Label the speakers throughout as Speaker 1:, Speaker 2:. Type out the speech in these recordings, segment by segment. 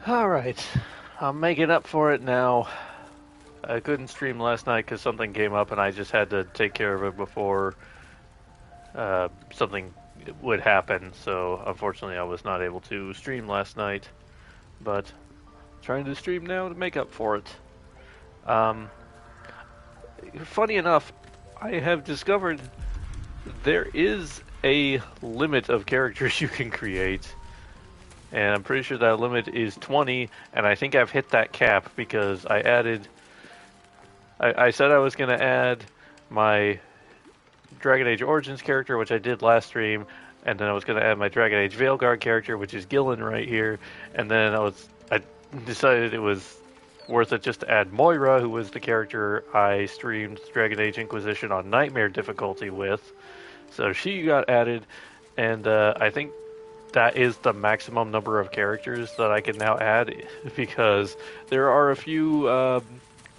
Speaker 1: Alright, I'm making up for it now. I couldn't stream last night because something came up and I just had to take care of it before something would happen. So unfortunately, I was not able to stream last night. But trying to stream now to make up for it. Um, Funny enough, I have discovered there is a limit of characters you can create. And I'm pretty sure that limit is 20, and I think I've hit that cap because I said I was going to add my Dragon Age Origins character, which I did last stream, and then I was going to add my Dragon Age Veilguard character, which is Gillen right here, and then I decided it was worth it just to add Moira, who was the character I streamed Dragon Age Inquisition on Nightmare difficulty with. So she got added, and I think that is the maximum number of characters that I can now add, because there are a few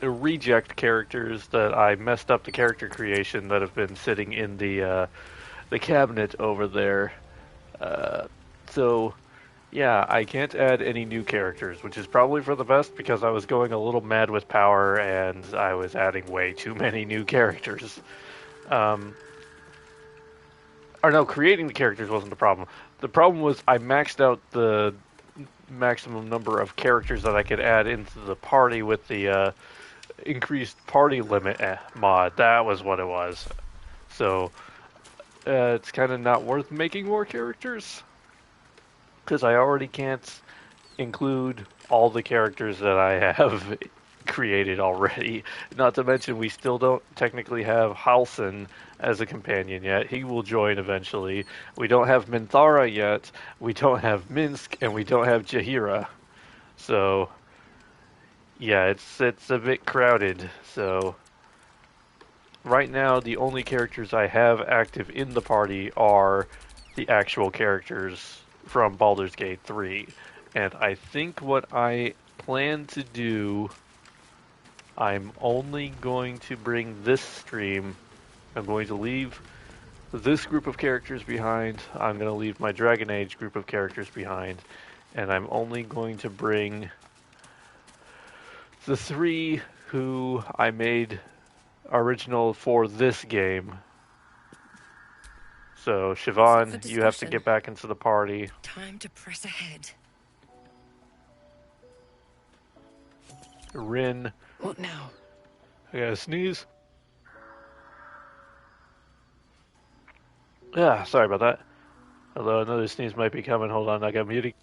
Speaker 1: reject characters that I messed up the character creation that have been sitting in the cabinet over there. So yeah, I can't add any new characters, which is probably for the best because I was going a little mad with power and I was adding way too many new characters. Or no, creating the characters wasn't the problem. The problem was I maxed out the maximum number of characters that I could add into the party with the increased party limit mod. That was what it was. So it's kind of not worth making more characters because I already can't include all the characters that I have created already. Not to mention we still don't technically have Halsin as a companion yet. He will join eventually. We don't have Minthara yet. We don't have Minsk, and we don't have Jaheira. So yeah, it's a bit crowded. So right now the only characters I have active in the party are the actual characters from Baldur's Gate 3. And I think what I plan to do, I'm only going to bring this stream. I'm going to leave this group of characters behind. I'm going to leave my Dragon Age group of characters behind. And I'm only going to bring the 3 who I made original for this game. So, Siobhan, you have to get back into the party.
Speaker 2: Time to press ahead.
Speaker 1: Rin.
Speaker 2: What now?
Speaker 1: I gotta sneeze. Yeah, sorry about that. Although another sneeze might be coming. Hold on, I got muted.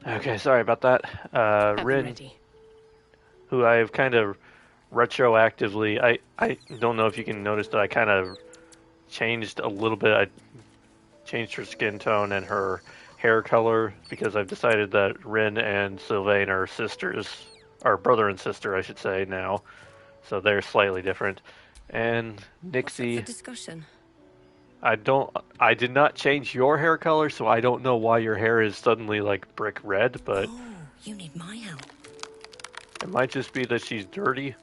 Speaker 1: Okay, sorry about that. Rin, who I've kind of retroactively, I don't know if you can notice that I kind of changed a little bit. I changed her skin tone and her hair color because I've decided that Rin and Sylvain are sisters, or brother and sister, I should say now. So they're slightly different. And Nixie,
Speaker 2: discussion.
Speaker 1: I did not change your hair color, so I don't know why your hair is suddenly like brick red, but
Speaker 2: oh, you need my help.
Speaker 1: It might just be that she's dirty.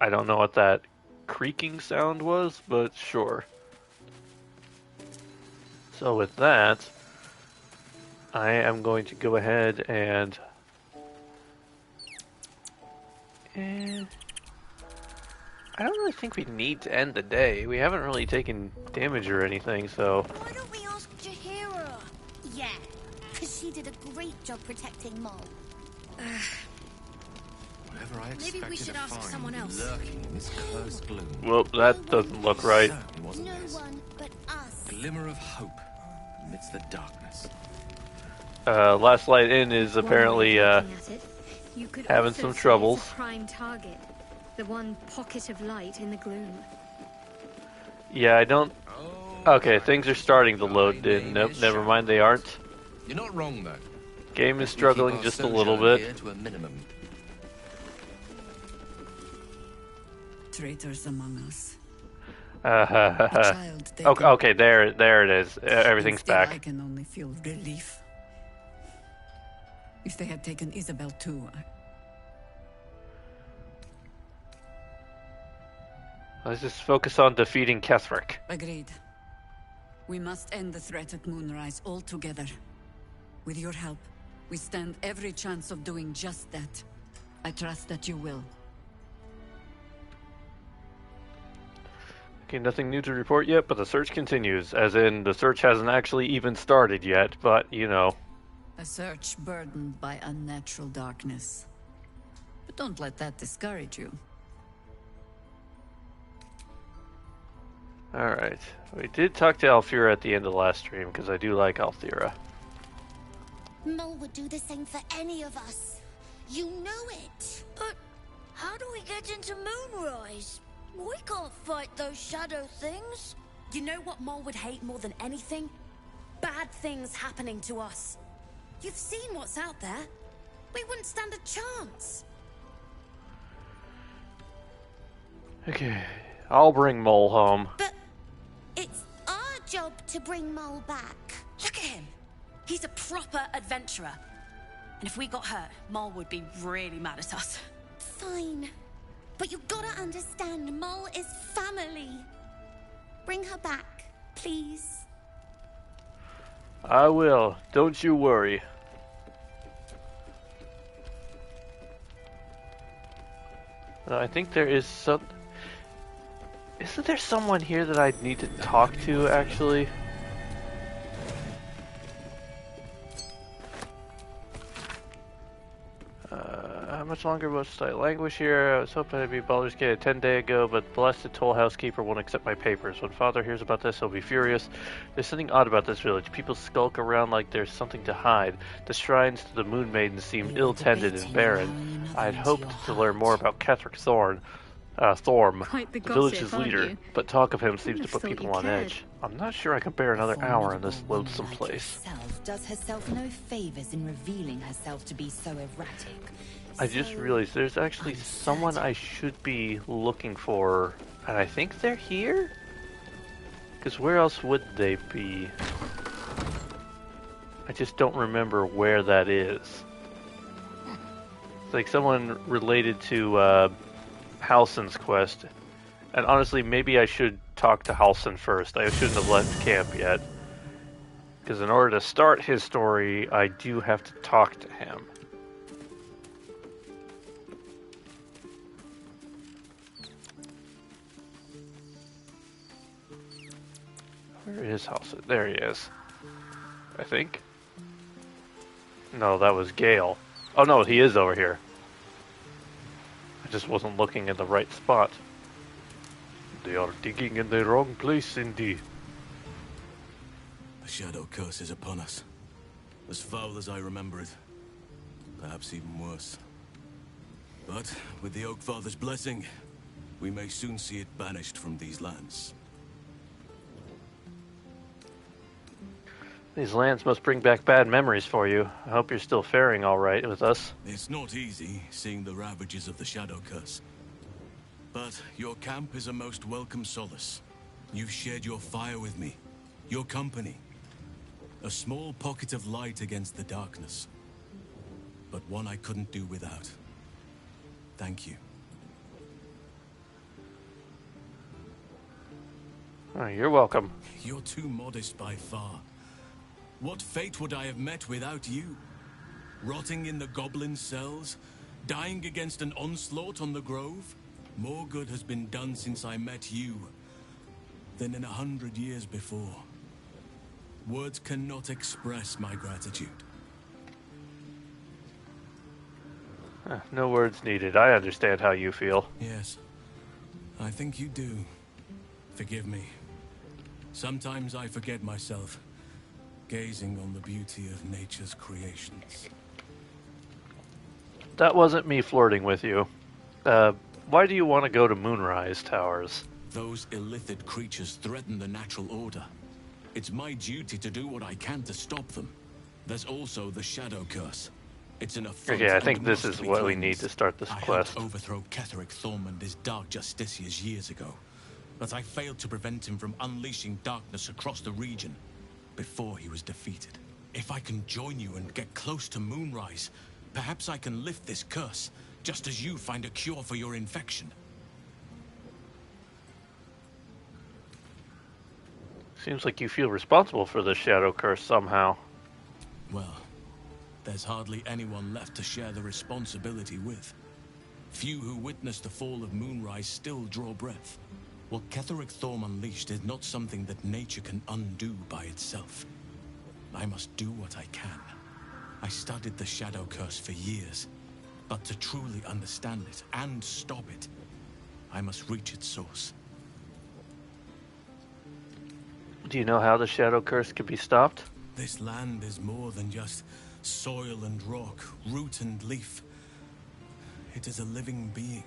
Speaker 1: I don't know what that creaking sound was, but sure. So with that, I am going to go ahead and I don't really think we need to end the day. We haven't really taken damage or anything, so...
Speaker 3: Why don't we ask Jaheira? Yeah, because she did a great job protecting Mol.
Speaker 4: Whatever I expected
Speaker 2: Maybe we should ask someone else.
Speaker 4: Lurking in this cursed gloom.
Speaker 1: Well, that doesn't look right.
Speaker 3: No one but us.
Speaker 4: Glimmer of hope amidst the darkness.
Speaker 1: Last Light Inn is apparently having some troubles.
Speaker 5: Prime target, the one pocket of light in the gloom.
Speaker 1: Yeah, I don't... Okay, things are starting to load in. Nope, never mind, they aren't.
Speaker 4: You're not wrong, though.
Speaker 1: Game is struggling just a little bit.
Speaker 4: To a minimum.
Speaker 6: Traitors among us.
Speaker 1: Okay, there it is. Everything's
Speaker 6: Still,
Speaker 1: back.
Speaker 6: I can only feel relief. If they had taken Isabel too,
Speaker 1: Let's just focus on defeating Ketherick.
Speaker 6: Agreed. We must end the threat at Moonrise altogether. With your help, we stand every chance of doing just that. I trust that you will.
Speaker 1: Okay, nothing new to report yet, but the search continues. As in, the search hasn't actually even started yet, but, you know.
Speaker 6: A search burdened by unnatural darkness. But don't let that discourage you.
Speaker 1: Alright. We did talk to Alfira at the end of the last stream, because I do like Alfira.
Speaker 3: Mole would do the same for any of us. You know it.
Speaker 7: But how do we get into Moonrise? We can't fight those shadow things.
Speaker 2: You know what Mole would hate more than anything? Bad things happening to us. You've seen what's out there. We wouldn't stand a chance.
Speaker 1: Okay. I'll bring Mole home.
Speaker 3: But it's our job to bring Mole back.
Speaker 2: Look at him. He's a proper adventurer. And if we got hurt, Mole would be really mad at us.
Speaker 3: Fine. But you gotta understand, Mole is family. Bring her back, please.
Speaker 1: I will. Don't you worry. I think there is some... Isn't there someone here that I need to talk to, actually? How much longer must I languish here? I was hoping I'd be Baldur's Gate 10 days ago, but blessed toll housekeeper won't accept my papers. When father hears about this, he'll be furious. There's something odd about this village. People skulk around like there's something to hide. The shrines to the Moon Maiden seem ill-tended and barren. I'd hoped to learn more about Ketheric Thorm,
Speaker 5: Quite the
Speaker 1: the village's
Speaker 5: gossip, aren't
Speaker 1: leader,
Speaker 5: you?
Speaker 1: but talk of him seems to
Speaker 5: have
Speaker 1: put
Speaker 5: thought
Speaker 1: people
Speaker 5: you
Speaker 1: on
Speaker 5: cared.
Speaker 1: edge. I'm not sure I can bear another hour in this loathsome place.
Speaker 8: Herself does herself no favors in revealing herself to be so erratic.
Speaker 1: I just realized there's actually someone I should be looking for, and I think they're here? Because where else would they be? I just don't remember where that is. It's like someone related to Halsin's quest. And honestly, maybe I should talk to Halsin first. I shouldn't have left camp yet. Because in order to start his story, I do have to talk to him. Where is Halsin? There he is. I think. No, that was Gale. Oh no, he is over here. I just wasn't looking in the right spot. They are digging in the wrong place indeed.
Speaker 9: The shadow curse is upon us. As foul as I remember it. Perhaps even worse. But with the Oak Father's blessing, we may soon see it banished from these lands.
Speaker 1: These lands must bring back bad memories for you. I hope you're still faring all right with us.
Speaker 9: It's not easy seeing the ravages of the shadow curse. But your camp is a most welcome solace. You've shared your fire with me, your company. A small pocket of light against the darkness. But one I couldn't do without. Thank you.
Speaker 1: Oh, you're welcome.
Speaker 9: You're too modest by far. What fate would I have met without you? Rotting in the goblin cells? Dying against an onslaught on the grove? More good has been done since I met you than in 100 years before. Words cannot express my gratitude.
Speaker 1: No words needed. I understand how you feel.
Speaker 9: Yes, I think you do. Forgive me. Sometimes I forget myself, gazing on the beauty of nature's creations.
Speaker 1: That wasn't me flirting with you. Why do you want to go to Moonrise Towers?
Speaker 9: Those illithid creatures threaten the natural order. It's my duty to do what I can to stop them. There's also the Shadow Curse. It's an affront.
Speaker 1: Okay, I think
Speaker 9: and
Speaker 1: this
Speaker 9: must
Speaker 1: is
Speaker 9: be
Speaker 1: what we
Speaker 9: cleansed.
Speaker 1: need to start this
Speaker 9: I
Speaker 1: quest.
Speaker 9: helped overthrow Ketheric Thorm and his dark justiciars years ago, but I failed to prevent him from unleashing darkness across the region before he was defeated. If I can join you and get close to Moonrise, perhaps I can lift this curse, just as you find a cure for your infection.
Speaker 1: Seems like you feel responsible for the shadow curse somehow.
Speaker 9: Well, there's hardly anyone left to share the responsibility with. Few who witnessed the fall of Moonrise still draw breath. What Ketheric Thorm unleashed is not something that nature can undo by itself. I must do what I can. I studied the shadow curse for years, but to truly understand it and stop it, I must reach its source.
Speaker 1: Do you know how the shadow curse could be stopped?
Speaker 9: This land is more than just soil and rock, root and leaf. It is a living being,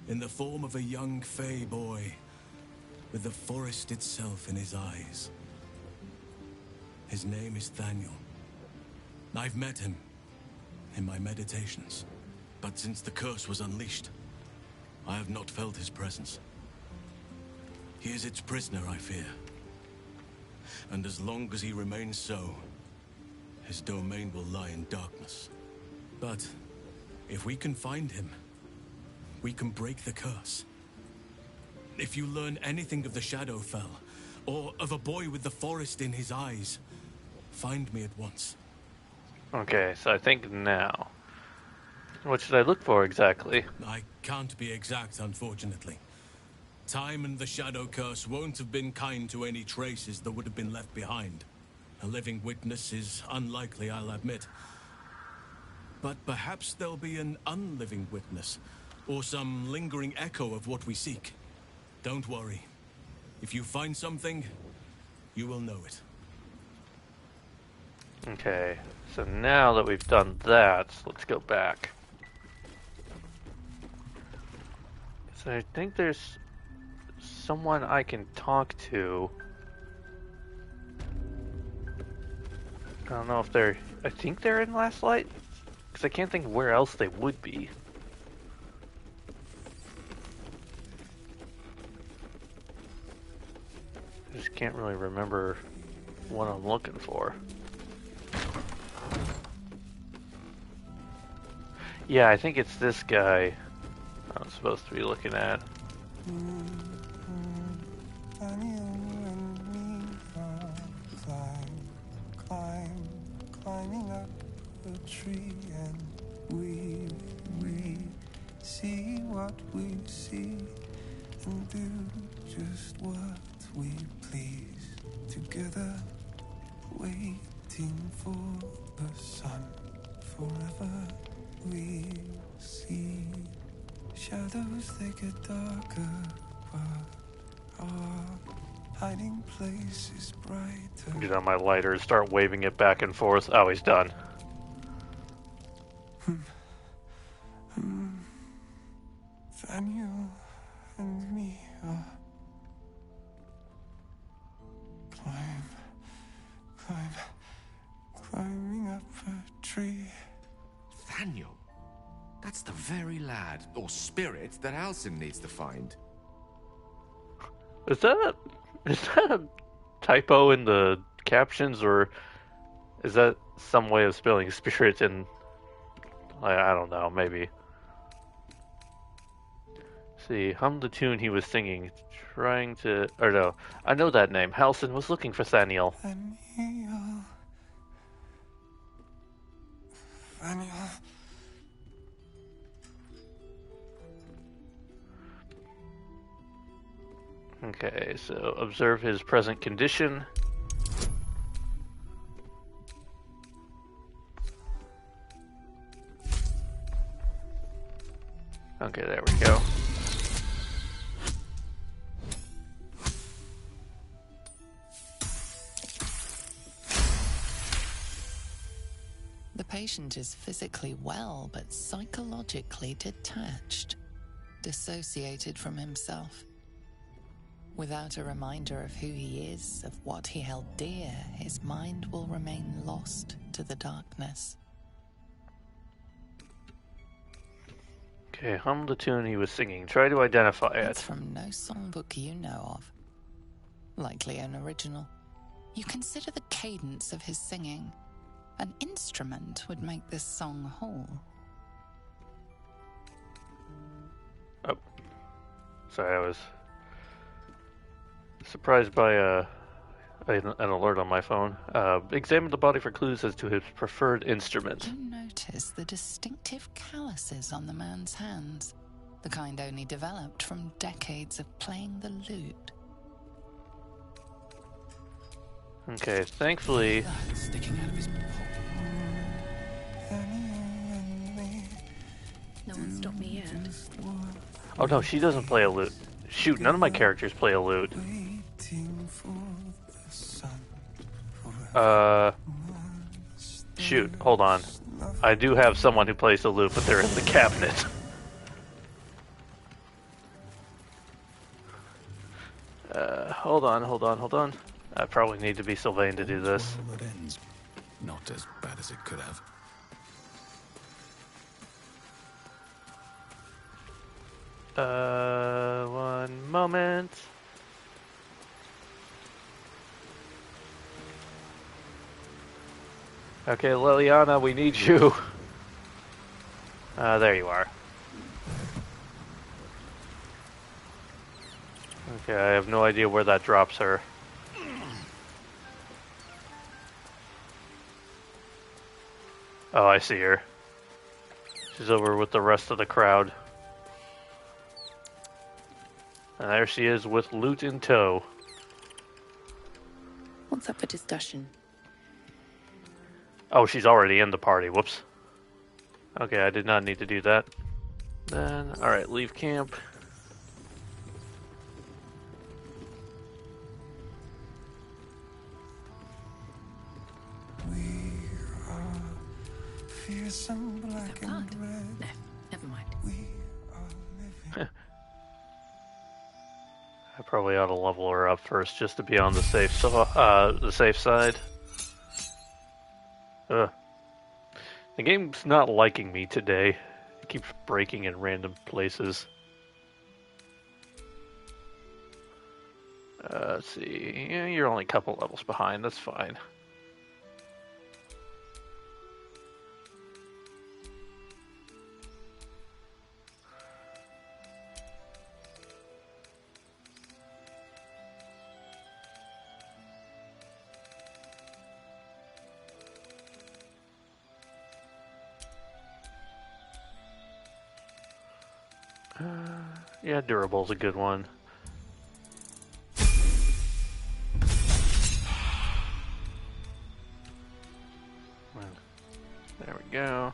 Speaker 9: in the form of a young Fey boy, with the forest itself in his eyes. His name is Thaniel. I've met him in my meditations, but since the curse was unleashed, I have not felt his presence. He is its prisoner, I fear. And as long as he remains so, his domain will lie in darkness. But if we can find him, we can break the curse. If you learn anything of the Shadowfell, or of a boy with the forest in his eyes, find me at once.
Speaker 1: Okay, so I think now. What should I look for exactly?
Speaker 9: I can't be exact, unfortunately. Time and the Shadow Curse won't have been kind to any traces that would have been left behind. A living witness is unlikely, I'll admit. But perhaps there'll be an unliving witness, or some lingering echo of what we seek. Don't worry. If you find something, you will know it.
Speaker 1: Okay, so now that we've done that, let's go back. So I think there's someone I can talk to. I don't know if they're... I think they're in Last Light? Because I can't think where else they would be. I just can't really remember what I'm looking for. Yeah, I think it's this guy I'm supposed to be looking at.
Speaker 10: Climbing up a tree, and we see what we see and do just what we please. Together, waiting for the sun. Forever we see shadows, they get darker, but our hiding place is brighter.
Speaker 1: Get on my lighter and start waving it back and forth. Oh, he's done.
Speaker 10: Daniel and me are climbing up a tree.
Speaker 4: Thaniel? That's the very lad, or spirit, that Alcyn needs to find.
Speaker 1: Is that a typo in the captions, or is that some way of spelling spirit in... I don't know, maybe. See, hum the tune he was singing, trying to... Or no, I know that name. Halsin was looking for Thaniel.
Speaker 10: Thaniel.
Speaker 1: Okay, so observe his present condition. Okay, there we go.
Speaker 8: The patient is physically well, but psychologically detached, dissociated from himself. Without a reminder of who he is, of what he held dear, his mind will remain lost to the darkness.
Speaker 1: Okay, hum the tune he was singing. Try to identify it.
Speaker 8: It's from no songbook you know of. Likely an original. You consider the cadence of his singing. An instrument would make this song whole.
Speaker 1: Oh. Sorry, I was surprised by an alert on my phone. Examine the body for clues as to his preferred instrument.
Speaker 8: You notice the distinctive calluses on the man's hands, the kind only developed from decades of playing the lute.
Speaker 1: Okay, thankfully...
Speaker 4: Sticking out of his pocket.
Speaker 5: No one stopped me yet.
Speaker 1: Oh no, she doesn't play a lute. Shoot, none of my characters play a lute. Shoot, hold on. I do have someone who plays the lute, but they're in the cabinet. Hold on. I probably need to be Sylvain to do this.
Speaker 9: Well, that ends not as bad as it could have.
Speaker 1: One moment. Okay, Liliana, we need you. There you are. Okay, I have no idea where that drops her. Oh, I see her. She's over with the rest of the crowd. And there she is with lute in tow.
Speaker 11: What's up for discussion?
Speaker 1: Oh, she's already in the party. Whoops. Okay, I did not need to do that. Then, alright, leave camp.
Speaker 10: Fearsome black and red.
Speaker 11: No, never mind.
Speaker 10: We are living.
Speaker 1: I probably ought to level her up first just to be on the safe side. Ugh. The game's not liking me today. It keeps breaking in random places. Let's see. Yeah, you're only a couple levels behind. That's fine. Yeah, durable's a good one. There we go.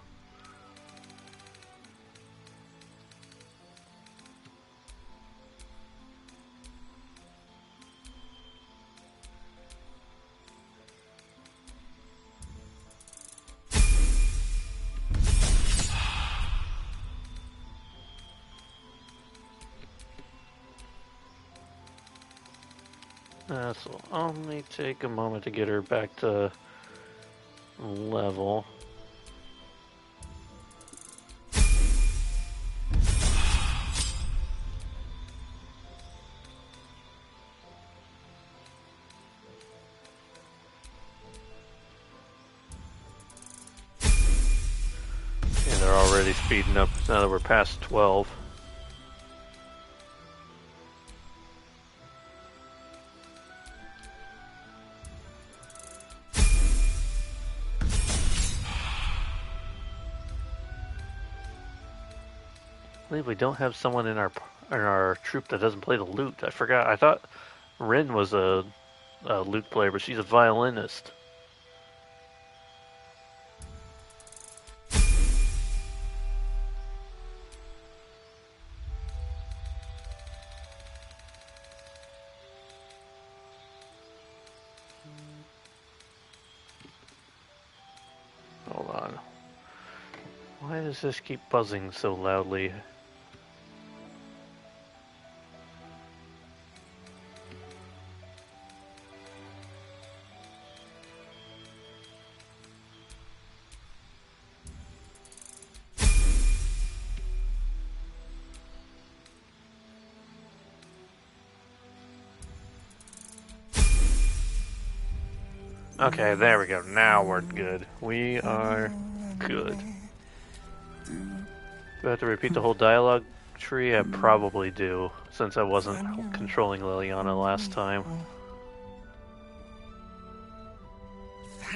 Speaker 1: This will only take a moment to get her back to level. Yeah, they're already speeding up now that we're past 12. I believe we don't have someone in our troop that doesn't play the lute. I forgot. I thought Rin was a lute player, but she's a violinist. Hold on. Why does this keep buzzing so loudly? Okay, there we go. Now we're good. We are good. Do I have to repeat the whole dialogue tree? I probably do, since I wasn't controlling Liliana last time.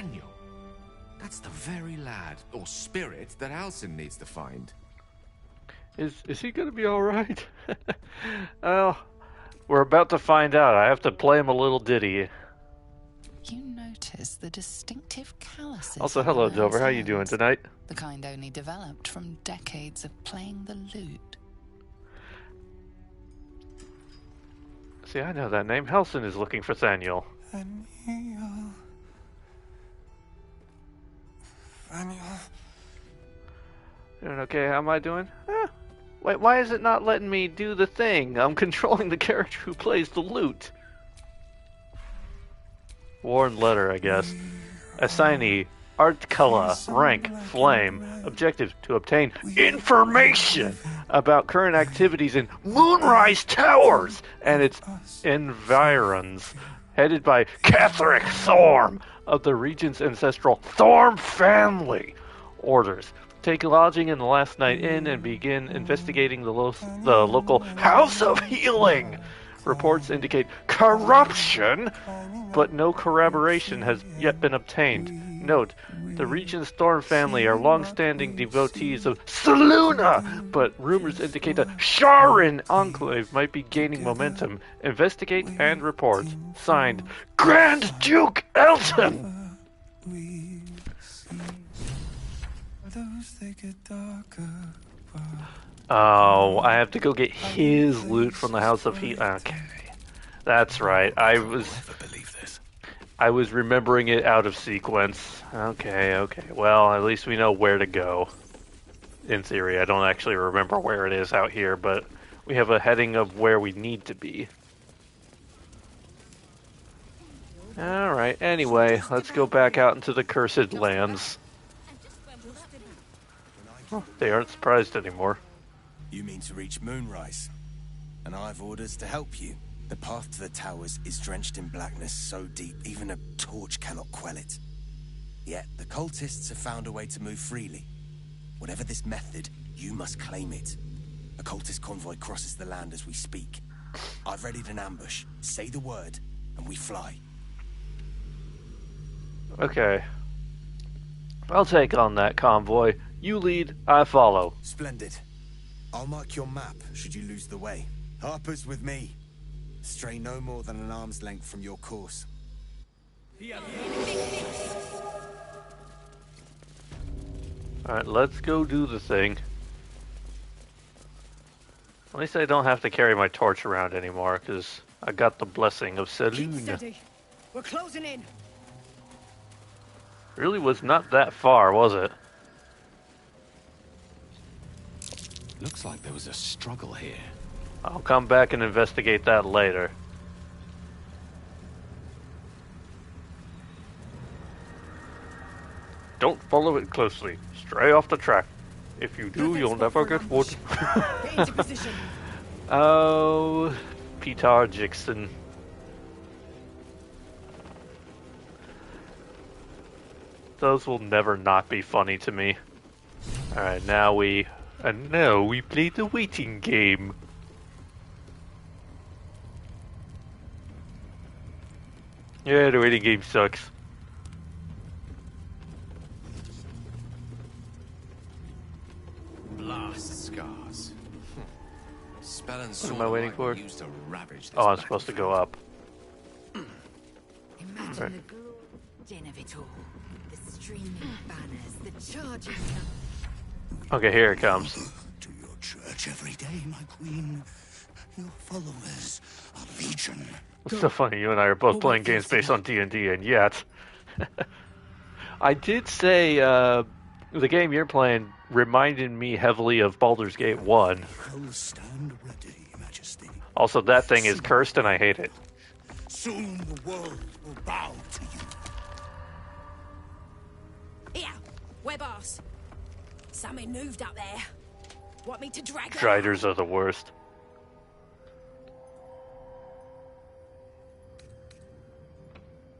Speaker 4: Nathaniel. That's the very lad, or spirit, that Alcin needs to find.
Speaker 1: Is he gonna be alright? Well, we're about to find out. I have to play him a little ditty.
Speaker 8: You notice the distinctive calluses.
Speaker 1: Also, hello,
Speaker 8: on
Speaker 1: Dover. How you
Speaker 8: hands,
Speaker 1: doing tonight?
Speaker 8: The kind only developed from decades of playing the lute.
Speaker 1: See, I know that name. Helson is looking for Thaniel.
Speaker 10: Thaniel.
Speaker 1: Doing okay? How am I doing? Wait, why is it not letting me do the thing? I'm controlling the character who plays the lute. Worn letter, I guess. Assignee, art color, rank, flame. Objective, to obtain information about current activities in Moonrise Towers and its environs. Headed by Catherick Thorm of the region's ancestral Thorm family. Orders. Take lodging in the Last Night Inn and begin investigating the local House of Healing. Reports indicate corruption, but no corroboration has yet been obtained. Note, the region's Thorn family are long-standing devotees of Selûne, but rumors indicate that Sharin Enclave might be gaining momentum. Investigate and report. Signed, Grand Duke Elton! Oh, I have to go get his loot from the House of Heat. Okay, that's right. I was remembering it out of sequence. Okay. Well, at least we know where to go. In theory, I don't actually remember where it is out here, but we have a heading of where we need to be. Alright, anyway, let's go back out into the Cursed Lands. Oh, they aren't surprised anymore.
Speaker 12: You mean to reach Moonrise, and I've orders to help you. The path to the towers is drenched in blackness so deep even a torch cannot quell it. Yet the cultists have found a way to move freely. Whatever this method, you must claim it. A cultist convoy crosses the land as we speak. I've readied an ambush. Say the word, and we fly.
Speaker 1: Okay. I'll take on that convoy. You lead, I follow.
Speaker 12: Splendid. I'll mark your map should you lose the way. Harper's with me. Stray no more than an arm's length from your course.
Speaker 1: Alright, let's go do the thing. At least I don't have to carry my torch around anymore, because I got the blessing of Selûne.
Speaker 13: We're closing in.
Speaker 1: Really was not that far, was it?
Speaker 4: Looks like there was a struggle here.
Speaker 1: I'll come back and investigate that later. Don't follow it closely. Stray off the track. If you do, you'll never get wood.
Speaker 13: Get into position.
Speaker 1: Oh, Peter Jackson. Those will never not be funny to me. Alright, now we play the waiting game. Yeah, the waiting game sucks.
Speaker 4: Blast scars. Spell and
Speaker 1: What am I waiting for?
Speaker 4: used to ravage this
Speaker 1: Oh, I'm supposed to go up.
Speaker 6: Imagine
Speaker 1: Right.
Speaker 6: the din of it all. The streaming banners, the charging.
Speaker 1: Okay, here it comes.
Speaker 14: To your church every day, my queen. Your followers are legion.
Speaker 1: It's so funny, you and I are both playing games based on D&D, and yet... I did say, the game you're playing reminded me heavily of Baldur's Gate 1.
Speaker 14: I'll stand ready, Majesty.
Speaker 1: Also, that thing is cursed, and I hate it.
Speaker 14: Soon the world will bow to you.
Speaker 13: Here, we're boss. Something moved up there. Want me to drag it?
Speaker 1: Driders are the worst.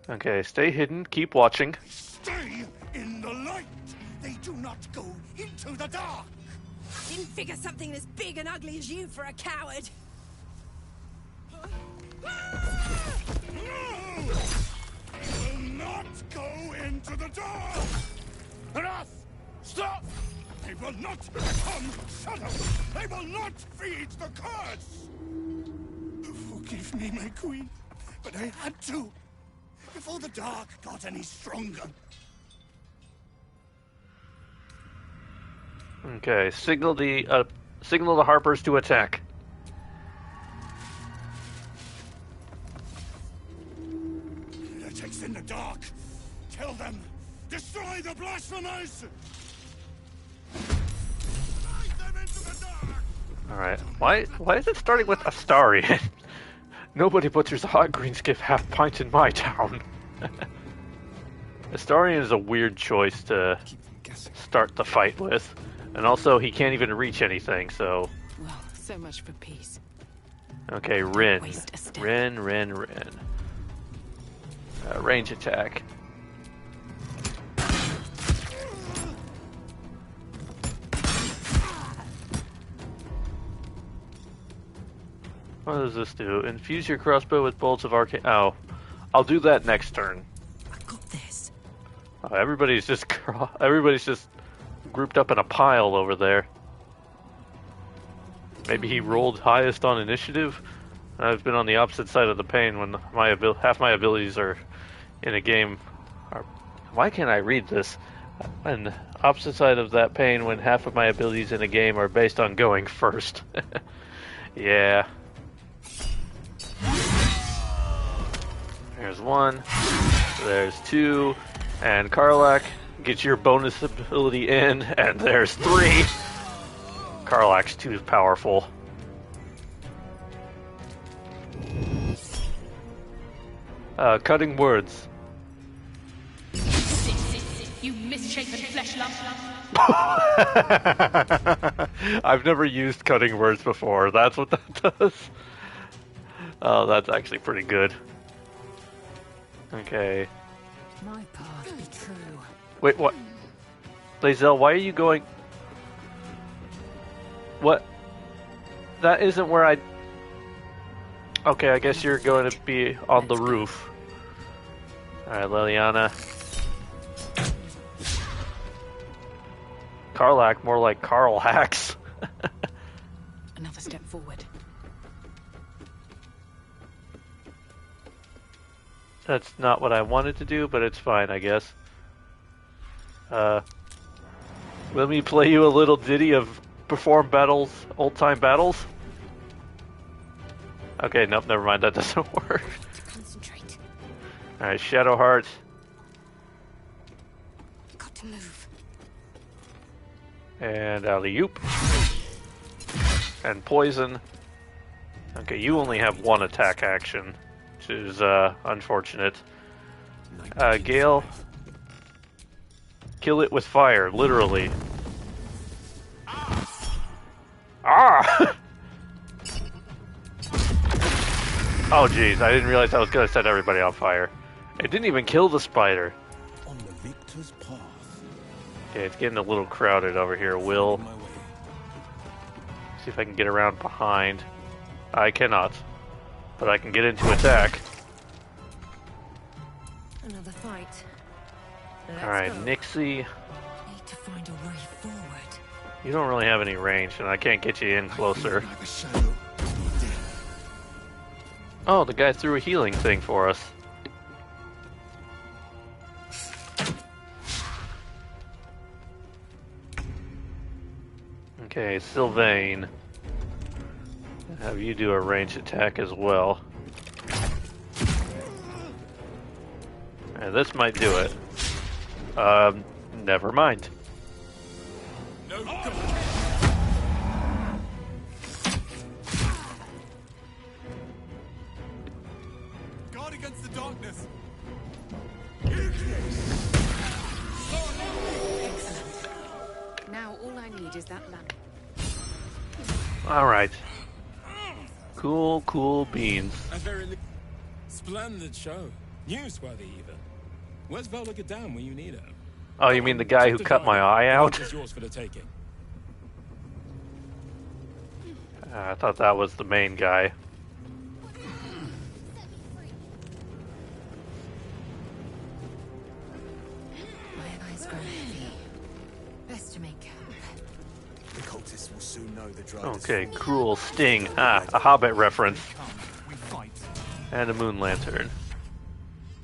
Speaker 1: Okay, stay hidden, keep watching.
Speaker 14: Stay in the light. They do not go into the dark.
Speaker 13: Didn't figure something as big and ugly as you for a coward.
Speaker 14: Will not go into into the dark! Enough! Stop! They will not become shadows! They will not feed the curse! Forgive me, my queen, but I had to. Before the dark got any stronger.
Speaker 1: Okay, signal the Harpers to attack.
Speaker 14: Heretics in the dark! Kill them! Destroy the blasphemers! Drive them into the dark!
Speaker 1: Alright, why is it starting with Astarion? Nobody butchers a hot green skip half pint in my town. Astarion is a weird choice to start the fight with. And also, he can't even reach anything, so...
Speaker 11: Well, so much for peace.
Speaker 1: Okay, Rin. Rin. Range attack. What does this do? Infuse your crossbow with bolts of arcane... Oh. I'll do that next turn.
Speaker 13: I got this.
Speaker 1: Oh, everybody's just grouped up in a pile over there. Maybe he rolled highest on initiative. I've been on the opposite side of the pain when half my abilities are in a game. Why can't I read this? And opposite side of that pain when half of my abilities in a game are based on going first. Yeah. There's one. There's two. And Karlach, get your bonus ability in. And there's three. Karlach's too powerful. Cutting words.
Speaker 15: You misshapen flesh lump.
Speaker 1: I've never used cutting words before. That's what that does. Oh, that's actually pretty good. Okay.
Speaker 6: My path be true.
Speaker 1: Wait, what? Lae'zel, why are you going... What? That isn't where I... Okay, I guess you're going to be on the roof. Alright, Liliana. Karlach, more like Carl Hacks.
Speaker 11: Another step forward.
Speaker 1: That's not what I wanted to do, but it's fine, I guess. Let me play you a little ditty of perform battles, old-time battles. Okay, nope, never mind, that doesn't work.
Speaker 13: Concentrate.
Speaker 1: Alright, Shadowheart.
Speaker 13: Got to move.
Speaker 1: And alley-oop. And poison. Okay, you only have one attack action, which is unfortunate. Gale. Kill it with fire, literally. Ah! Oh jeez, I didn't realize I was gonna set everybody on fire. It didn't even kill the spider.
Speaker 14: On the victor's path.
Speaker 1: Okay, it's getting a little crowded over here. Will. See if I can get around behind. I cannot. But I can get into attack.
Speaker 13: Another fight.
Speaker 1: Alright, Nixie.
Speaker 13: Need to find a way forward.
Speaker 1: You don't really have any range, and I can't get you in closer. Oh, the guy threw a healing thing for us. Okay, Sylvain. Have you do a ranged attack as well. And this might do it. Never mind.
Speaker 9: No. Guard against the darkness.
Speaker 11: Excellent. Now all I need is that lamp.
Speaker 1: Alright. Cool beans.
Speaker 9: Splendid show. Newsworthy even. Where's Velda Gadam when you need her?
Speaker 1: Oh, you mean the guy who cut my eye out?
Speaker 9: Is yours for the taking.
Speaker 1: I thought that was the main guy.
Speaker 11: Best to make camp.
Speaker 12: The cultists will soon know the drive.
Speaker 1: Okay, cruel sting. Ah, a Hobbit reference. And a moon lantern.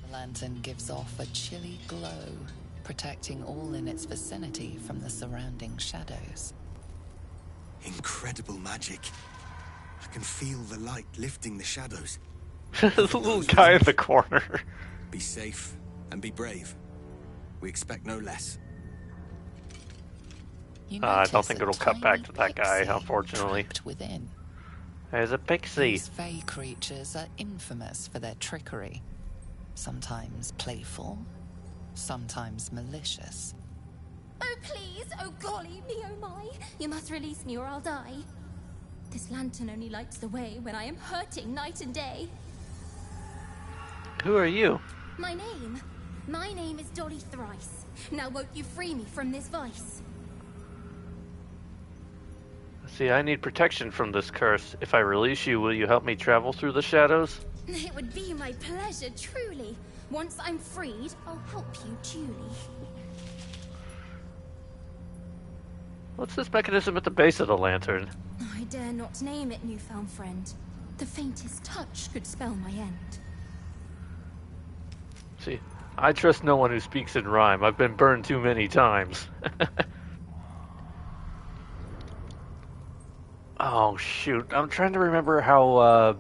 Speaker 8: The lantern gives off a chilly glow, protecting all in its vicinity from the surrounding shadows.
Speaker 12: Incredible magic. I can feel the light lifting the shadows.
Speaker 1: The little guy in the corner.
Speaker 12: Be safe and be brave. We expect no less.
Speaker 1: I don't think it'll cut back to that guy, unfortunately.
Speaker 8: Within.
Speaker 1: There's a pixie.
Speaker 8: These fey creatures are infamous for their trickery. Sometimes playful, sometimes malicious.
Speaker 3: Oh, please! Oh, golly me, oh my! You must release me or I'll die. This lantern only lights the way when I am hurting night and day.
Speaker 1: Who are you?
Speaker 3: My name is Dolly Thrice. Now won't you free me from this vice?
Speaker 1: See, I need protection from this curse. If I release you, will you help me travel through the shadows?
Speaker 3: It would be my pleasure, truly. Once I'm freed, I'll help you duly.
Speaker 1: What's this mechanism at the base of the lantern?
Speaker 3: I dare not name it, newfound friend. The faintest touch could spell my end.
Speaker 1: See, I trust no one who speaks in rhyme. I've been burned too many times. Oh, shoot. I'm trying to remember how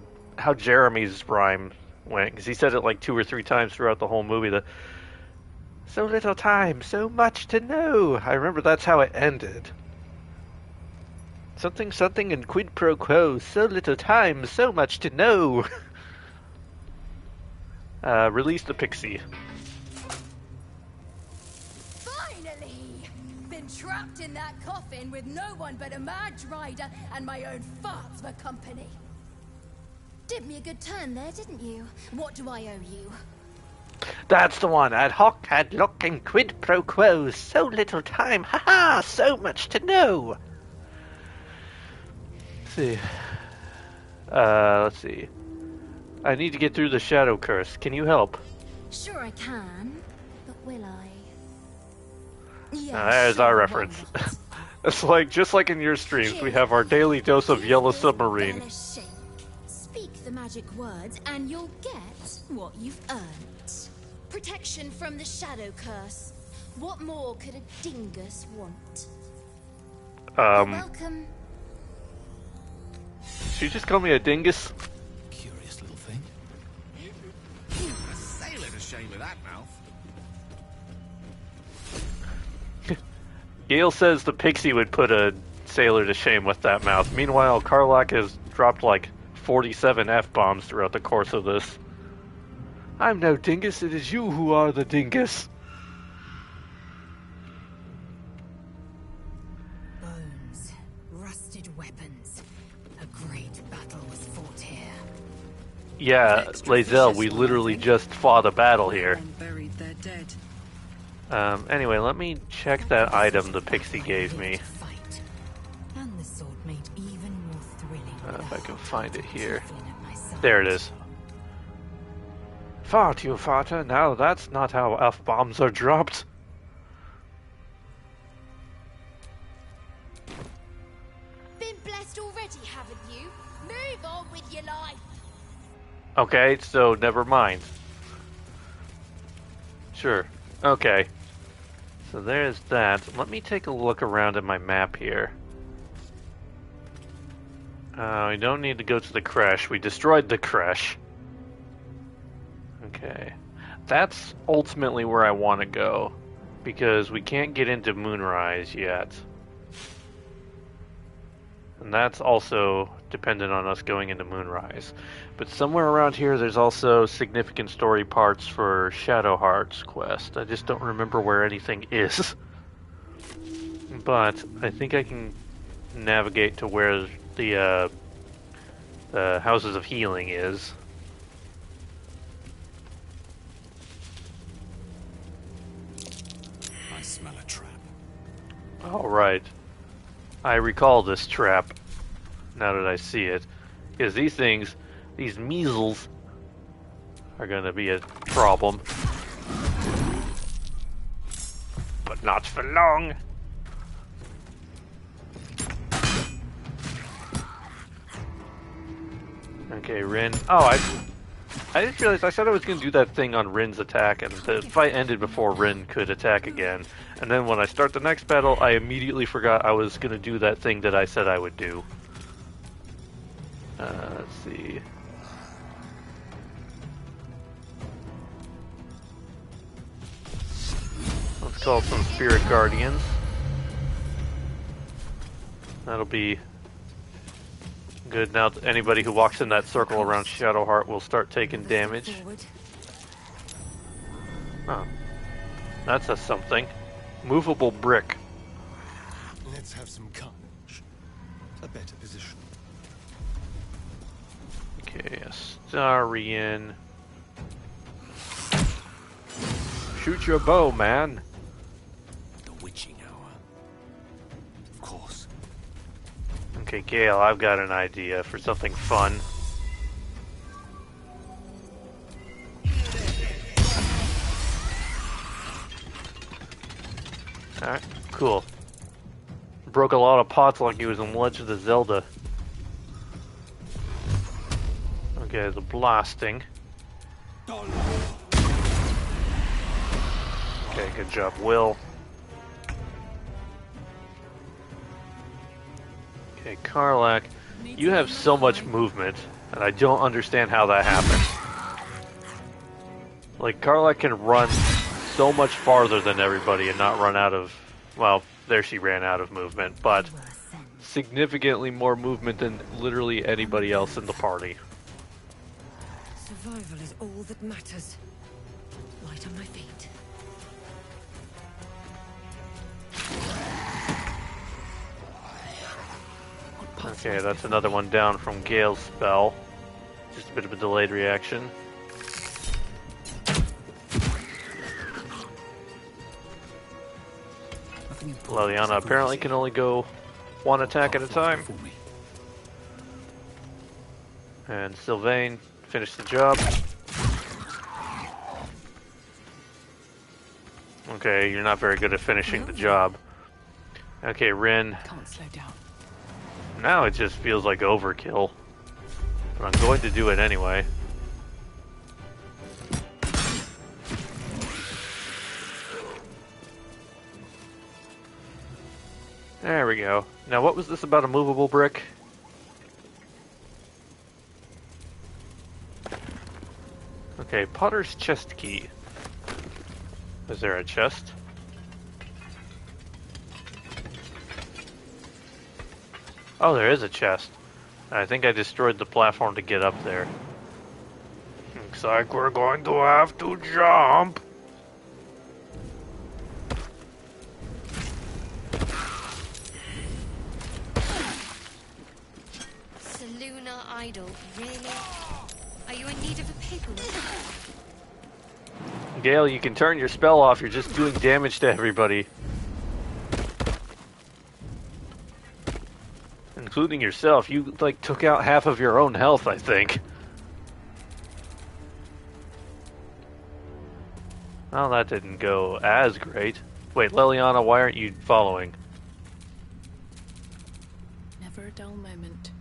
Speaker 1: Jeremy's rhyme went, because he said it like 2 or 3 times throughout the whole movie. So little time, so much to know. I remember that's how it ended. Something, something, and quid pro quo. So little time, so much to know. Release the pixie.
Speaker 13: Finally! Been trapped in that coffin with no one but a Madge Rider and my own farts for company.
Speaker 3: Did me a good turn there, didn't you? What do I owe you?
Speaker 1: That's the one. Ad hoc, ad loc, and quid pro quo. So little time, haha, so much to know. Let's see. I need to get through the shadow curse. Can you help?
Speaker 3: Sure I can, but will I?
Speaker 1: There's
Speaker 3: sure,
Speaker 1: our reference. It's like, just like in your streams, we have our daily dose of Yellow Submarine.
Speaker 3: Speak the magic words and you'll get what you've earned. Protection from the shadow curse. What more could a dingus want? You're welcome.
Speaker 1: Did you just call me a dingus?
Speaker 4: Curious little thing. A sailor to shame with that mouth.
Speaker 1: Gale says the pixie would put a sailor to shame with that mouth. Meanwhile, Karlach has dropped like 47 F-bombs throughout the course of this. I'm no dingus, it is you who are the dingus.
Speaker 6: Bones, rusted weapons. A great battle was fought here.
Speaker 1: Yeah, Lae'zel, we literally just fought a battle here.
Speaker 6: And buried their dead.
Speaker 1: Anyway, let me check that item the pixie gave me.
Speaker 6: And the sword made even more thrilling.
Speaker 1: If I can find it here. There it is. Fart, you farter. Now that's not how F-bombs are dropped.
Speaker 7: Been blessed already, haven't you? Move on with your life.
Speaker 1: Okay, so never mind. Sure. Okay. So there's that. Let me take a look around at my map here. We don't need to go to the creche. We destroyed the creche. Okay. That's ultimately where I want to go, because we can't get into Moonrise yet. And that's also dependent on us going into Moonrise. But somewhere around here there's also significant story parts for Shadowheart's quest. I just don't remember where anything is. But I think I can navigate to where the Houses of Healing is.
Speaker 4: I smell a trap.
Speaker 1: Alright. I recall this trap, now that I see it, because these things, these measles, are going to be a problem. But Not for long. Okay, Rin. Oh, I just realized I said I was going to do that thing on Rin's attack, and the fight ended before Rin could attack again. And then when I start the next battle, I immediately forgot I was going to do that thing that I said I would do. Let's see. Let's call some Spirit Guardians. That'll be good. Now anybody who walks in that circle around Shadowheart will start taking damage. Oh. That's a something. Movable brick.
Speaker 14: Let's have some courage. A better position.
Speaker 1: Okay, Astarian. Shoot your bow, man.
Speaker 14: The witching hour. Of course.
Speaker 1: Okay, Gale, I've got an idea for something fun. Alright, cool. Broke a lot of pots like he was in Legend of Zelda. Okay, the blasting. Okay, good job, Will. Okay, Karlak, you have so much movement, and I don't understand how that happens. Like, Karlak can run so much farther than everybody and not run out of... Well, there she ran out of movement, but significantly more movement than literally anybody else in the party.
Speaker 16: Survival is all that matters. Light on my feet.
Speaker 1: Okay, that's another one down from Gale's spell. Just a bit of a delayed reaction. Leliana apparently can only go one attack at a time. And Sylvain finished the job. Okay, you're not very good at finishing the job. Okay, Rin.
Speaker 11: Can't slow down.
Speaker 1: Now it just feels like overkill. But I'm going to do it anyway. There we go. Now what was this about a movable brick? Okay, Potter's chest key. Is there a chest? Oh, there is a chest. I think I destroyed the platform to get up there. Looks like we're going to have to jump.
Speaker 5: Seluna Idol, really? Are you in need of a paperweight?
Speaker 1: Gale, you can turn your spell off. You're just doing damage to everybody. Including yourself. You, like, took out half of your own health, I think. Well, that didn't go as great. Wait, Leliana, why aren't you following?
Speaker 11: Never a dull moment.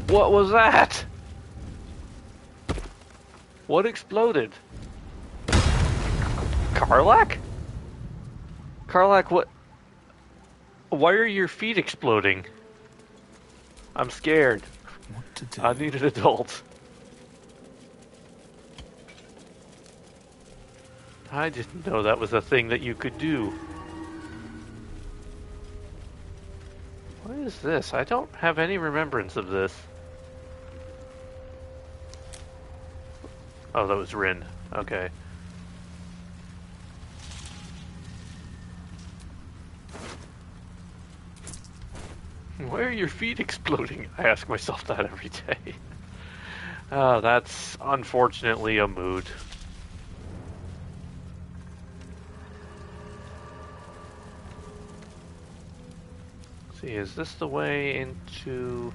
Speaker 1: What was that? What exploded? Karlak? Karlak, what? Why are your feet exploding? I'm scared.
Speaker 14: What to do?
Speaker 1: I need an adult. I didn't know that was a thing that you could do. What is this? I don't have any remembrance of this. Oh, that was Rin. Okay. Why are your feet exploding? I ask myself that every day. Oh, that's unfortunately a mood. See, is this the way into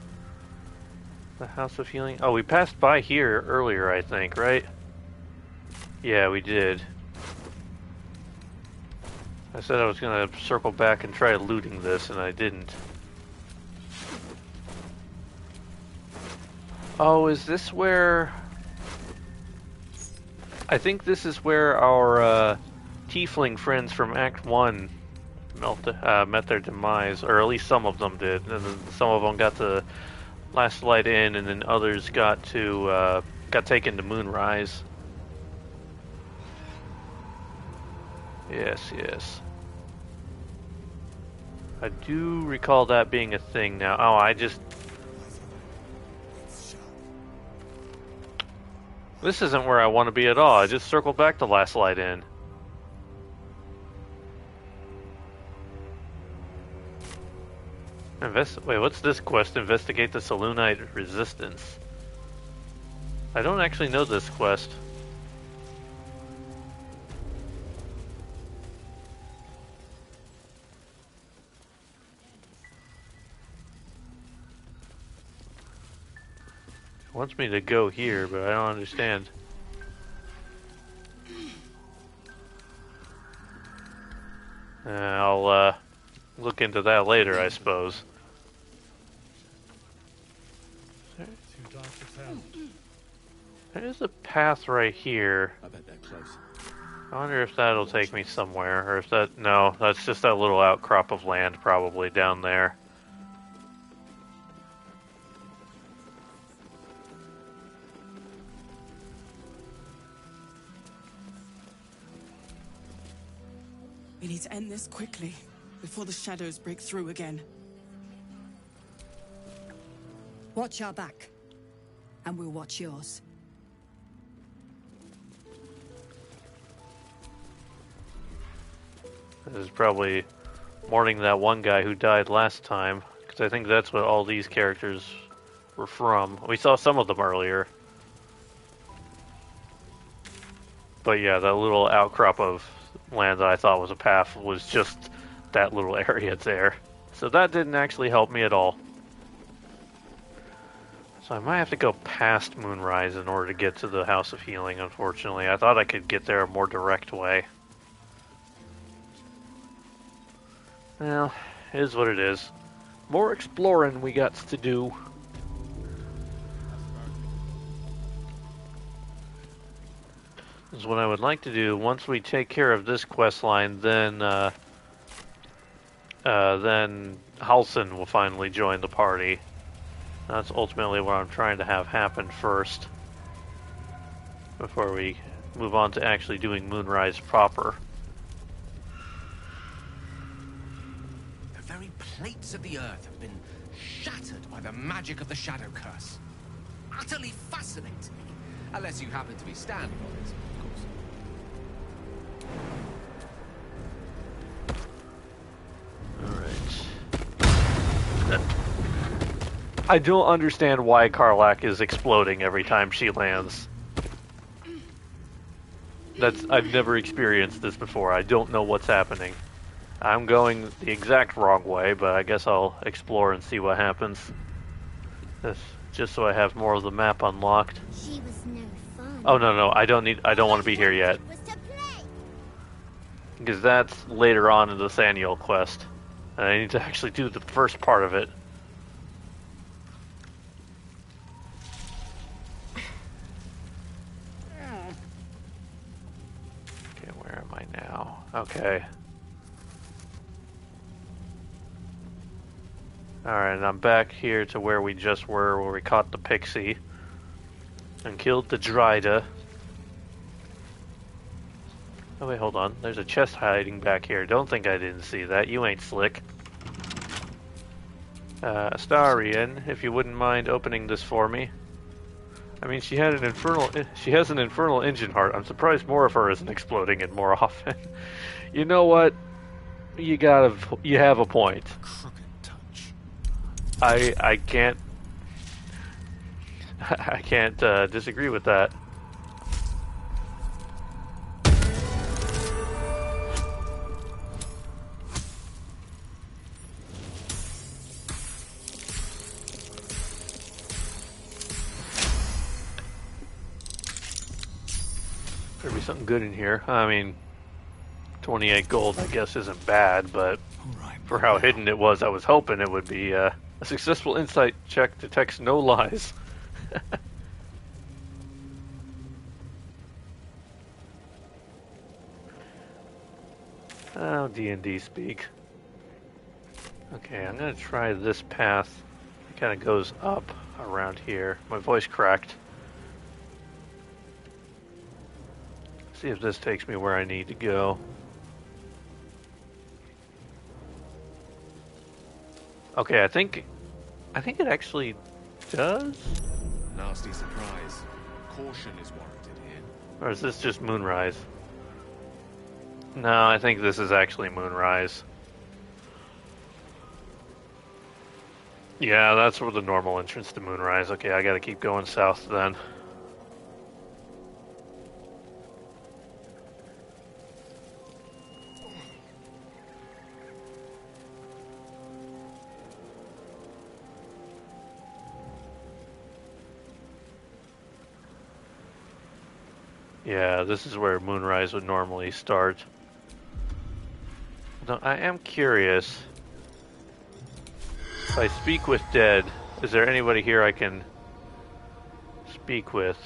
Speaker 1: the House of Healing? Oh, we passed by here earlier, I think, right? Yeah, we did. I said I was gonna circle back and try looting this, and I didn't. Oh, is this where... I think this is where our tiefling friends from Act 1 met their demise, or at least some of them did. And then some of them got the last light in, and then others got taken to Moonrise. Yes, yes. I do recall that being a thing now. Oh, I just... This isn't where I want to be at all. I just circled back the last light in. Wait, what's this quest? Investigate the Selûnite resistance. I don't actually know this quest. It wants me to go here, but I don't understand. I'll look into that later, I suppose. There's a path right here.
Speaker 4: I bet they're close.
Speaker 1: I wonder if that'll take me somewhere, or if that... No, that's just that little outcrop of land probably down there.
Speaker 17: We need to end this quickly, before the shadows break through again.
Speaker 6: Watch our back, and we'll watch yours.
Speaker 1: This is probably mourning that one guy who died last time, because I think that's what all these characters were from. We saw some of them earlier. But yeah, that little outcrop of land that I thought was a path was just that little area there. So that didn't actually help me at all. So I might have to go past Moonrise in order to get to the House of Healing, unfortunately. I thought I could get there a more direct way. Well, it is what it is. More exploring we got to do. Is what I would like to do. Once we take care of this quest line, then Halsin will finally join the party. That's ultimately what I'm trying to have happen first, before we move on to actually doing Moonrise proper.
Speaker 4: The very plates of the earth have been shattered by the magic of the Shadow Curse. Utterly fascinating. Unless you happen to be standing on it,
Speaker 1: of course. Alright. I don't understand why Karlach is exploding every time she lands. I've never experienced this before. I don't know what's happening. I'm going the exact wrong way, but I guess I'll explore and see what happens. Just so I have more of the map unlocked.
Speaker 7: She was no fun.
Speaker 1: Oh no, I don't want to be here yet. Because that's later on in the Saniel quest. And I need to actually do the first part of it. Okay, where am I now? Okay. Alright, and I'm back here to where we just were, where we caught the pixie. And killed the Dryda. Oh wait, hold on. There's a chest hiding back here. Don't think I didn't see that. You ain't slick. Astarion, if you wouldn't mind opening this for me. I mean, she has an infernal engine heart. I'm surprised more of her isn't exploding it more often. You know what? You have a point. I can't disagree with that. be something good in here. I mean, 28 gold, I guess, isn't bad, but for how hidden it was, I was hoping it would be a successful insight check detects no lies. Oh, D&D speak. Okay, I'm gonna try this path. It kind of goes up around here. My voice cracked. See if this takes me where I need to go. Okay, I think it actually does.
Speaker 4: Nasty surprise. Caution is warranted here.
Speaker 1: Or is this just Moonrise? No, I think this is actually Moonrise. Yeah, that's where the normal entrance to Moonrise. Okay, I gotta keep going south then. Yeah, this is where Moonrise would normally start. Now, I am curious. If I speak with dead, is there anybody here I can speak with?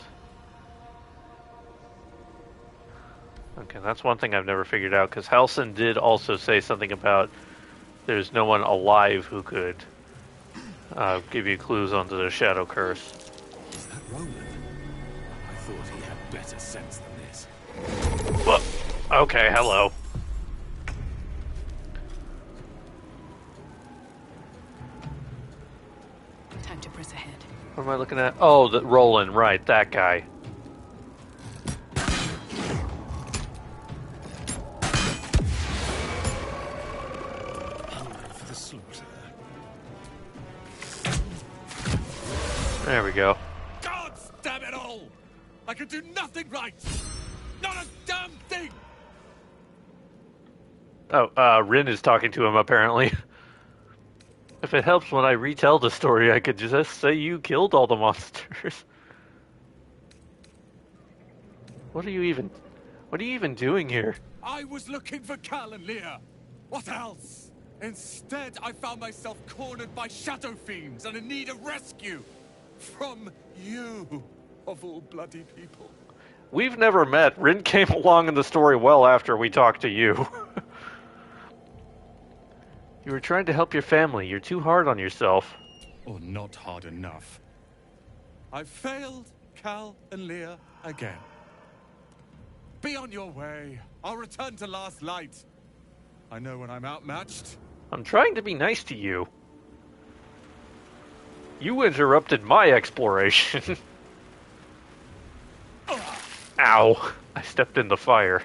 Speaker 1: Okay, that's one thing I've never figured out, because Halsin did also say something about there's no one alive who could give you clues onto the Shadow Curse.
Speaker 9: Is that Roland? I thought he had better sense than this.
Speaker 1: Well, okay, hello.
Speaker 11: Time to press ahead.
Speaker 1: What am I looking at? Oh, the Roland, right, that guy.
Speaker 9: For the slaughter.
Speaker 1: There we go.
Speaker 9: God damn it all! I can do nothing right! Not a damn thing!
Speaker 1: Oh, Rin is talking to him, apparently. If it helps when I retell the story, I could just say you killed all the monsters. What are you even doing here?
Speaker 9: I was looking for Cal and Leah. What else? Instead, I found myself cornered by shadow fiends and in need of rescue. From you, of all bloody people.
Speaker 1: We've never met. Rin came along in the story well after we talked to you. You were trying to help your family. You're too hard on yourself.
Speaker 9: Or not hard enough. I failed Cal and Leah again. Be on your way. I'll return to Last Light. I know when I'm outmatched.
Speaker 1: I'm trying to be nice to you. You interrupted my exploration. Ow. I stepped in the fire.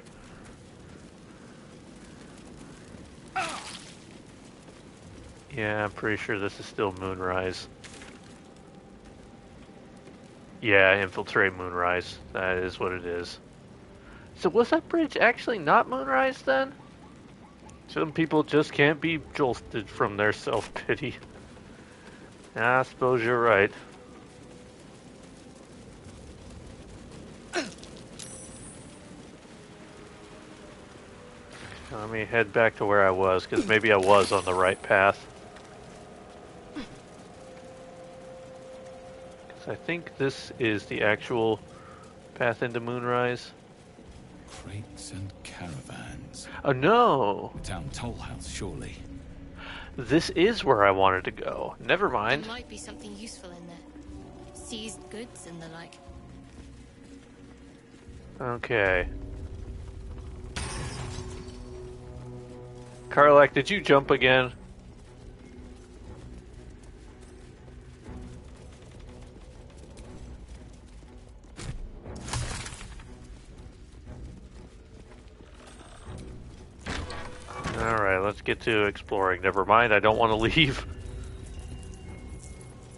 Speaker 1: Yeah, I'm pretty sure this is still Moonrise. Yeah, infiltrate Moonrise. That is what it is. So was that bridge actually not Moonrise then? Some people just can't be jolted from their self-pity. I suppose you're right. Let me head back to where I was, because maybe I was on the right path. Because I think this is the actual path into Moonrise.
Speaker 9: Crates and caravans.
Speaker 1: Oh no!
Speaker 9: The town toll house, surely.
Speaker 1: This is where I wanted to go. Never mind.
Speaker 5: There might be something useful in there. Seized goods and the like.
Speaker 1: Okay. Karlak, did you jump again? Alright, let's get to exploring. Never mind, I don't want to leave.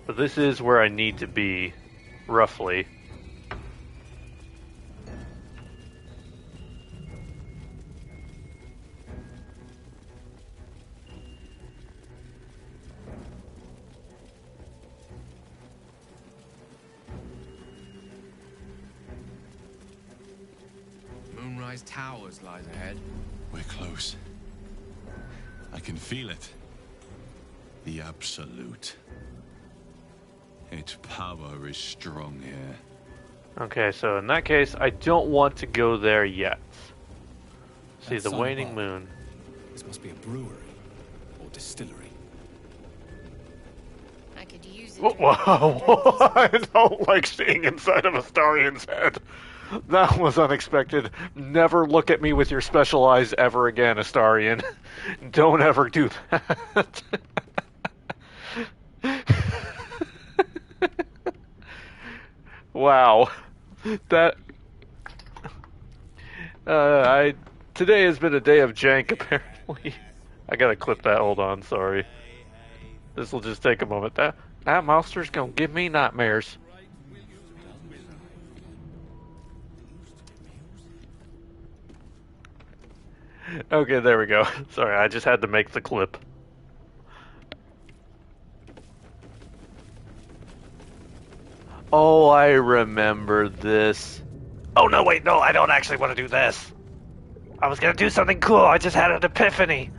Speaker 1: But this is where I need to be, roughly.
Speaker 4: Towers lies ahead.
Speaker 9: We're close. I can feel it. The Absolute. Its power is strong here.
Speaker 1: Okay, so in that case, I don't want to go there yet. See
Speaker 18: That
Speaker 1: the
Speaker 18: sign
Speaker 1: waning
Speaker 18: above.
Speaker 1: moon.
Speaker 18: This must be a brewery or distillery.
Speaker 5: I could use it.
Speaker 1: Whoa! I don't like seeing inside of Astarion's head. That was unexpected. Never look at me with your special eyes ever again, Astarion. Don't ever do that. Wow. That... Today has been a day of jank, apparently. I gotta clip that, hold on, sorry. This'll just take a moment. That monster's gonna give me nightmares. Okay, there we go. Sorry, I just had to make the clip. Oh, I remember this. Oh, no, wait, no, I don't actually want to do this. I was gonna do something cool, I just had an epiphany.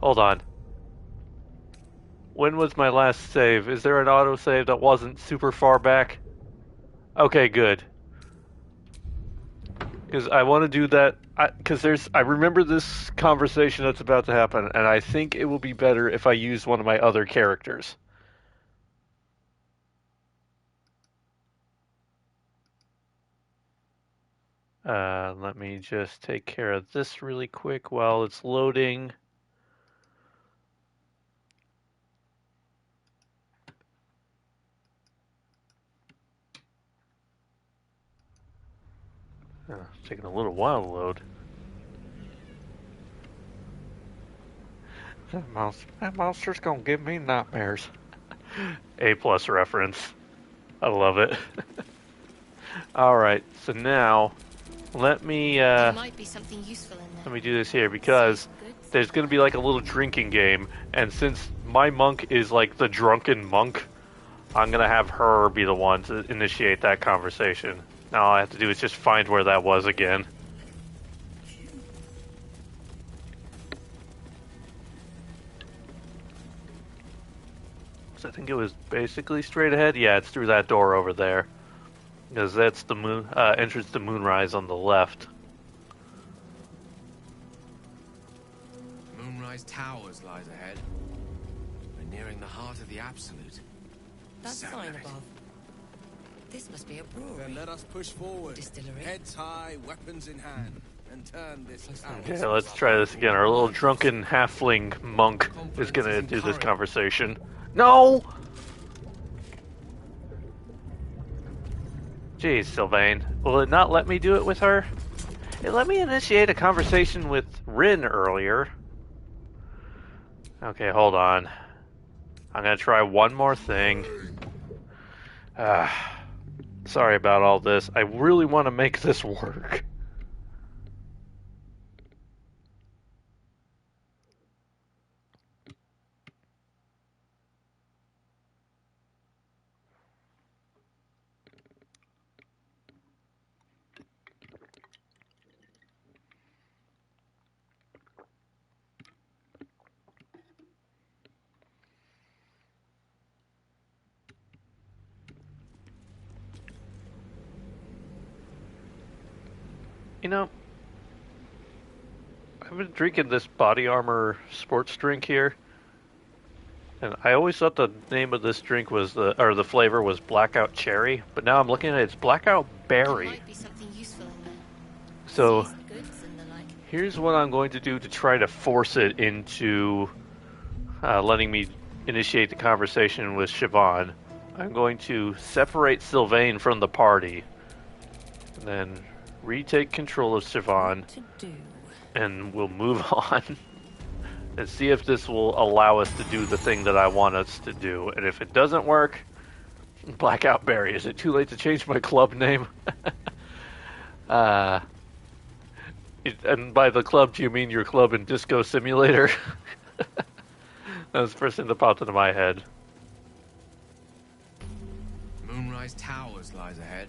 Speaker 1: Hold on. When was my last save? Is there an autosave that wasn't super far back? Okay, good. Because I want to do that, because I remember this conversation that's about to happen, and I think it will be better if I use one of my other characters. Let me just take care of this really quick while it's loading. It's taking a little while to load. That monster's gonna give me nightmares. A+ reference. I love it. Alright, so now let me
Speaker 5: There might be something useful in there.
Speaker 1: let me do this here because there's gonna be like a little drinking game, and since my monk is like the drunken monk, I'm gonna have her be the one to initiate that conversation. Now all I have to do is just find where that was again. So I think it was basically straight ahead. Yeah, it's through that door over there. Because that's the moon entrance to Moonrise on the left.
Speaker 4: Moonrise Towers lies ahead. We're nearing the heart of the Absolute.
Speaker 16: That sign above. This must be a brewery.
Speaker 12: Then let us push forward.
Speaker 16: Distillery.
Speaker 12: Heads high, weapons in hand, and turn this tower.
Speaker 1: Okay, let's try this again. Our little drunken halfling monk is gonna do this conversation. No! Jeez, Sylvain. Will it not let me do it with her? It let me initiate a conversation with Rin earlier. Okay, hold on. I'm gonna try one more thing. Sorry about all this. I really want to make this work. You know, I've been drinking this body armor sports drink here, and I always thought the name of this drink was the flavor was Blackout Cherry, but now I'm looking at it, it's Blackout Berry.
Speaker 5: There might be something useful in there.
Speaker 1: So
Speaker 5: Seasoned goods and the like.
Speaker 1: here's what I'm going to do to try to force it into letting me initiate the conversation with Siobhan. I'm going to separate Sylvain from the party, and then retake control of Siobhan, and we'll move on and see if this will allow us to do the thing that I want us to do. And if it doesn't work, Blackout Berry. Is it too late to change my club name? And by the club, do you mean your club in Disco Simulator? That was the first thing that popped into my head.
Speaker 4: Moonrise Towers lies ahead.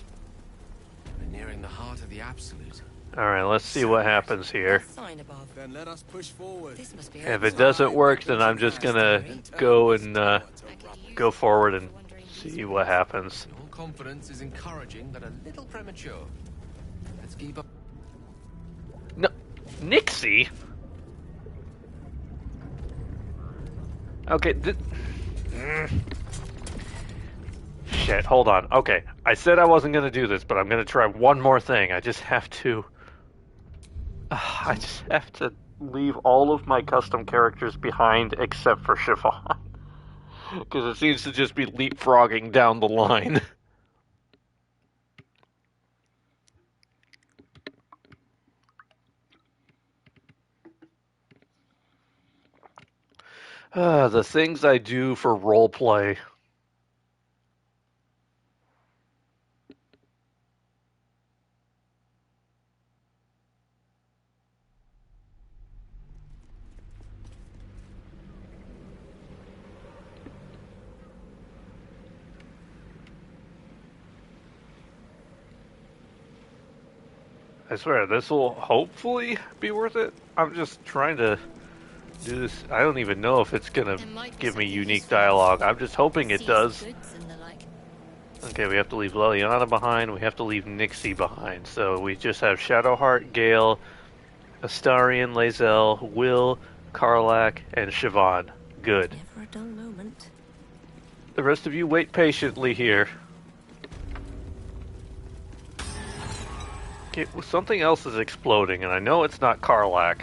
Speaker 4: We're nearing the heart of the Absolute.
Speaker 1: Alright, let's see what happens here.
Speaker 16: Sign above.
Speaker 12: Then let us push forward.
Speaker 16: This must be
Speaker 1: If it doesn't work, then I'm just gonna go and go forward and see what happens.
Speaker 4: Your confidence is encouraging, but a little premature. Let's keep up.
Speaker 1: No, Nixie? Okay, shit, hold on. Okay, I said I wasn't gonna do this, but I'm gonna try one more thing. I just have to leave all of my custom characters behind except for Siobhan. Because it seems to just be leapfrogging down the line. The things I do for roleplay. I swear, this will hopefully be worth it. I'm just trying to do this. I don't even know if it's gonna give me unique dialogue. I'm just hoping it does. Okay, we have to leave Leliana behind. We have to leave Nixie behind. So we just have Shadowheart, Gale, Astarion, Lae'zel, Will, Karlach, and Siobhan. Good.
Speaker 16: Never a dull moment.
Speaker 1: The rest of you wait patiently here. Okay, well, something else is exploding, and I know it's not Karlach.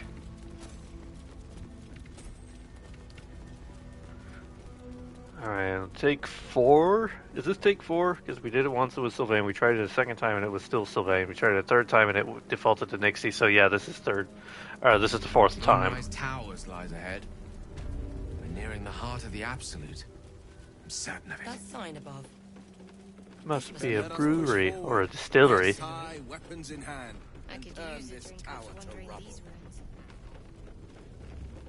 Speaker 1: Alright, take 4. Is this take 4? Because we did it once, it was Sylvain. We tried it a second time, and it was still Sylvain. We tried it a third time, and it defaulted to Nixie. So yeah, this is third. This is the 4th time.
Speaker 4: Moonrise Towers lies ahead. We're nearing the heart of the Absolute. I'm certain of it.
Speaker 16: That sign above.
Speaker 1: Must be a brewery or a distillery.
Speaker 12: Weapons in hand.
Speaker 5: I could use this tower to rubble.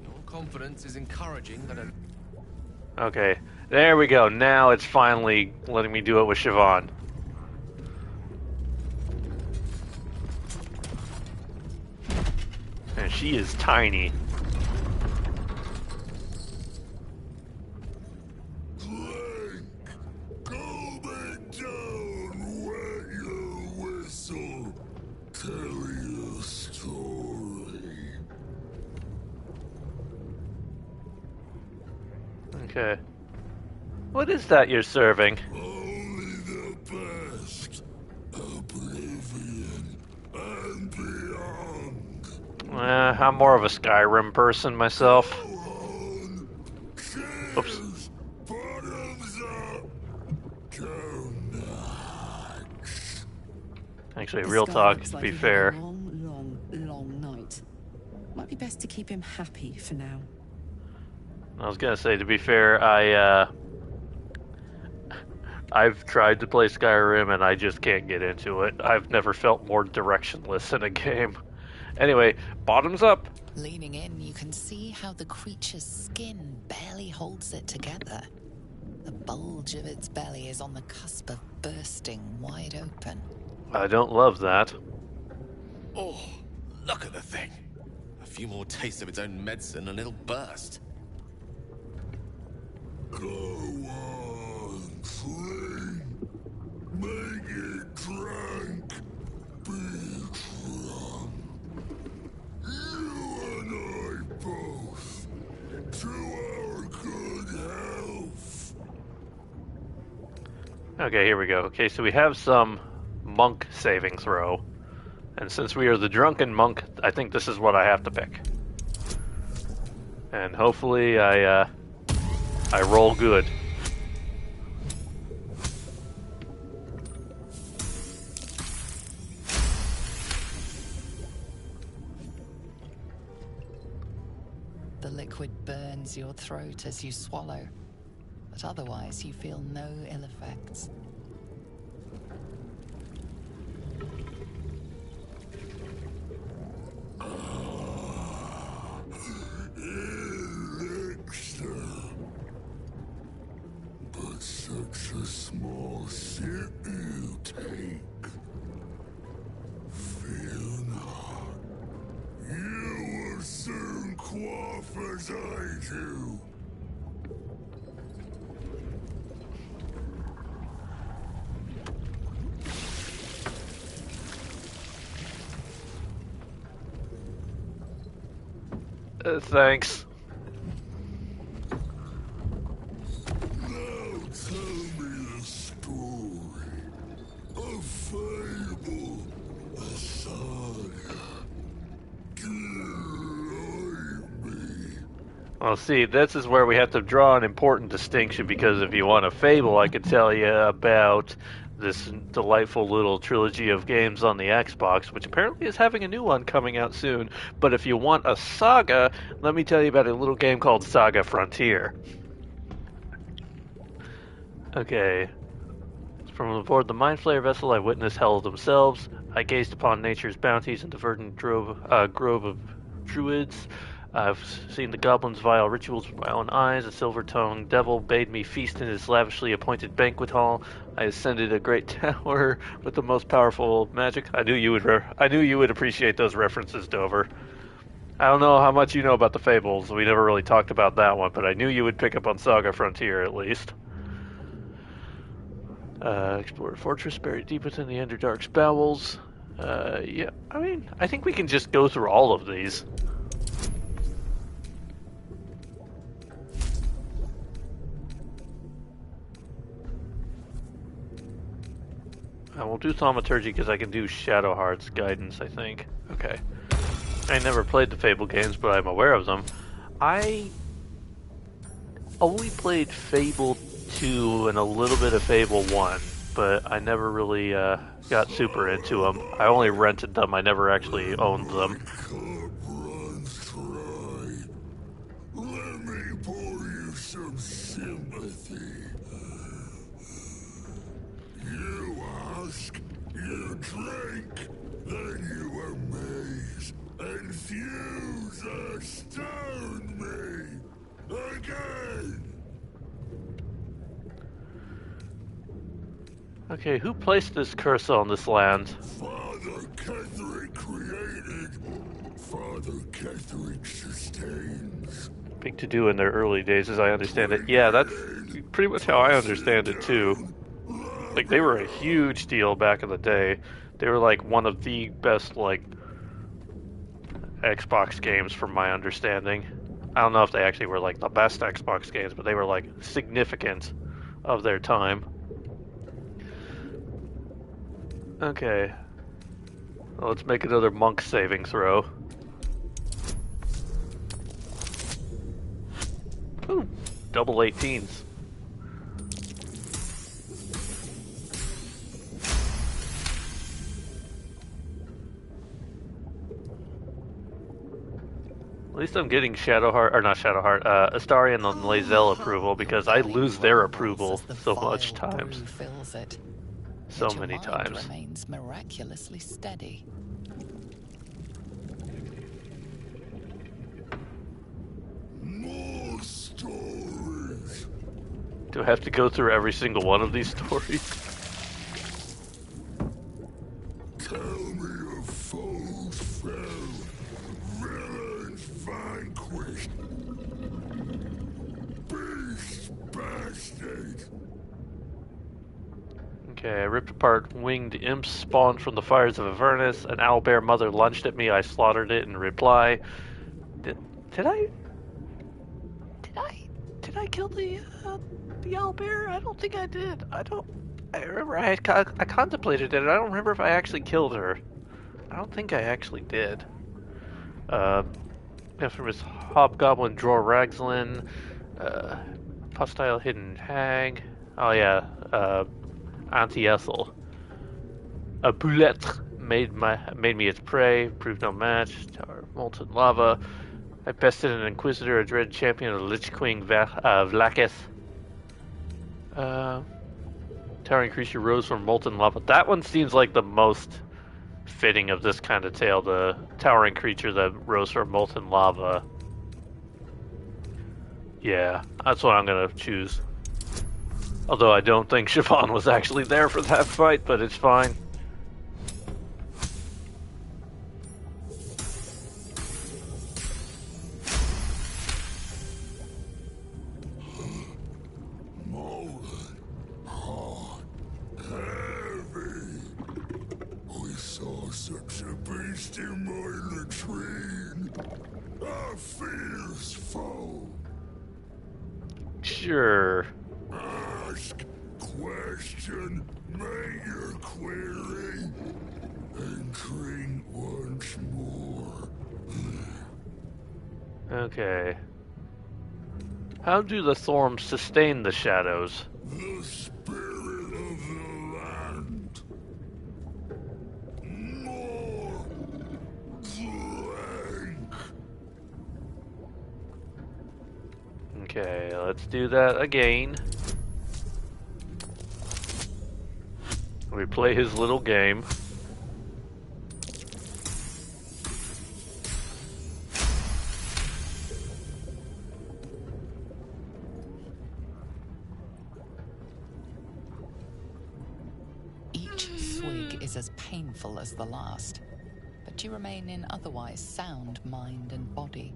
Speaker 4: Your confidence is encouraging, but
Speaker 1: Okay, there we go. Now it's finally letting me do it with Siobhan. And she is tiny. Okay. What is that you're serving?
Speaker 14: Only the best. Oblivion and beyond.
Speaker 1: I'm more of a Skyrim person myself. Oops.
Speaker 14: Bottoms up. Go nuts.
Speaker 1: Actually,
Speaker 6: This
Speaker 1: real
Speaker 6: guy
Speaker 1: talk,
Speaker 6: looks
Speaker 1: to
Speaker 6: like
Speaker 1: be
Speaker 6: he had
Speaker 1: fair.
Speaker 6: a long night. Might be best to keep him happy for now.
Speaker 1: I was gonna say, to be fair, I've tried to play Skyrim and I just can't get into it. I've never felt more directionless in a game. Anyway, bottoms up.
Speaker 8: Leaning in, you can see how the creature's skin barely holds it together. The bulge of its belly is on the cusp of bursting wide open.
Speaker 1: I don't love that.
Speaker 4: oh, look at the thing. A few more tastes of its own medicine and it'll burst.
Speaker 14: Go on, drink. Make it drink. Be drunk. You and I both. To our good health.
Speaker 1: Okay, here we go. Okay, so we have some monk saving throw. And since we are the drunken monk, I think this is what I have to pick. And hopefully I roll good.
Speaker 8: The liquid burns your throat as you swallow, but otherwise you feel no ill effects.
Speaker 14: Elixir. But such a small sip you take. Fear not. dwarf as I do.
Speaker 1: Thanks.
Speaker 14: Now tell me the story. A fable, a saga. Guide me.
Speaker 1: Well, see, this is where we have to draw an important distinction, because if you want a fable, I could tell you about this delightful little trilogy of games on the Xbox, which apparently is having a new one coming out soon. But if you want a saga, let me tell you about a little game called Saga Frontier. Okay. From aboard the Mind Flayer vessel, I witnessed hell themselves. I gazed upon nature's bounties and the verdant grove of druids. I've seen the goblins' vile rituals with my own eyes. A silver-tongued devil bade me feast in his lavishly appointed banquet hall. I ascended a great tower with the most powerful magic. I knew you would appreciate those references, Dover. I don't know how much you know about the fables. We never really talked about that one, but I knew you would pick up on Saga Frontier at least. Explore a fortress buried deep within the Underdark's bowels. Yeah, I mean, I think we can just go through all of these. We'll do Thaumaturgy because I can do Shadow Heart's guidance, I think. Okay. I never played the Fable games, but I'm aware of them. I only played Fable 2 and a little bit of Fable 1, but I never really got super into them. I only rented them, I never actually owned them.
Speaker 14: Let me pour you some sympathy. You ask, you drink, then you amaze, infuse, astound me again.
Speaker 1: Okay, who placed this curse on this land?
Speaker 14: Father Ketherick created, Father Ketherick sustains.
Speaker 1: Big to do in their early days, as I understand it. Yeah, that's pretty much how I understand it too. Like, they were a huge deal back in the day. They were like one of the best like Xbox games from my understanding. I don't know if they actually were like the best Xbox games, but they were like significant of their time. Okay. Well, let's make another monk saving throw. Ooh, double 18s. At least I'm getting Shadowheart, or not Shadowheart, Astarion and Lae'zel approval, because I lose their approval so much times. So many times.
Speaker 8: Remains miraculously steady.
Speaker 14: More stories.
Speaker 1: Do I have to go through every single one of these stories?
Speaker 14: Tell me of foes fell, villains vanquished, beasts bastard.
Speaker 1: Okay, I ripped apart winged imps spawned from the fires of Avernus. An owlbear mother lunged at me. I slaughtered it in reply. Did I kill the owlbear? I don't think I did. I remember I contemplated it. I don't remember if I actually killed her. I don't think I actually did. Infamous hobgoblin Dror Ragzlin, hostile hidden hag. Oh yeah, Auntie Ethel. A bouletre made me its prey, proved no match. Tower of molten lava. I bested an inquisitor, a dread champion of the Lich King Vlakith. Towering creature rose from molten lava. That one seems like the most fitting of this kind of tale. The towering creature that rose from molten lava. Yeah, that's what I'm gonna choose. Although I don't think Siobhan was actually there for that fight, but it's fine.
Speaker 14: lost in my latrine. A fierce foe.
Speaker 1: Sure.
Speaker 14: Ask question, make your query, and drink once more.
Speaker 1: Okay. How do the Thorms sustain the shadows?
Speaker 14: The spirit of the land. More drink.
Speaker 1: Okay, let's do that again. We play his little game.
Speaker 8: Each swig is as painful as the last, but you remain in otherwise sound mind and body.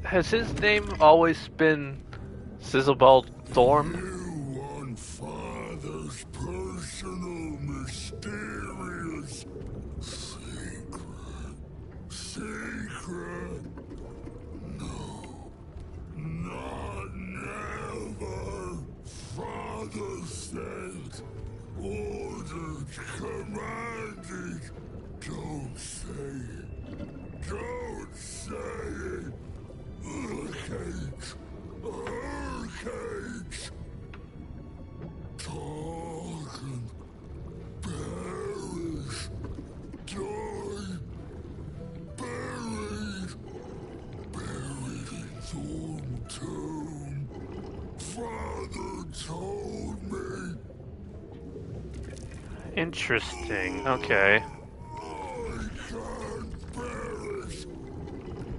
Speaker 1: Has his name always been Sizzlebald Thorm?
Speaker 14: You want Father's personal, mysterious secret. Secret? No. Not never. Father said, ordered, commanded. Don't say it. Don't say it. Cage. Cage. Talk and perish. Die. Buried. Buried in Thorn Tomb. Father told me.
Speaker 1: Interesting. Okay.
Speaker 14: I can't perish.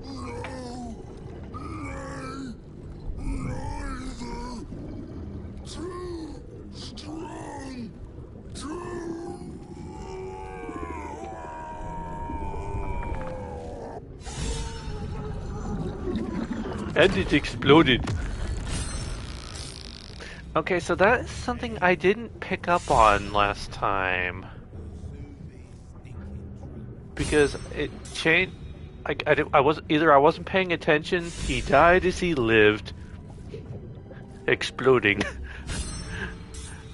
Speaker 14: No. Nay. Neither. Too strong.
Speaker 1: And it exploded. Okay, so that is something I didn't pick up on last time. Because it changed. I wasn't paying attention, he died as he lived. Exploding.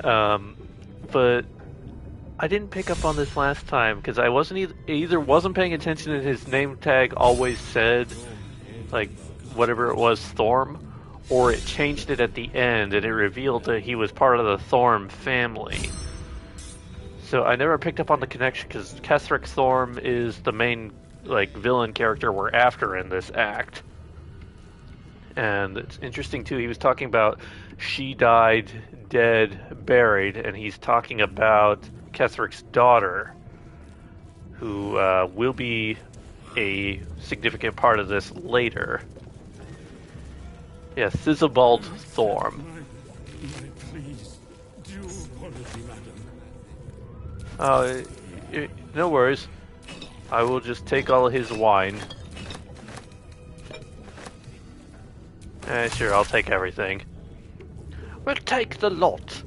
Speaker 1: But I didn't pick up on this last time because I wasn't either wasn't paying attention and his name tag always said like whatever it was Thorm, or it changed it at the end and it revealed that he was part of the Thorm family. So I never picked up on the connection because Ketheric Thorm is the main like villain character we're after in this act. And it's interesting too, he was talking about she died, dead, buried, and he's talking about Ketheric's daughter, who will be a significant part of this later. Yeah, Sizzlebald Thorm.
Speaker 14: Please, due apology, madam.
Speaker 1: No worries. I will just take all of his wine. Sure, I'll take everything. We'll take the lot.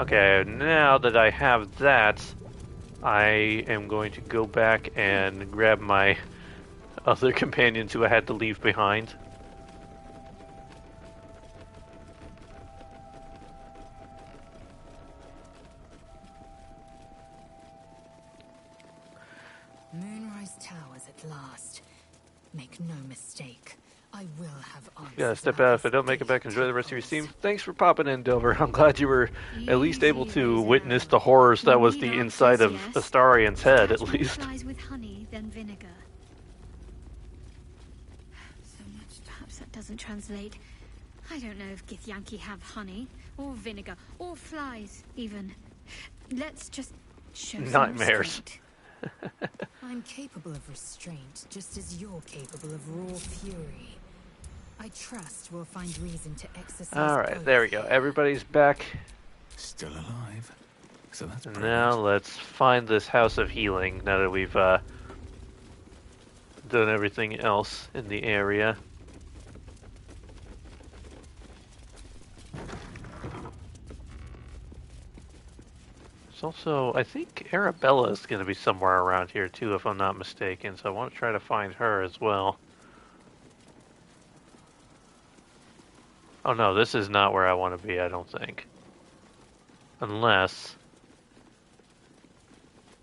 Speaker 1: Okay, now that I have that, I am going to go back and grab my other companions who I had to leave behind.
Speaker 16: Moonrise Towers at last. Make no mistake, I will have answers.
Speaker 1: Yeah, step out if I don't make it back. Enjoy the rest of your stream. Thanks for popping in, Dover. I'm glad you were at least able to witness the horrors that was the inside of Astarion's head, at least.
Speaker 5: Flies with honey, then vinegar. So much. Perhaps that doesn't translate. I don't know if Githyanki have honey, or vinegar, or flies, even. Let's just show
Speaker 1: Nightmares.
Speaker 16: I'm capable of restraint, just as you're capable of raw fury. I trust we'll find reason to exercise.
Speaker 1: Alright, there we go. Everybody's back.
Speaker 18: Still alive. So that's
Speaker 1: And now let's find this House of Healing, now that we've done everything else in the area. There's also, I think Arabella is going to be somewhere around here too, if I'm not mistaken, so I want to try to find her as well. Oh no, this is not where I want to be, I don't think. Unless...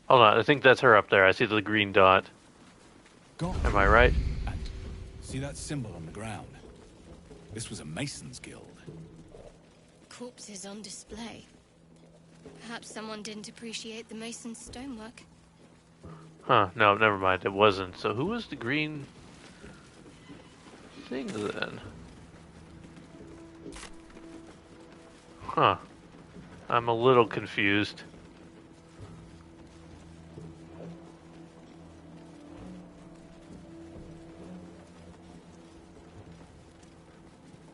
Speaker 1: Hold on, I think that's her up there. I see the green dot. Am I right?
Speaker 18: See that symbol on the ground? This was a Mason's Guild.
Speaker 5: Corpses on display. Perhaps someone didn't appreciate the mason's stonework.
Speaker 1: Huh, no, never mind, it wasn't. So who was the green thing then? Huh. I'm a little confused.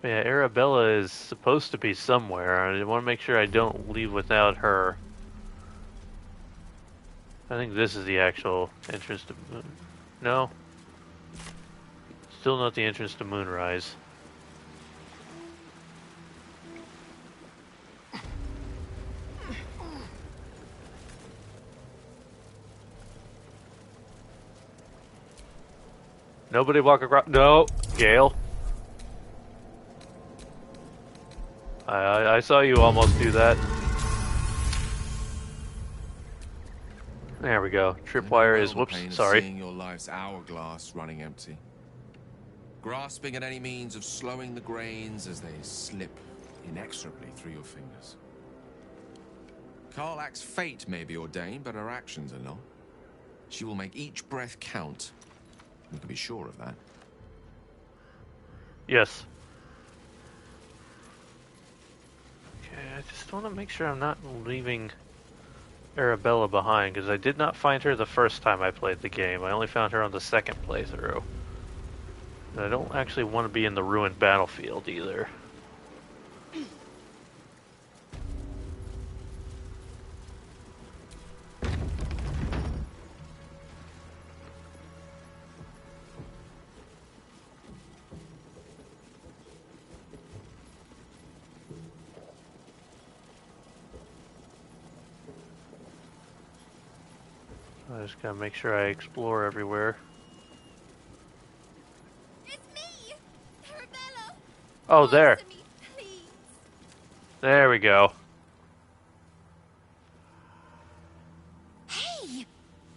Speaker 1: Yeah, Arabella is supposed to be somewhere. I want to make sure I don't leave without her. I think this is the actual entrance to... No. Still not the entrance to Moonrise. Nobody walk across... No! Gale. I saw you almost do that. There we go. Tripwire is... Whoops, sorry.
Speaker 4: Seeing your life's hourglass running empty. Grasping at any means of slowing the grains as they slip inexorably through your fingers. Karlach's fate may be ordained, but her actions are not. She will make each breath count. You can be sure of that.
Speaker 1: Yes. Okay, I just want to make sure I'm not leaving Arabella behind, because I did not find her the first time I played the game. I only found her on the second playthrough. And I don't actually want to be in the ruined battlefield either. I just gotta make sure I explore everywhere.
Speaker 3: It's me! Arabella!
Speaker 1: Oh, there.
Speaker 3: Answer me, please.
Speaker 1: There we go.
Speaker 3: Hey!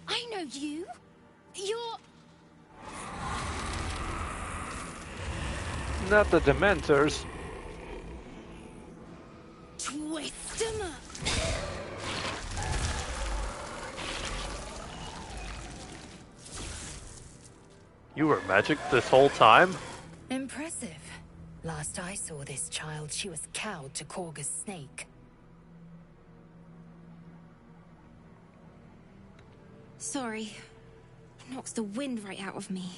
Speaker 3: I know you. You're...
Speaker 1: Not the Dementors.
Speaker 3: Twist 'em up.
Speaker 1: You were magic this whole time?
Speaker 16: Impressive. Last I saw this child, she was cowed to Korga's snake.
Speaker 3: Sorry. Knocks the wind right out of me.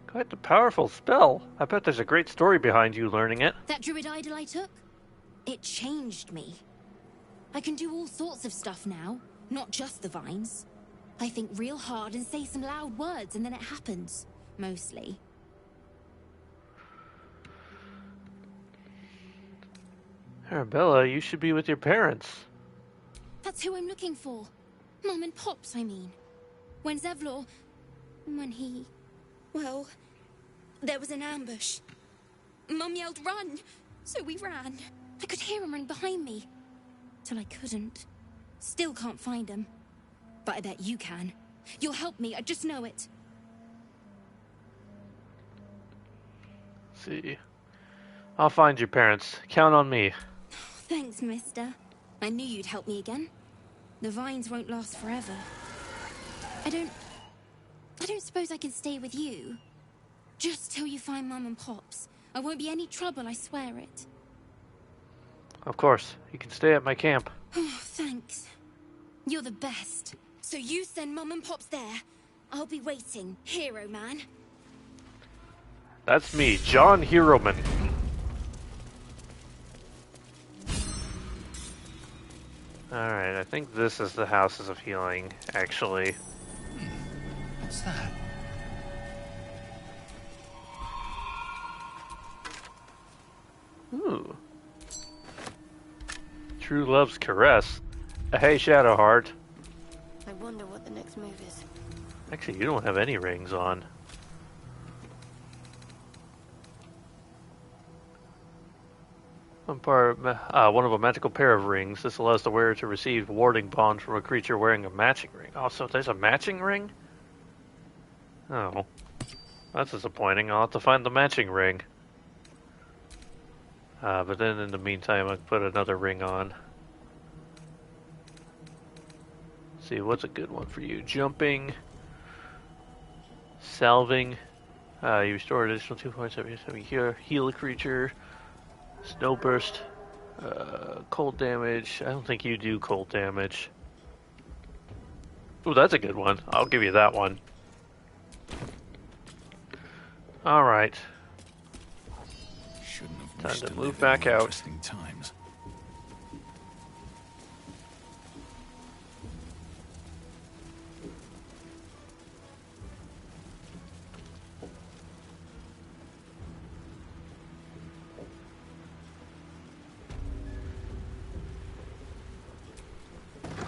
Speaker 1: Quite a powerful spell. I bet there's a great story behind you learning it.
Speaker 2: That druid idol I took, it changed me. I can do all sorts of stuff now, not just the vines. I think real hard and say some loud words and then it happens. Mostly.
Speaker 1: Arabella, you should be with your parents.
Speaker 2: That's who I'm looking for. Mum and Pops, I mean. When Zevlor... when he... well... there was an ambush. Mum yelled, "Run!" So we ran. I could hear him running behind me. Till I couldn't. Still can't find him. But I bet you can. You'll help me, I just know it.
Speaker 1: See. I'll find your parents. Count on me.
Speaker 2: Thanks, mister. I knew you'd help me again. The vines won't last forever. I don't suppose I can stay with you. Just till you find Mum and Pops. I won't be any trouble, I swear it.
Speaker 1: Of course. You can stay at my camp.
Speaker 2: Oh, thanks. You're the best. So you send Mum and Pops there. I'll be waiting, hero man.
Speaker 1: That's me, John Heroman. Alright, I think this is the Houses of Healing, actually.
Speaker 18: What's that?
Speaker 1: Ooh. True Love's Caress. Hey, Shadowheart.
Speaker 19: I wonder what the next move is.
Speaker 1: Actually, you don't have any rings on. One of a magical pair of rings. This allows the wearer to receive warding bond from a creature wearing a matching ring. Oh, so there's a matching ring? Oh. That's disappointing. I'll have to find the matching ring. But then in the meantime, I'll put another ring on. Let's see, what's a good one for you? Jumping. Salving. You restore additional 2 points every time you heal a creature. Snow burst. Cold damage. I don't think you do cold damage. Ooh, that's a good one. I'll give you that one. Alright. Time to move back out.
Speaker 18: Times.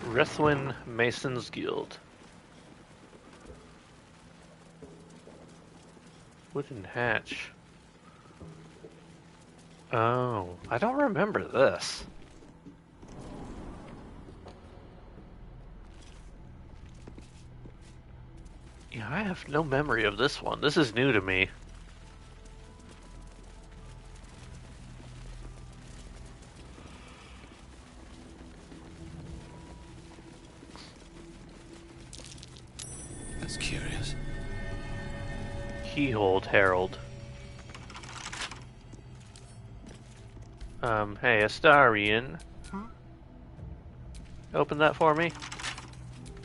Speaker 1: Rethwin Mason's Guild. Wooden hatch. Oh, I don't remember this. Yeah, I have no memory of this one. This is new to me.
Speaker 18: That's curious.
Speaker 1: Keyhold Herald. Hey, Astarian. Open that for me.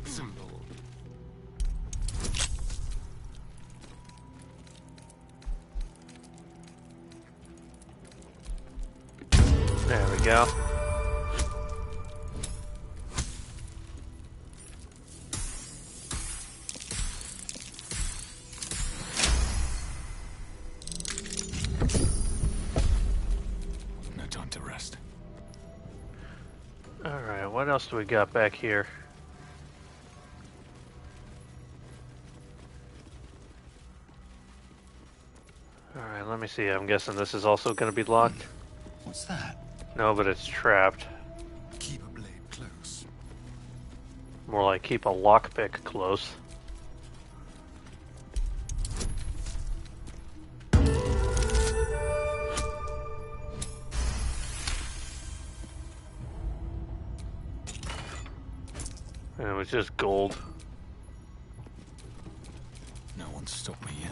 Speaker 4: Symbol.
Speaker 1: There we go. Alright, what else do we got back here? Alright, let me see. I'm guessing this is also going to be locked.
Speaker 18: What's that?
Speaker 1: No, but it's trapped.
Speaker 14: Keep a blade close.
Speaker 1: More like keep a lockpick close. And it was just gold.
Speaker 18: No one's stopped me yet.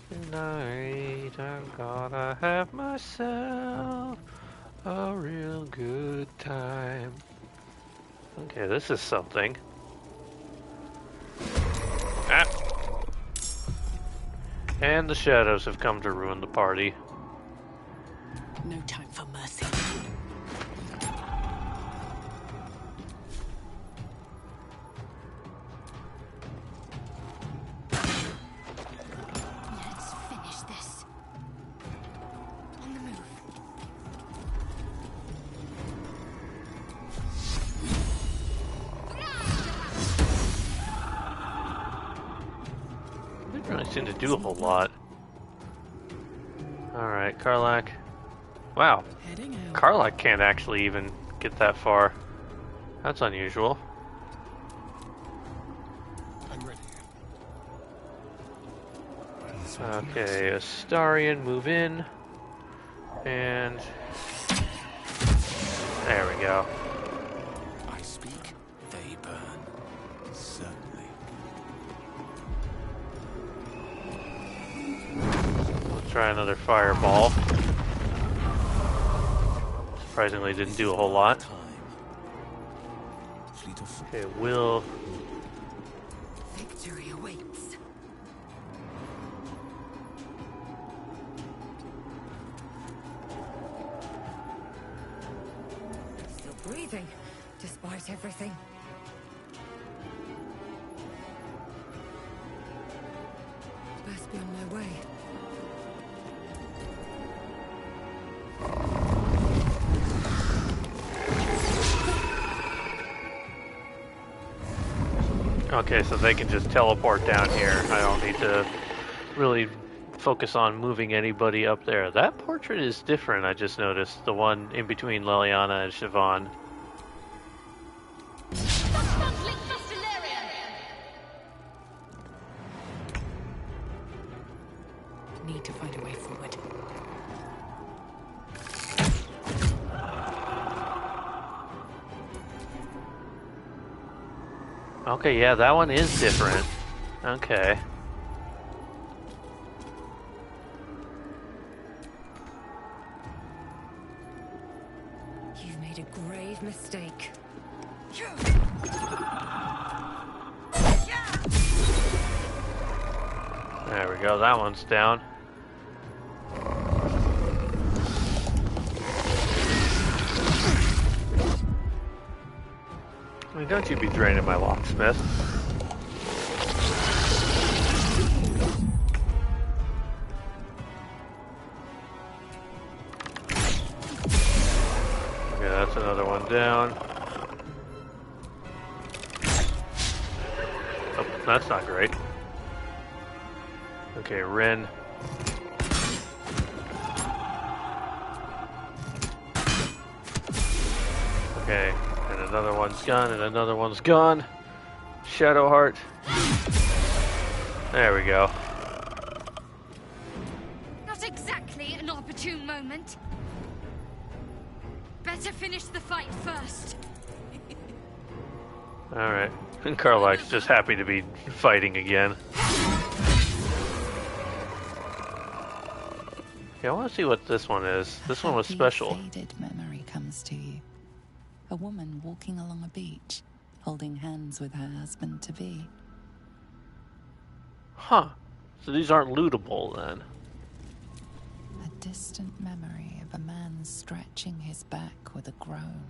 Speaker 1: Tonight I'm gonna have myself a real good time. Okay, this is something. Ah! And the shadows have come to ruin the party.
Speaker 16: No time for mercy.
Speaker 3: Let's finish this. On the move.
Speaker 1: Didn't really seem to do a whole lot. Alright, Karlak. Wow. Karlak can't actually even get that far. That's unusual.
Speaker 14: I'm ready.
Speaker 1: Okay, Astarian, move in. And... there we go.
Speaker 12: I speak, they burn. Certainly.
Speaker 1: We'll try another fireball. Surprisingly didn't do a whole lot. Okay, will...
Speaker 16: Victory awaits.
Speaker 6: this everything? Best be on my way.
Speaker 1: Okay, so they can just teleport down here. I don't need to really focus on moving anybody up there. That portrait is different, I just noticed. The one in between Leliana and Siobhan.
Speaker 16: Need to find a way forward.
Speaker 1: Okay, yeah, that one is different. Okay.
Speaker 6: You've made a grave mistake.
Speaker 1: There we go, that one's down. I mean, don't you be draining my locksmith. Okay, that's another one down. Oh, that's not great. Okay, Ren. Okay, and another one's gone, and another one's gone. Shadowheart. There we go.
Speaker 5: Not exactly an opportune moment. Better finish the fight first.
Speaker 1: Alright. And Carlax's just happy to be fighting again. Okay, I want to see what this one is. This one was special.
Speaker 8: A faded memory comes to you. A woman walking along a beach, holding hands with her husband-to-be.
Speaker 1: Huh. So these aren't lootable, then.
Speaker 8: A distant memory of a man stretching his back with a groan.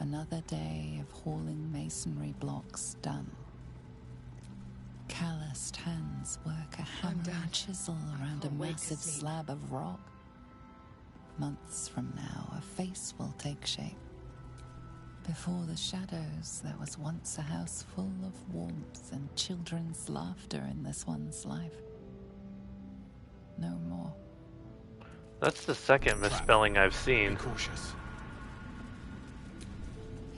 Speaker 8: Another day of hauling masonry blocks done. Calloused hands work a hammer and chisel around a massive slab of rock. Months from now, a face will take shape. Before the shadows, there was once a house full of warmth and children's laughter in this one's life. No more.
Speaker 1: That's the second misspelling I've seen.
Speaker 18: Be cautious.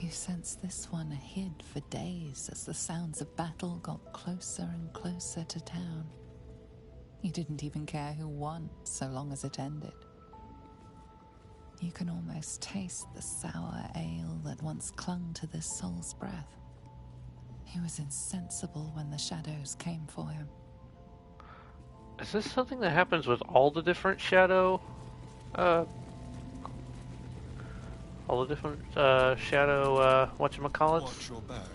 Speaker 8: You sense this one hid for days as the sounds of battle got closer and closer to town. You didn't even care who won, so long as it ended. You can almost taste the sour ale that once clung to this soul's breath. He was insensible when the shadows came for him.
Speaker 1: Is this something that happens with all the different shadow? All the different shadow whatchamacallits?
Speaker 18: Watch your back.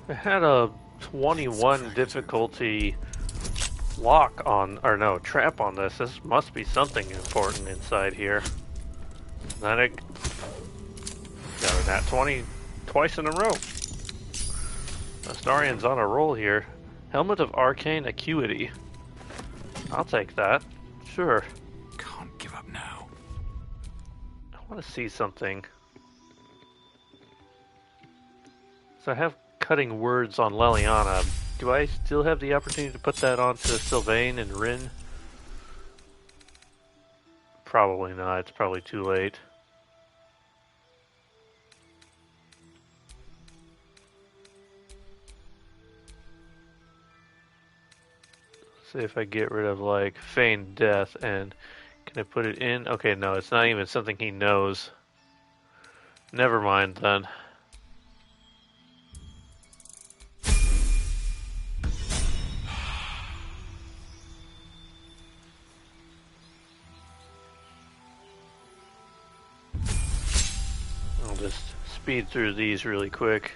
Speaker 1: It had a 21 difficulty lock on, or no, trap on this. This must be something important inside here. Then it got a nat 20 twice in a row. Astarian's on a roll here. Helmet of Arcane Acuity. I'll take that. Sure.
Speaker 18: Can't give up now.
Speaker 1: I want to see something. So I have cutting words on Leliana. Do I still have the opportunity to put that onto Sylvain and Rin? Probably not. It's probably too late. See if I get rid of like feigned death, and can I put it in? Okay, no, it's not even something he knows. Never mind then. just speed through these really quick.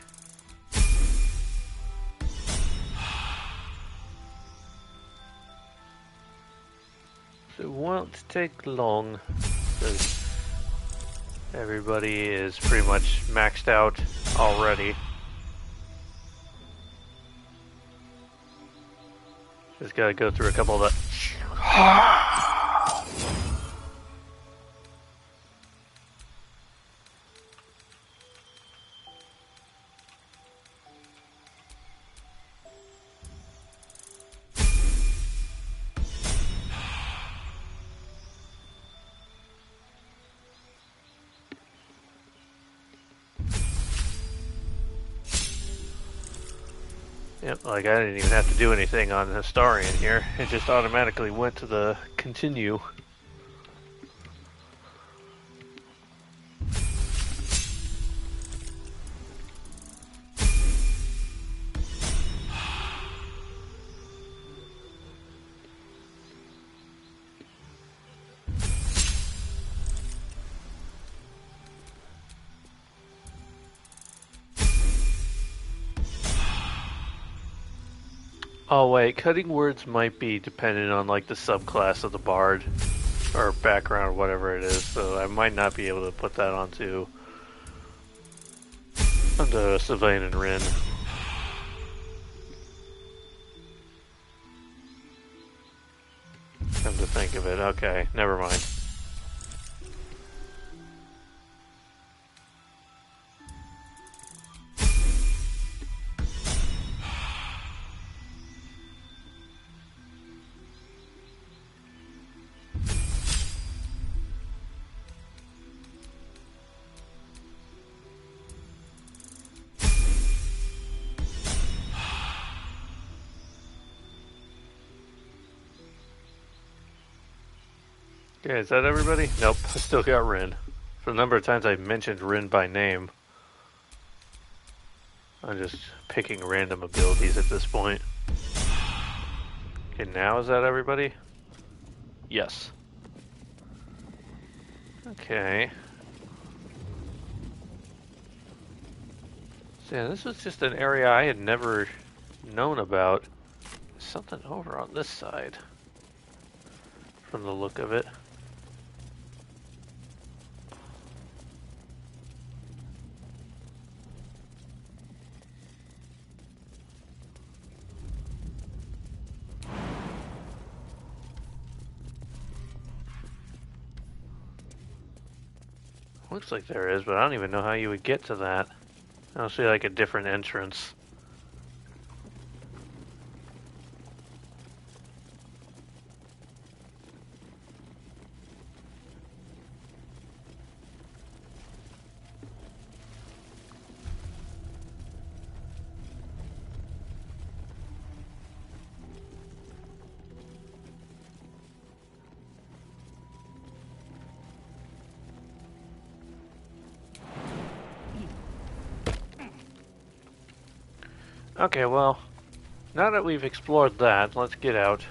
Speaker 1: It won't take long, because everybody is pretty much maxed out already. Just gotta go through a couple of the... Yep, like I didn't even have to do anything on Historian here. It just automatically went to the continue. Oh wait, cutting words might be dependent on like the subclass of the bard or background or whatever it is, so I might not be able to put that onto Sylvain and Rin. Come to think of it, okay, never mind. Okay, is that everybody? Nope, I still got Rin. For the number of times I've mentioned Rin by name, I'm just picking random abilities at this point. Okay, now is that everybody? Yes. Okay. So yeah, this was just an area I had never known about. There's something over on this side, from the look of it. Looks like there is, but I don't even know how you would get to that. I don't see like a different entrance. Okay, well, now that we've explored that, let's get out.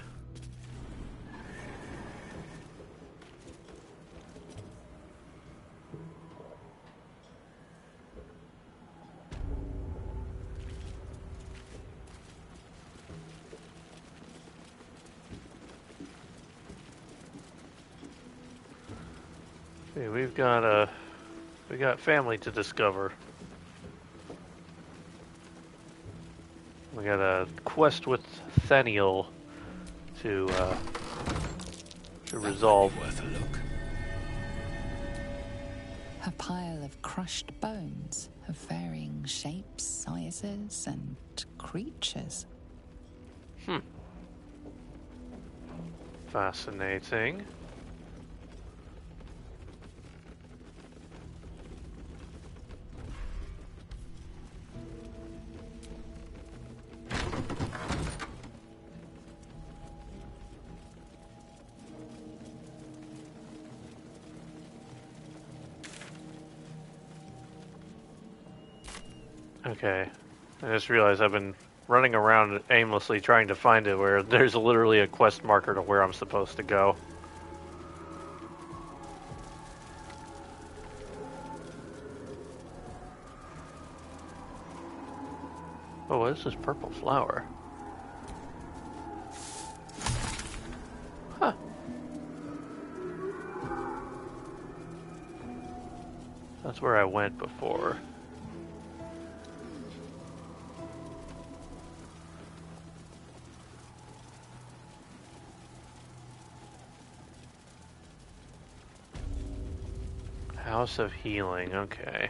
Speaker 1: See, we got family to discover. We got a quest with Theniel to resolve.
Speaker 12: Worth a look.
Speaker 8: A pile of crushed bones of varying shapes, sizes, and creatures.
Speaker 1: Fascinating. Okay, I just realized I've been running around aimlessly trying to find it where there's literally a quest marker to where I'm supposed to go. Oh, what is this purple flower? Huh. That's where I went before. House of Healing, okay.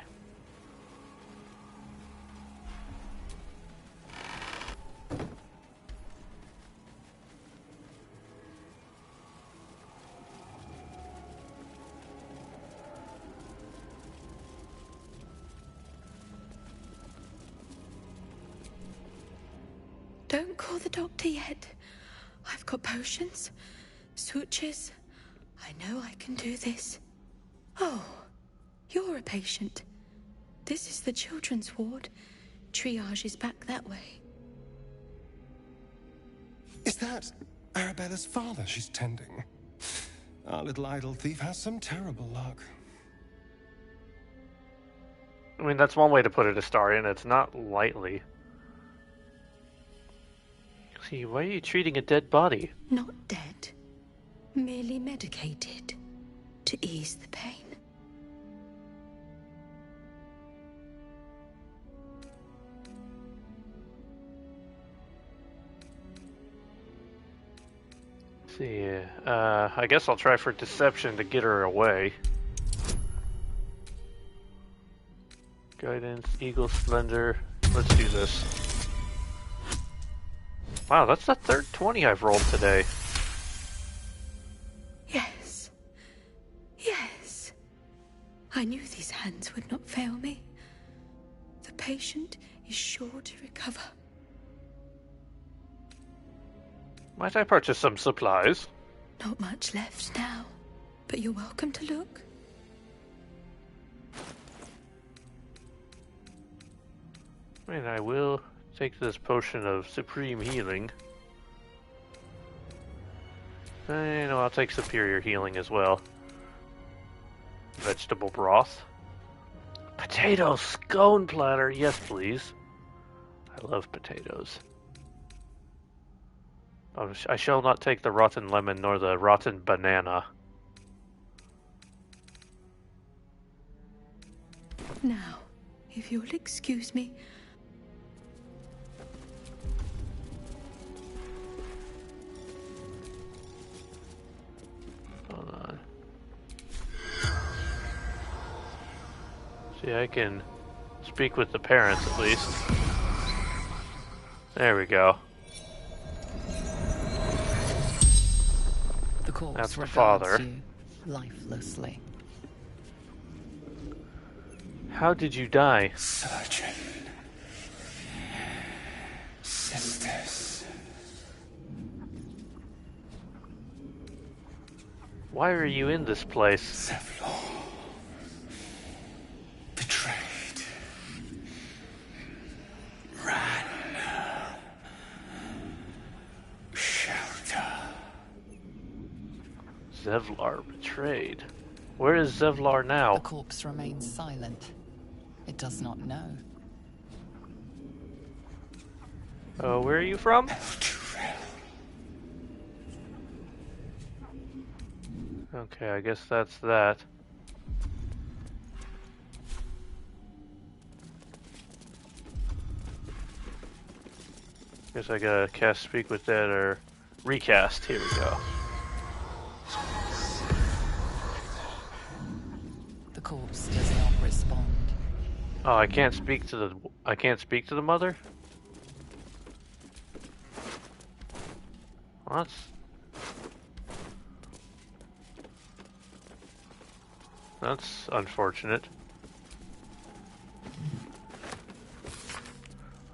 Speaker 20: Don't call the doctor yet. I've got potions, sutures. I know I can do this. Oh, you're a patient. This is the children's ward. Triage is back that way.
Speaker 21: Is that Arabella's father she's tending? Our little idol thief has some terrible luck.
Speaker 1: I mean, that's one way to put it, Astarion. It's not lightly. See, why are you treating a dead body?
Speaker 20: Not dead. Merely medicated. To ease the pain.
Speaker 1: See, I guess I'll try for deception to get her away. Guidance, Eagle Splendor. Let's do this. Wow, that's the third 20 I've rolled today.
Speaker 20: Yes. Yes. I knew these hands would not fail me. The patient is sure to recover.
Speaker 1: Might I purchase some supplies?
Speaker 20: Not much left now, but you're welcome to look.
Speaker 1: I mean, I will take this potion of supreme healing. You know, I'll take superior healing as well. Vegetable broth. Potato scone platter, yes please. I love potatoes. I shall not take the rotten lemon nor the rotten banana.
Speaker 20: Now, if you'll excuse me.
Speaker 1: Hold on. See, I can speak with the parents at least. There we go.
Speaker 8: The corpse
Speaker 1: That's the
Speaker 8: regards
Speaker 1: father.
Speaker 8: you lifelessly.
Speaker 1: How did you die?
Speaker 10: Surgeon. Sisters.
Speaker 1: Why are you in this place?
Speaker 10: Betrayed. Ran. Shelter.
Speaker 1: Zevlar betrayed. Where is Zevlar now?
Speaker 8: The corpse remains silent. It does not know.
Speaker 1: Where are you from? Okay, I guess that's that. Guess I gotta cast Speak with Dead or recast. Here we go.
Speaker 8: The corpse does not respond.
Speaker 1: Oh, I can't speak to the mother? Well, that's unfortunate.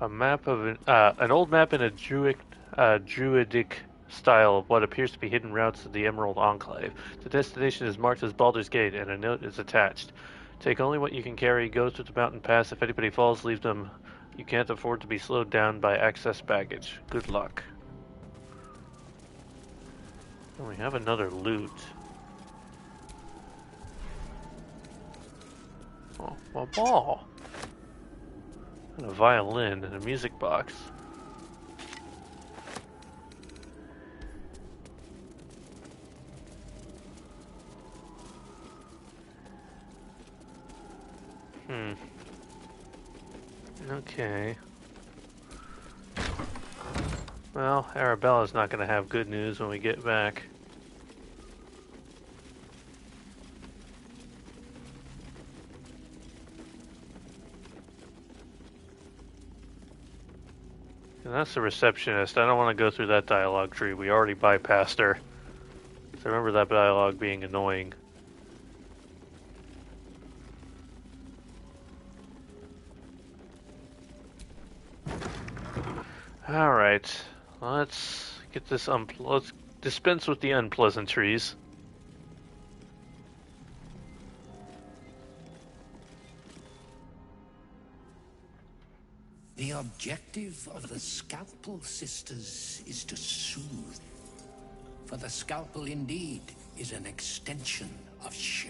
Speaker 1: A map of an old map in a druidic style of what appears to be hidden routes to the Emerald Enclave. The destination is marked as Baldur's Gate, and a note is attached. Take only what you can carry. Go to the mountain pass. If anybody falls, leave them. You can't afford to be slowed down by excess baggage. Good luck. Oh, we have another loot. Oh, a ball. And a violin and a music box. Okay. Well, Arabella's not going to have good news when we get back. And that's the receptionist. I don't want to go through that dialogue tree. We already bypassed her. So remember that dialogue being annoying. Alright. Let's get this let's dispense with the unpleasantries.
Speaker 15: The objective of the Scalpel Sisters is to soothe. For the scalpel indeed is an extension of Shah.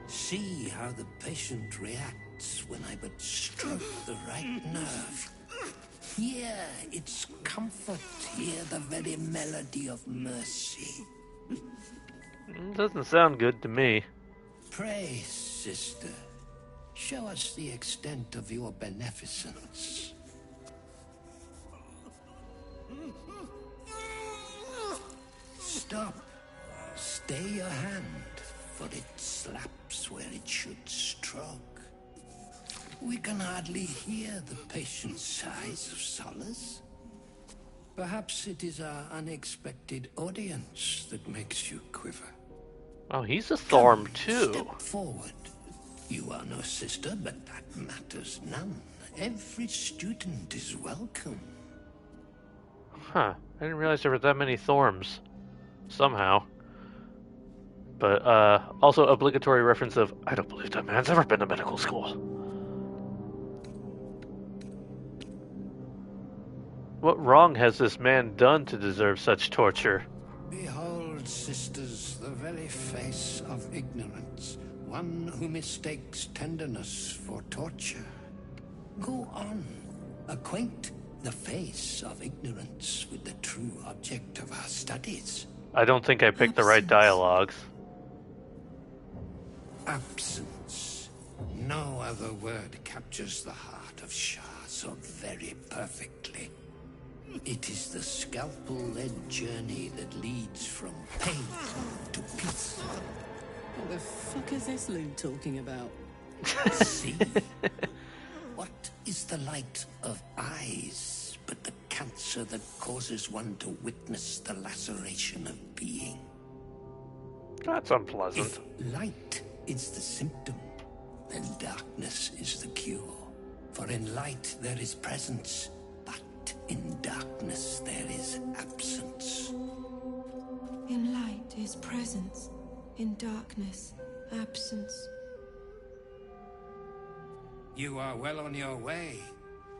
Speaker 15: See how the patient reacts when I but stroke the right nerve. Hear its comfort, hear the very melody of mercy.
Speaker 1: Doesn't sound good to me.
Speaker 15: Pray, sister, show us the extent of your beneficence. Stop. Stay your hand, for it slaps where it should stroke. We can hardly hear the patient's sighs of solace. Perhaps it is our unexpected audience that makes you quiver.
Speaker 1: Oh, he's a thorn too.
Speaker 15: Step forward. You are no sister, but that matters none. Every student is welcome.
Speaker 1: Huh. I didn't realize there were that many Thorms. Somehow. But, also obligatory reference of, I don't believe that man's ever been to medical school. What wrong has this man done to deserve such torture?
Speaker 15: Behold, sisters, the very face of ignorance. One who mistakes tenderness for torture. Go on. Acquaint the face of ignorance with the true object of our studies.
Speaker 1: I don't think I picked the right dialogues.
Speaker 15: Absence. No other word captures the heart of Shah so very perfectly. It is the scalpel-led journey that leads from pain to peace.
Speaker 17: What the fuck is this loon talking about?
Speaker 15: See? What is the light of eyes but the cancer that causes one to witness the laceration of being?
Speaker 1: That's unpleasant.
Speaker 15: If light is the symptom, then darkness is the cure. For in light there is presence, but in darkness there is absence.
Speaker 20: In light is presence, in darkness, absence.
Speaker 15: You are well on your way,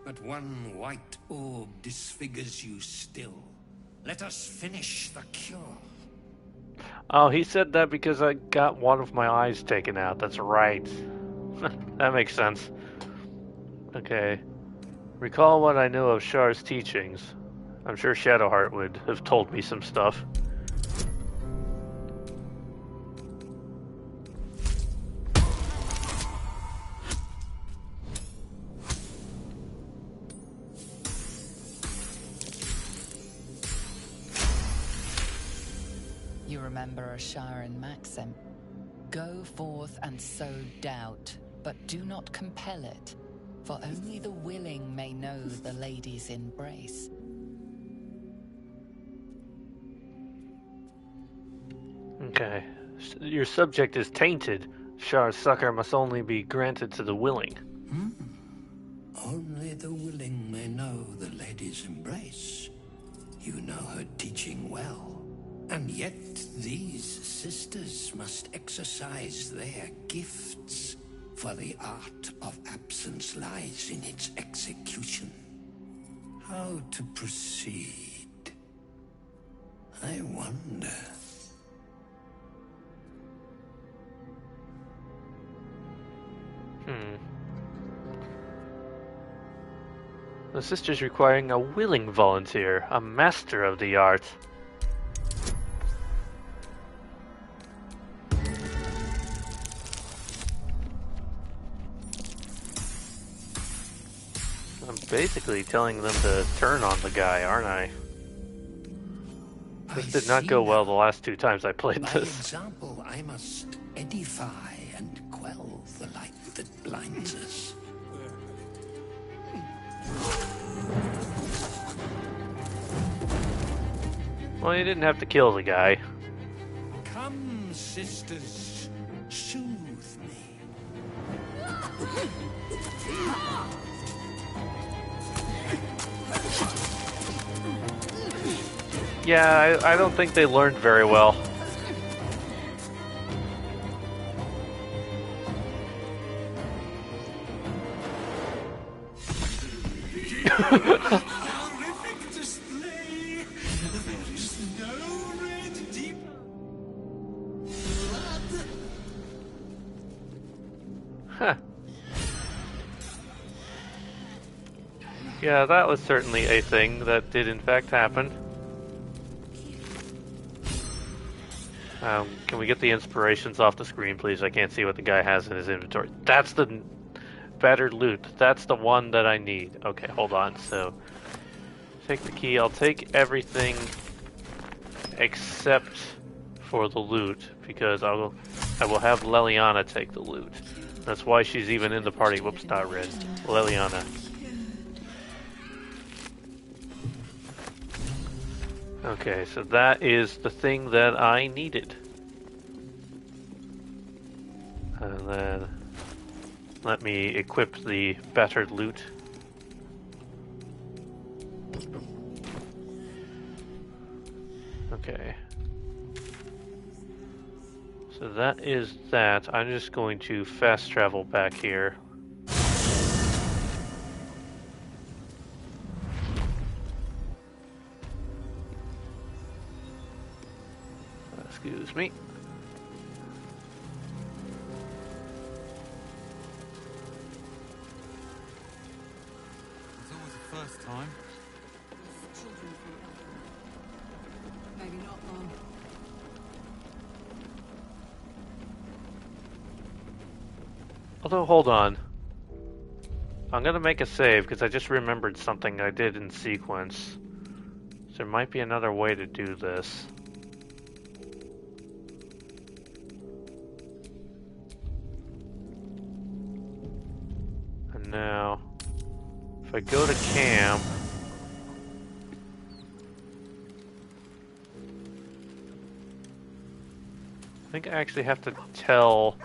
Speaker 15: but one white orb disfigures you still. Let us finish the cure.
Speaker 1: Oh, he said that because I got one of my eyes taken out. That's right. That makes sense. Okay. Recall what I know of Shar's teachings. I'm sure Shadowheart would have told me some stuff.
Speaker 8: You remember Ashar and Maxim. Go forth and sow doubt, but do not compel it, for only the willing may know the lady's embrace.
Speaker 1: Okay. Your subject is tainted. Shar's succor must only be granted to the willing.
Speaker 15: Only the willing may know the lady's embrace. You know her teaching well. And yet these sisters must exercise their gifts, for the art of absence lies in its execution. How to proceed? I wonder.
Speaker 1: The sister's requiring a willing volunteer, a master of the art. I'm basically telling them to turn on the guy, aren't I? This did not go well the last 2 times I played
Speaker 15: By
Speaker 1: this.
Speaker 15: example, I must edify and quell the light that blinds us.
Speaker 1: Well, you didn't have to kill the guy.
Speaker 15: Come, sisters, soothe me.
Speaker 1: Yeah, I don't think they learned very well.
Speaker 14: Horrific display. There is no red deep blood.
Speaker 1: Huh. Yeah, that was certainly a thing that did in fact happen. Can we get the inspirations off the screen, please? I can't see what the guy has in his inventory. That's the better loot. That's the one that I need. Okay, hold on. So, take the key. I'll take everything except for the loot, because I will have Leliana take the loot. That's why she's even in the party. Whoops, not red. Leliana. Okay, so that is the thing that I needed. And then let me equip the battered loot. Okay. So that is that. I'm just going to fast travel back here. Excuse me.
Speaker 18: It's always the first time.
Speaker 6: Children from Baldur. Maybe not long.
Speaker 1: Although, hold on. I'm gonna make a save because I just remembered something I did in sequence. There might be another way to do this. And now, if I go to camp, I think I actually have to tell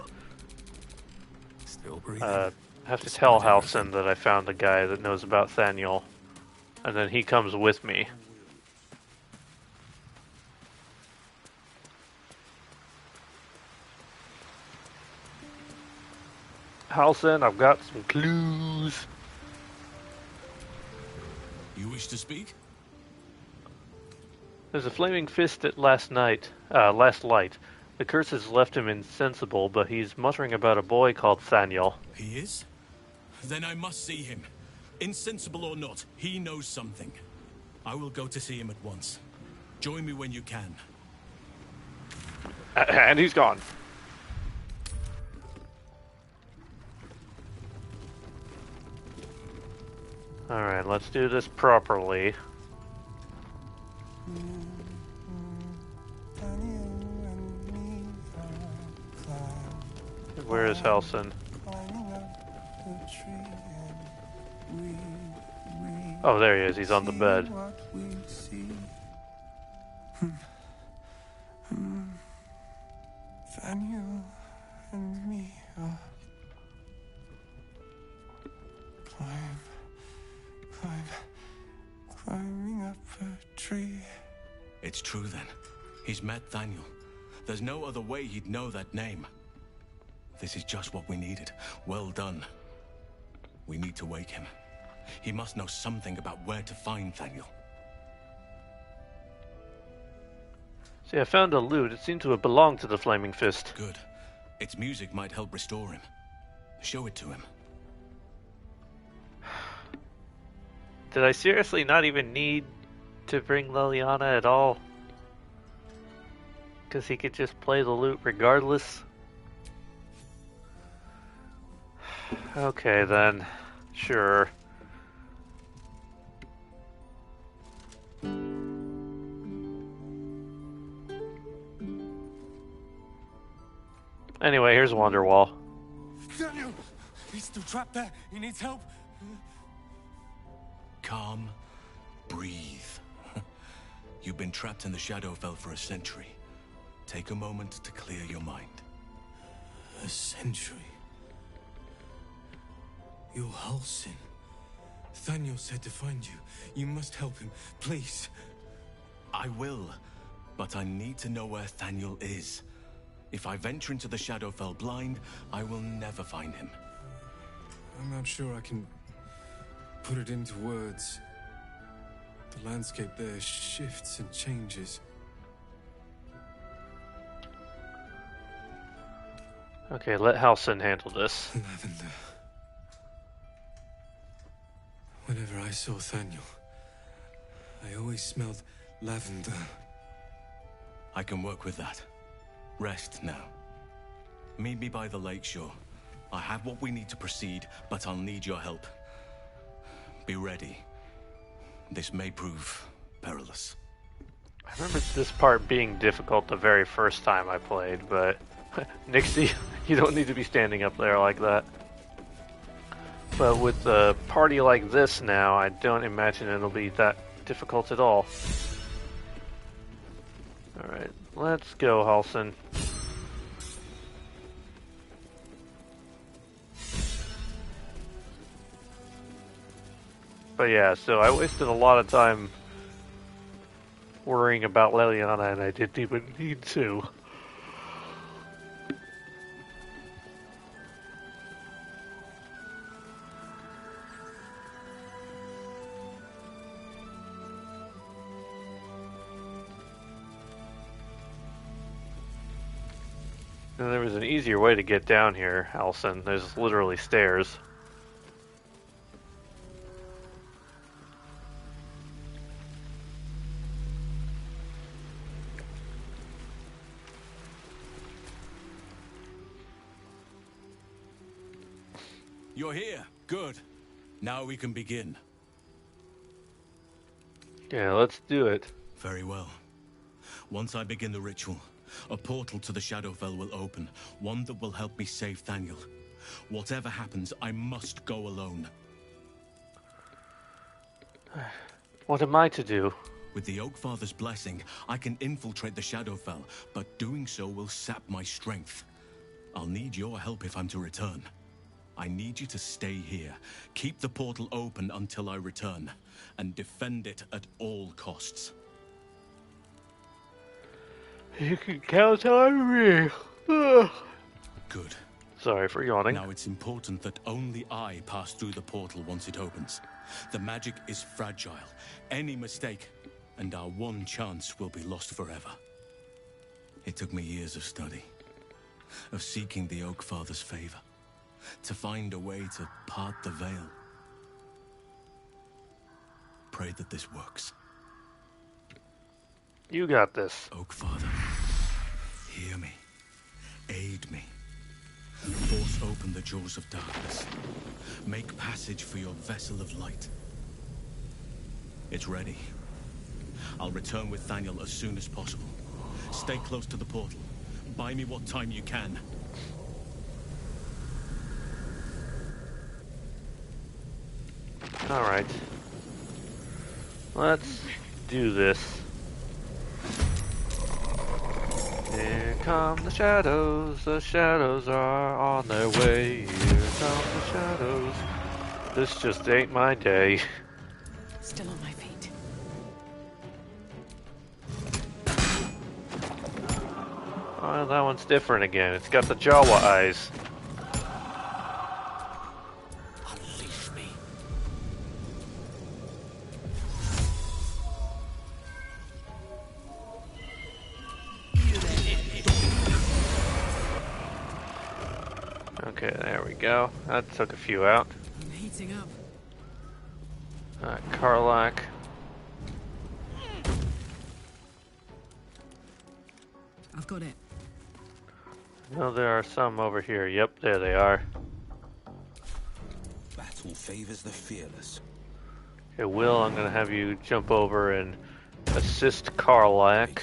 Speaker 1: Halsin that I found a guy that knows about Thaniel, and then he comes with me. Halsin, I've got some clues.
Speaker 9: You wish to speak?
Speaker 1: There's a flaming fist at last light. The curse has left him insensible, but he's muttering about a boy called Thaniel.
Speaker 9: He is? Then I must see him. Insensible or not, he knows something. I will go to see him at once. Join me when you can.
Speaker 1: And he's gone. Alright, let's do this properly. Where is Halsin? Oh, there he is. He's on the bed.
Speaker 10: Thaniel and me are climbing up a tree.
Speaker 9: It's true then. He's met Thaniel. There's no other way he'd know that name. This is just what we needed. Well done. We need to wake him. He must know something about where to find Thaniel.
Speaker 1: See, I found a lute. It seemed to have belonged to the Flaming Fist.
Speaker 9: Good. Its music might help restore him. Show it to him.
Speaker 1: Did I seriously not even need to bring Liliana at all? Because he could just play the lute regardless? Okay then, sure. Anyway, here's Wonderwall.
Speaker 21: Daniel! He's still trapped there. He needs help.
Speaker 9: Calm. Breathe. You've been trapped in the Shadowfell for a century. Take a moment to clear your mind.
Speaker 10: A century? You're Halsin. Thaniel said to find you. You must help him, please.
Speaker 9: I will, but I need to know where Thaniel is. If I venture into the Shadowfell blind, I will never find him.
Speaker 10: I'm not sure I can put it into words. The landscape there shifts and changes.
Speaker 1: Okay, let Halsin handle this.
Speaker 10: Lavender. Whenever I saw Thaniel, I always smelled lavender.
Speaker 9: I can work with that. Rest now. Meet me by the lakeshore. I have what we need to proceed, but I'll need your help. Be ready. This may prove perilous.
Speaker 1: I remember this part being difficult the very first time I played, but Nixie, you don't need to be standing up there like that. But with a party like this now, I don't imagine it'll be that difficult at all. Alright, let's go, Halsin. But yeah, so I wasted a lot of time worrying about Liliana, and I didn't even need to. And there was an easier way to get down here, Halsin. There's literally stairs.
Speaker 9: You're here. Good. Now we can begin.
Speaker 1: Yeah, let's do it.
Speaker 9: Very well. Once I begin the ritual, a portal to the Shadowfell will open, one that will help me save Thaniel. Whatever happens, I must go alone.
Speaker 1: What am I to do?
Speaker 9: With the Oakfather's blessing, I can infiltrate the Shadowfell, but doing so will sap my strength. I'll need your help if I'm to return. I need you to stay here, keep the portal open until I return, and defend it at all costs.
Speaker 1: You can count on me.
Speaker 9: Good.
Speaker 1: Sorry for yawning.
Speaker 9: Now it's important that only I pass through the portal once it opens. The magic is fragile. Any mistake, and our one chance will be lost forever. It took me years of study, of seeking the Oakfather's favor, to find a way to part the veil. Pray that this works.
Speaker 1: You got this.
Speaker 9: Oakfather, hear me. Aid me. Force open the jaws of darkness. Make passage for your vessel of light. It's ready. I'll return with Thaniel as soon as possible. Stay close to the portal. Buy me what time you can.
Speaker 1: Alright. Let's do this. Here come the shadows are on their way. Here come the shadows. This just ain't my day.
Speaker 11: Still on my feet.
Speaker 1: Oh, that one's different again. It's got the Jawa eyes.
Speaker 15: Unleash me.
Speaker 1: Okay, there we go. That took a few out.
Speaker 17: I'm heating up.
Speaker 1: Karlak.
Speaker 6: I've got it.
Speaker 1: No, there are some over here. Yep, there they are.
Speaker 12: Battle favors the fearless.
Speaker 1: Okay, Will, I'm gonna have you jump over and assist Karlak.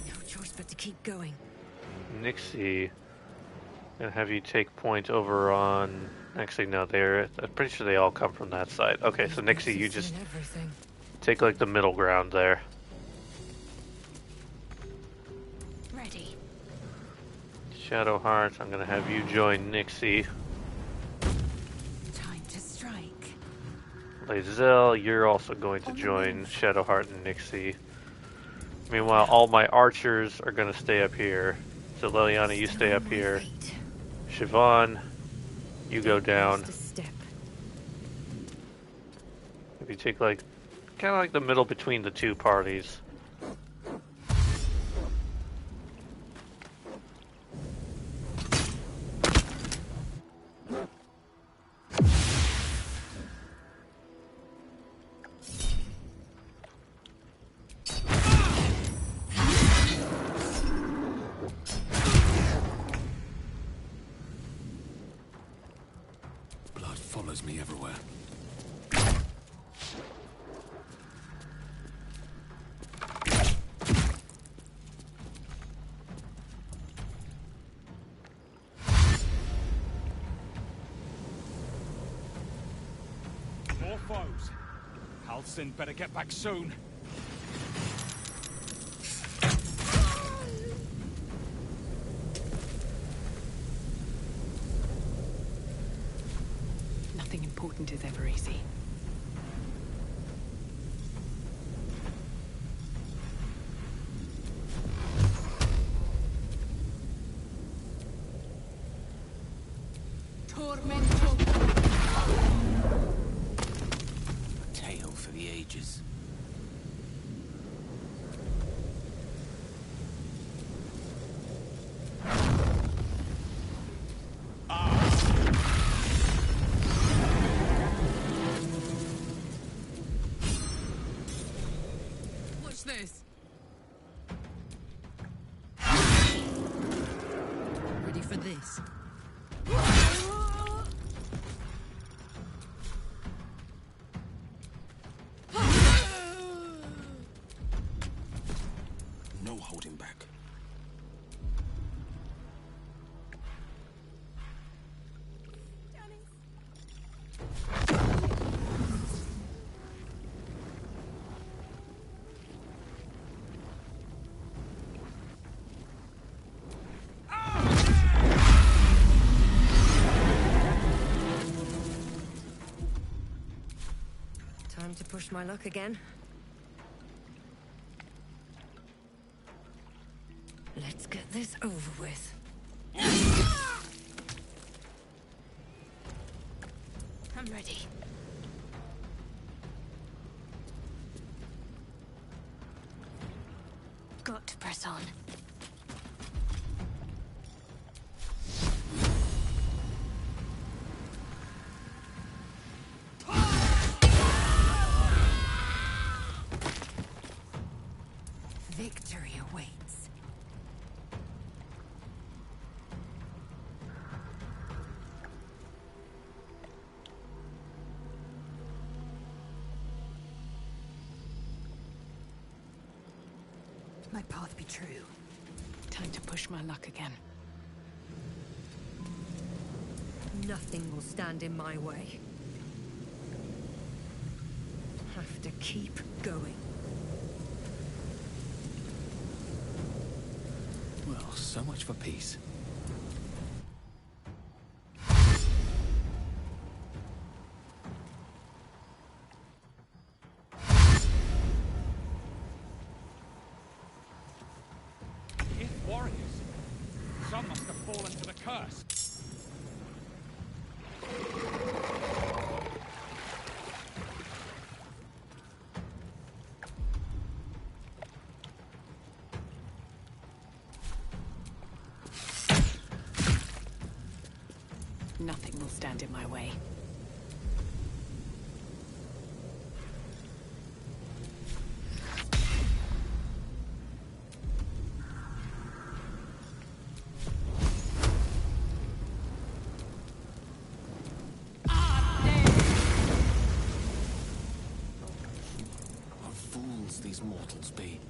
Speaker 6: No choice but to keep going.
Speaker 1: Nixie, gonna have you take point over on. Actually, no, I'm pretty sure they all come from that side. Okay, so Nixie, you just take like the middle ground there.
Speaker 5: Ready.
Speaker 1: Shadowheart, I'm gonna have you join Nixie.
Speaker 6: Time to strike.
Speaker 1: Lae'zel, you're also going to join Shadowheart and Nixie. Meanwhile, all my archers are gonna stay up here. So Liliana, you stay up here. Siobhan, you go down. If you take like, kind of like the middle between the two parties.
Speaker 18: Blood follows me everywhere.
Speaker 14: More foes. Halsin better get back soon.
Speaker 11: Nothing important is ever easy.
Speaker 12: A tale for the ages.
Speaker 6: Watch this. Ready for this?
Speaker 12: No holding back.
Speaker 6: Time to push my luck again. Let's get this over with.
Speaker 5: I'm ready. Got to press on.
Speaker 6: Victory awaits. My path be true.
Speaker 11: Time to push my luck again.
Speaker 6: Nothing will stand in my way. Have to keep going.
Speaker 18: Well, so much for peace.
Speaker 14: If warriors. Some must have fallen to the curse.
Speaker 11: Nothing will stand in my way.
Speaker 18: mortals be.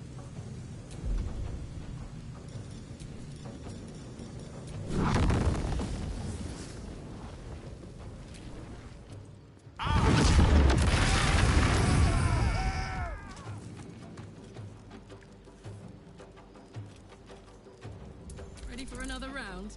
Speaker 17: Ready for another round?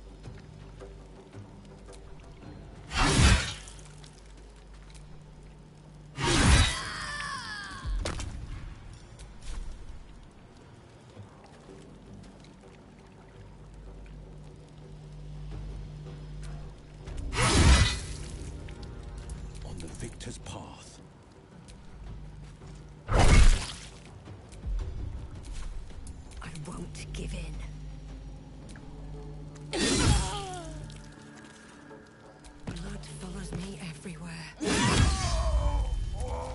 Speaker 18: On the victor's path.
Speaker 20: I won't give in. Blood follows me everywhere.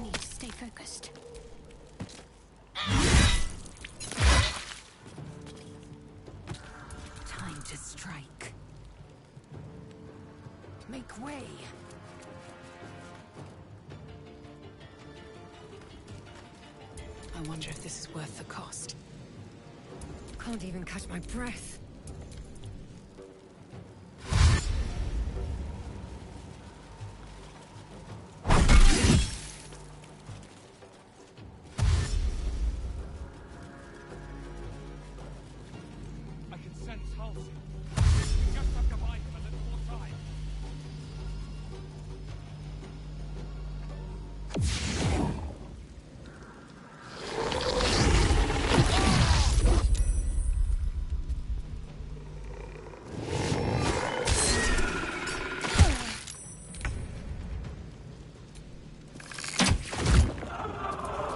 Speaker 5: Need to stay focused.
Speaker 20: Time to strike. Make way.
Speaker 11: I wonder if this is worth the cost.
Speaker 20: Can't even catch my breath.
Speaker 14: I can sense Halsey. We just have to buy him a little more time.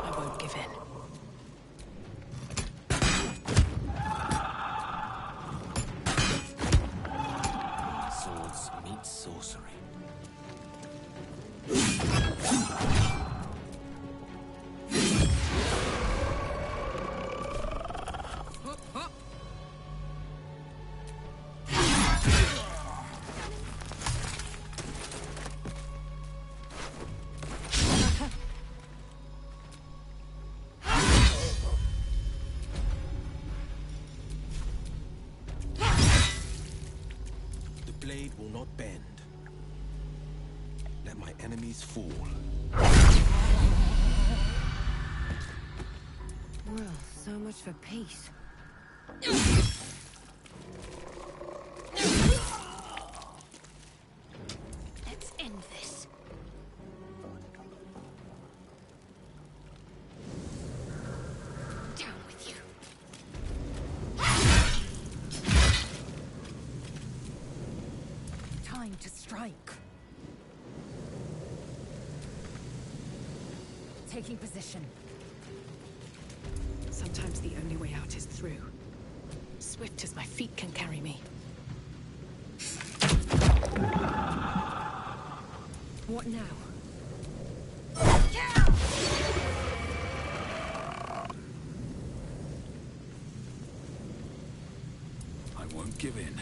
Speaker 11: I won't give in.
Speaker 12: Swords meet sorcery. The blade will not bend. Let my enemies fall.
Speaker 20: Well, so much for peace.
Speaker 5: Let's end this. Down with you.
Speaker 20: Time to strike. Taking position.
Speaker 11: Sometimes the only way out is through. Swift as my feet can carry me.
Speaker 20: What now?
Speaker 18: I won't give in.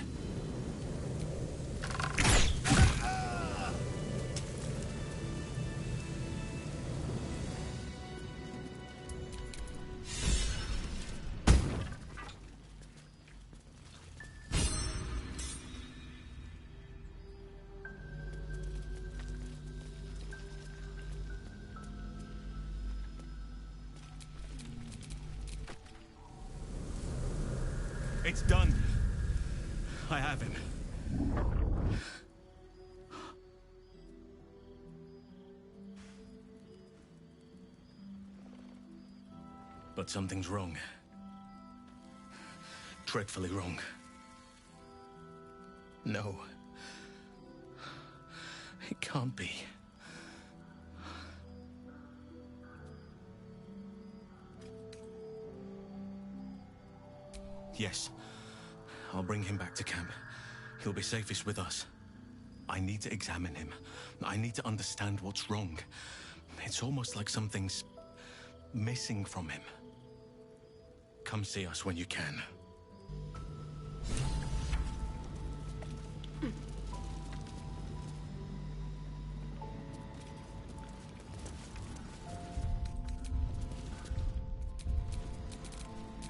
Speaker 9: It's done. I have him. But something's wrong. Dreadfully wrong. No. It can't be. Yes. I'll bring him back to camp. He'll be safest with us. I need to examine him. I need to understand what's wrong. It's almost like something's missing from him. Come see us when you can.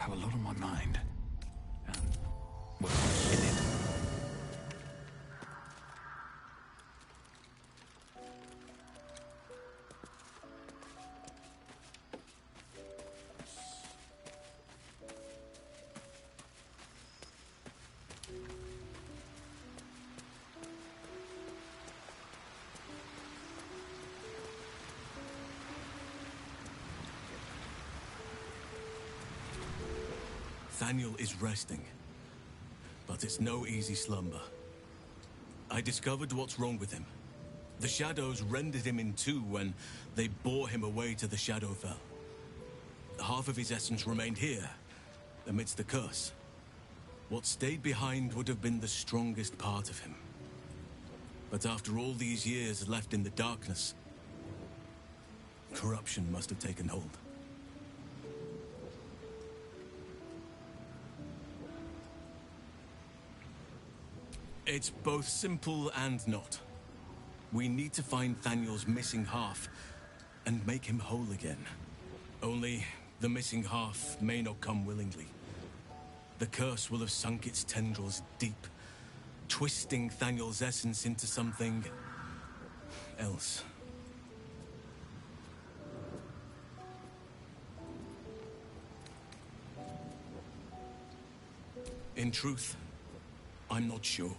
Speaker 18: have a lot on my mind. And, well, in it.
Speaker 9: Thaniel is resting, but it's no easy slumber. I discovered what's wrong with him. The shadows rendered him in two when they bore him away to the Shadowfell. Half of his essence remained here, amidst the curse. What stayed behind would have been the strongest part of him. But after all these years left in the darkness, corruption must have taken hold. It's both simple and not. We need to find Thaniel's missing half and make him whole again. Only the missing half may not come willingly. The curse will have sunk its tendrils deep, twisting Thaniel's essence into something else. In truth, I'm not sure.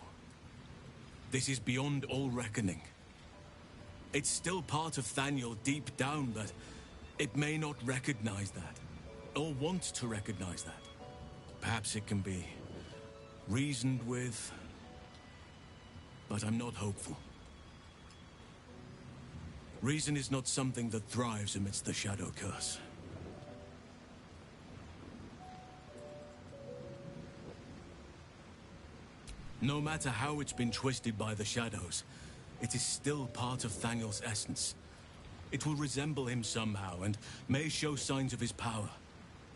Speaker 9: This is beyond all reckoning. It's still part of Thaniel deep down, but it may not recognize that, or want to recognize that. Perhaps it can be reasoned with, but I'm not hopeful. Reason is not something that thrives amidst the Shadow Curse. No matter how it's been twisted by the shadows, it is still part of Thaniel's essence. It will resemble him somehow and may show signs of his power.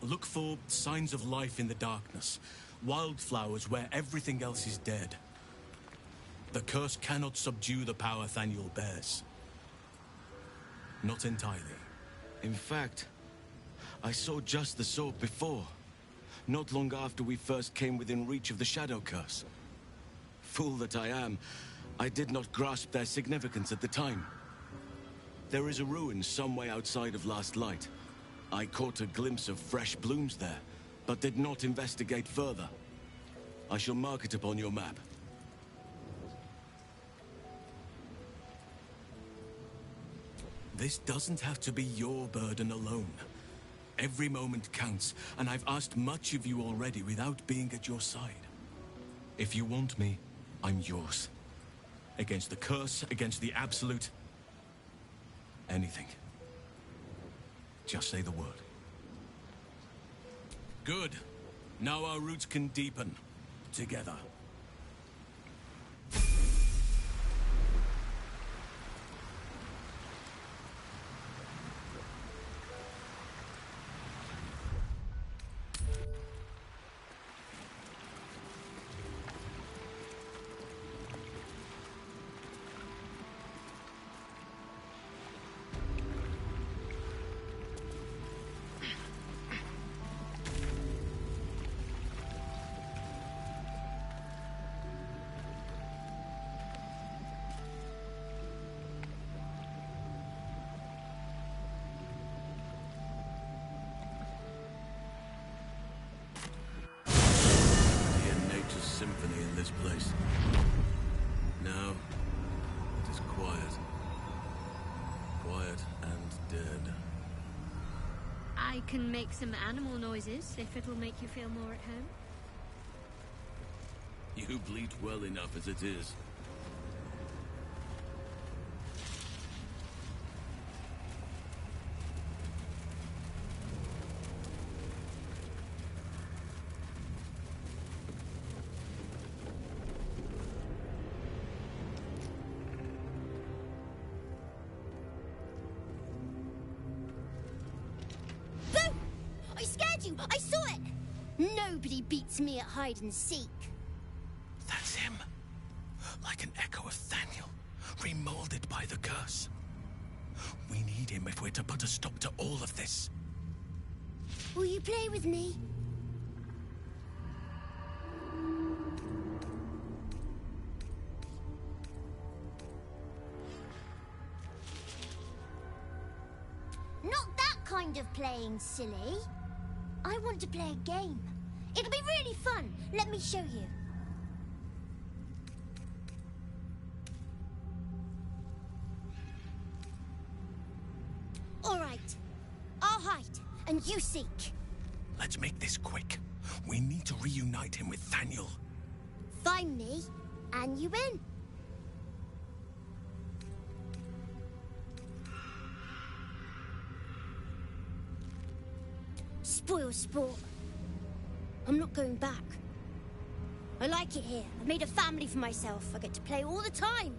Speaker 9: Look for signs of life in the darkness, wildflowers where everything else is dead. The curse cannot subdue the power Thaniel bears. Not entirely.
Speaker 13: In fact, I saw just the sort before, not long after we first came within reach of the Shadow Curse. Fool that I am, I did not grasp their significance at the time. There is a ruin some way outside of Last Light. I caught a glimpse of fresh blooms there, but did not investigate further. I shall mark it upon your map.
Speaker 9: This doesn't have to be your burden alone. Every moment counts, and I've asked much of you already without being at your side. If you want me, I'm yours. Against the curse, against the absolute. Anything. Just say the word. Good. Now our roots can deepen. Together. Symphony in this place. Now, it is quiet. Quiet and dead.
Speaker 5: I can make some animal noises if it'll make you feel more at home.
Speaker 9: You bleat well enough as it is.
Speaker 7: I saw it! Nobody beats me at hide and seek.
Speaker 9: That's him. Like an echo of Thaniel, remolded by the curse. We need him if we're to put a stop to all of this.
Speaker 7: Will you play with me? kind of playing silly. I want to play a game. It'll be really fun. Let me show you. All right. I'll hide, and you seek.
Speaker 14: Let's make this quick. We need to reunite him with Thaniel.
Speaker 7: Find me, and you win. Spoil sport. I'm not going back. I like it here. I've made a family for myself. I get to play all the time.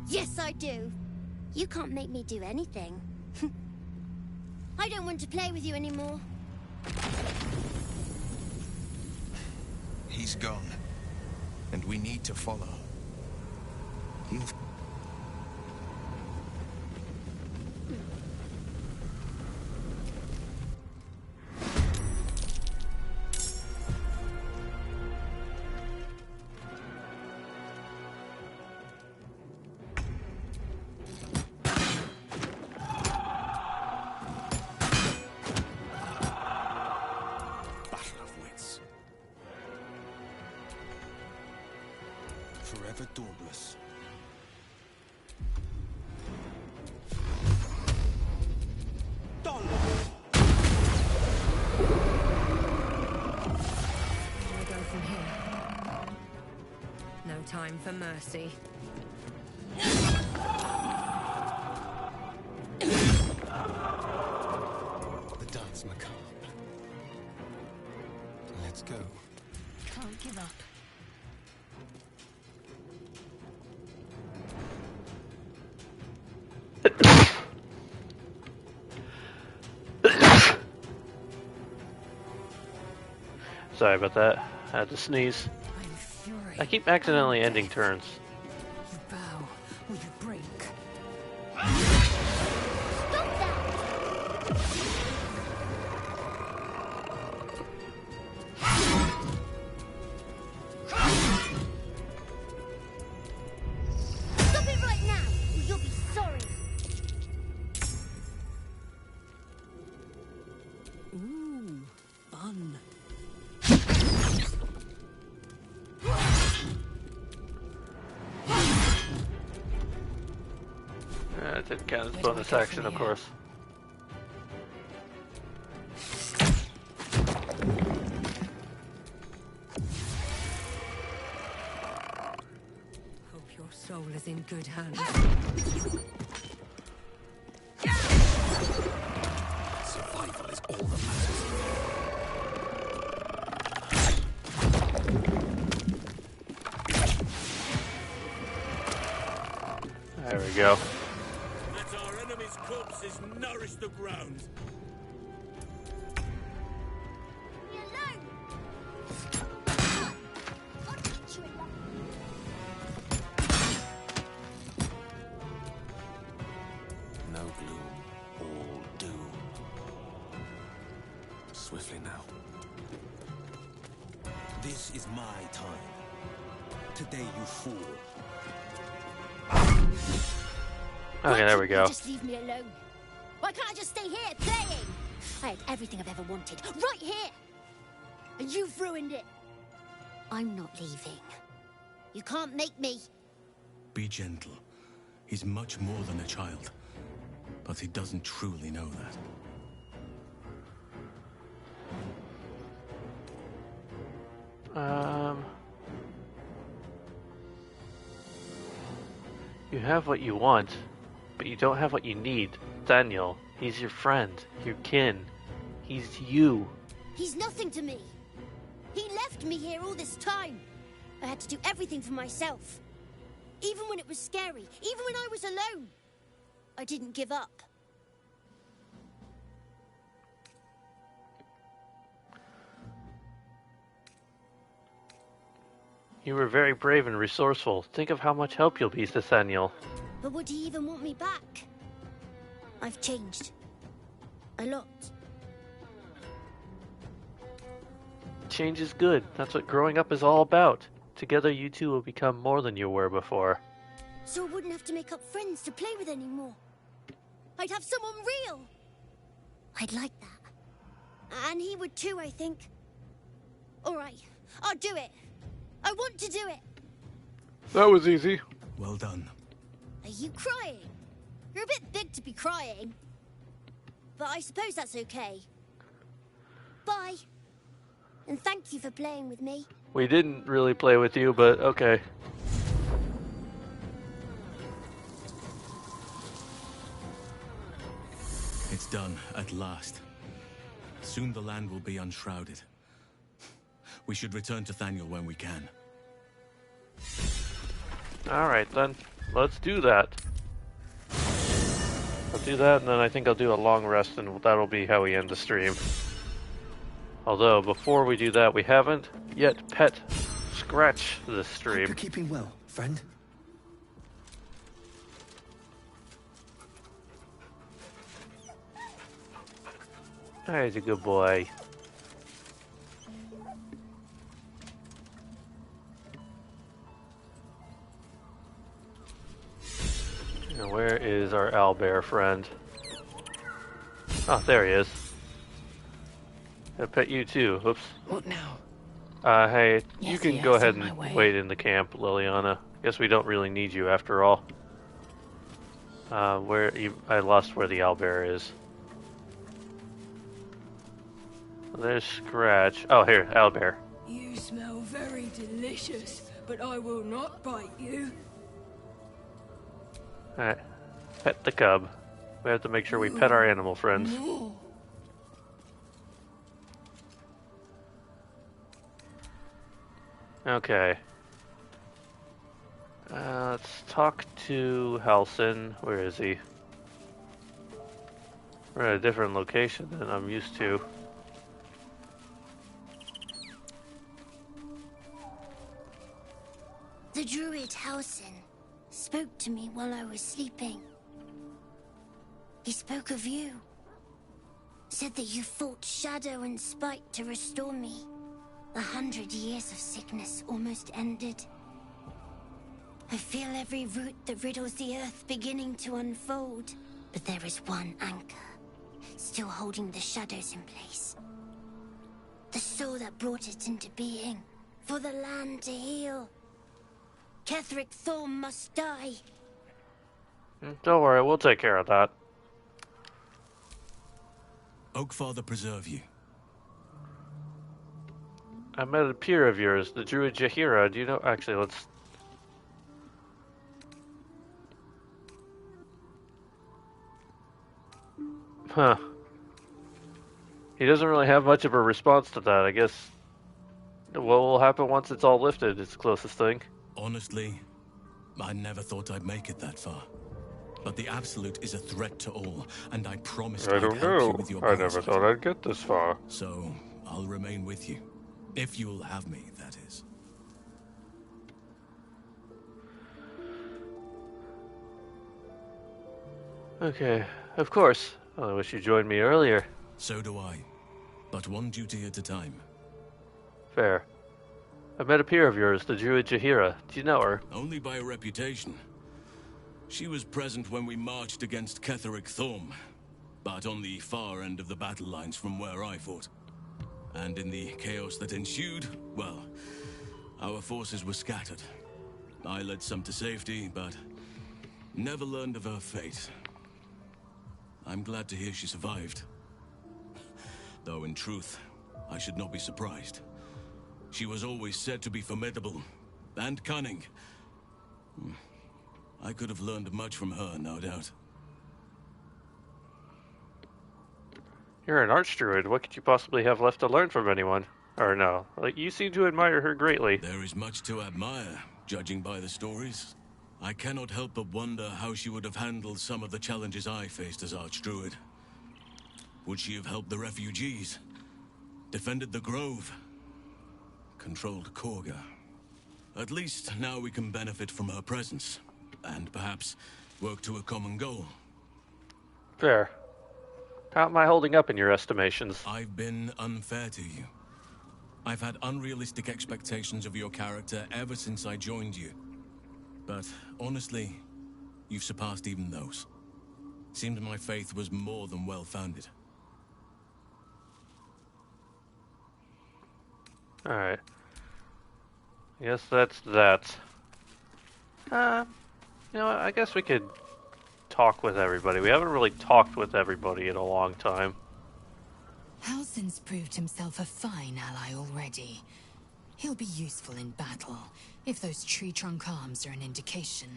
Speaker 7: Yes, I do. You can't make me do anything. I don't want to play with you anymore.
Speaker 12: He's gone. And we need to follow. He'll... Forever dauntless.
Speaker 16: Where do I go from here? No time for mercy.
Speaker 21: The dance macabre. Let's go.
Speaker 16: Can't give up.
Speaker 1: Sorry about that. I had to sneeze. I keep accidentally ending turns.
Speaker 16: You bow or you break.
Speaker 7: Stop it right now, or you'll be sorry.
Speaker 16: Ooh, fun.
Speaker 1: That didn't count as bonus action, of course.
Speaker 16: Hope your soul is in good hands.
Speaker 14: Survival is all that matters.
Speaker 1: There we go.
Speaker 14: Let our enemies' corpses nourish the ground.
Speaker 12: No gloom, all doom. Swiftly now.
Speaker 14: This is my time. Today you fool.
Speaker 1: Okay, there we go.
Speaker 7: Just leave me alone. Why can't I just stay here playing? I had everything I've ever wanted, right here. And you've ruined it. I'm not leaving. You can't make me.
Speaker 13: Be gentle. He's much more than a child. But he doesn't truly know that.
Speaker 1: You have what you want, but you don't have what you need. Daniel, he's your friend, your kin. He's you.
Speaker 7: He's nothing to me. He left me here all this time. I had to do everything for myself. Even when it was scary, even when I was alone. I didn't give up.
Speaker 1: You were very brave and resourceful. Think of how much help you'll be to Daniel.
Speaker 7: But would he even want me back? I've changed. A lot.
Speaker 1: change is good. That's what growing up is all about. Together you two will become more than you were before.
Speaker 7: So I wouldn't have to make up friends to play with anymore. I'd have someone real. I'd like that. And he would too, I think. Alright, I'll do it. I want to do it.
Speaker 1: That was easy.
Speaker 13: Well done.
Speaker 7: Are you crying? You're a bit big to be crying. But I suppose that's okay. Bye. And thank you for playing with me.
Speaker 1: We didn't really play with you, but okay.
Speaker 13: It's done, at last. Soon the land will be unshrouded. We should return to Thaniel when we can.
Speaker 1: Alright then, let's do that. I'll do that, and then I think I'll do a long rest, and that'll be how we end the stream. Although, before we do that, we haven't yet pet Scratch this stream.
Speaker 2: Hope you're keeping well, friend.
Speaker 1: He's a good boy. Now, where is our owlbear friend? Oh, there he is. I pet you too. Oops.
Speaker 11: What now?
Speaker 1: Hey, you
Speaker 11: Yes,
Speaker 1: can
Speaker 11: yes,
Speaker 1: go ahead
Speaker 11: on my
Speaker 1: and
Speaker 11: way.
Speaker 1: wait in the camp, Liliana. Guess we don't really need you after all. I lost where the owlbear is. There's Scratch. Oh, here, owlbear.
Speaker 22: You smell very delicious, but I will not bite you.
Speaker 1: Alright. Pet the cub. We have to make sure we pet our animal friends.
Speaker 22: No.
Speaker 1: Okay. Let's talk to Halsin. Where is he? We're at a different location than I'm used to.
Speaker 7: The druid Halsin spoke to me while I was sleeping. He spoke of you. Said that you fought shadow and spite to restore me. 100 years of sickness almost ended. I feel every root that riddles the earth beginning to unfold. But there is one anchor, still holding the shadows in place. The soul that brought it into being, for the land to heal. Ketheric Thorm must die.
Speaker 1: Don't worry, we'll take care of that.
Speaker 13: Oakfather preserve you.
Speaker 1: I met a peer of yours, the druid Jahira. Do you know? Actually, let's. Huh. He doesn't really have much of a response to that, I guess. What will happen once it's all lifted is the closest thing.
Speaker 13: Honestly, I never thought I'd make it that far. But the Absolute is a threat to all, and I promised
Speaker 1: I
Speaker 13: I'd
Speaker 1: don't
Speaker 13: help you
Speaker 1: know.
Speaker 13: with your
Speaker 1: I never
Speaker 13: parasite.
Speaker 1: thought I'd get this far.
Speaker 13: So, I'll remain with you. If you'll have me, that is.
Speaker 1: Okay, of course. I wish you joined me earlier.
Speaker 13: So do I. But one duty at a time.
Speaker 1: Fair. I met a peer of yours, the druid Jahira. Do you know her?
Speaker 13: Only by reputation. She was present when we marched against Ketheric Thorm, but on the far end of the battle lines from where I fought. And in the chaos that ensued, well, our forces were scattered. I led some to safety, but never learned of her fate. I'm glad to hear she survived. Though in truth, I should not be surprised. She was always said to be formidable and cunning. I could have learned much from her, no doubt.
Speaker 1: You're an archdruid. What could you possibly have left to learn from anyone? Or no, like, you seem to admire her greatly.
Speaker 13: There is much to admire, judging by the stories. I cannot help but wonder how she would have handled some of the challenges I faced as archdruid. Would she have helped the refugees? Defended the grove? Controlled Korga? At least now we can benefit from her presence. And perhaps work to a common goal.
Speaker 1: Fair. How am I holding up in your estimations?
Speaker 13: I've been unfair to you.
Speaker 9: I've had unrealistic expectations of your character ever since I joined you. But honestly, you've surpassed even those. Seemed my faith was more than well-founded.
Speaker 1: Alright. I guess that's that. I guess we could talk with everybody. We haven't really talked with everybody in a long time.
Speaker 16: Halsin's proved himself a fine ally already. He'll be useful in battle, if those tree trunk arms are an indication.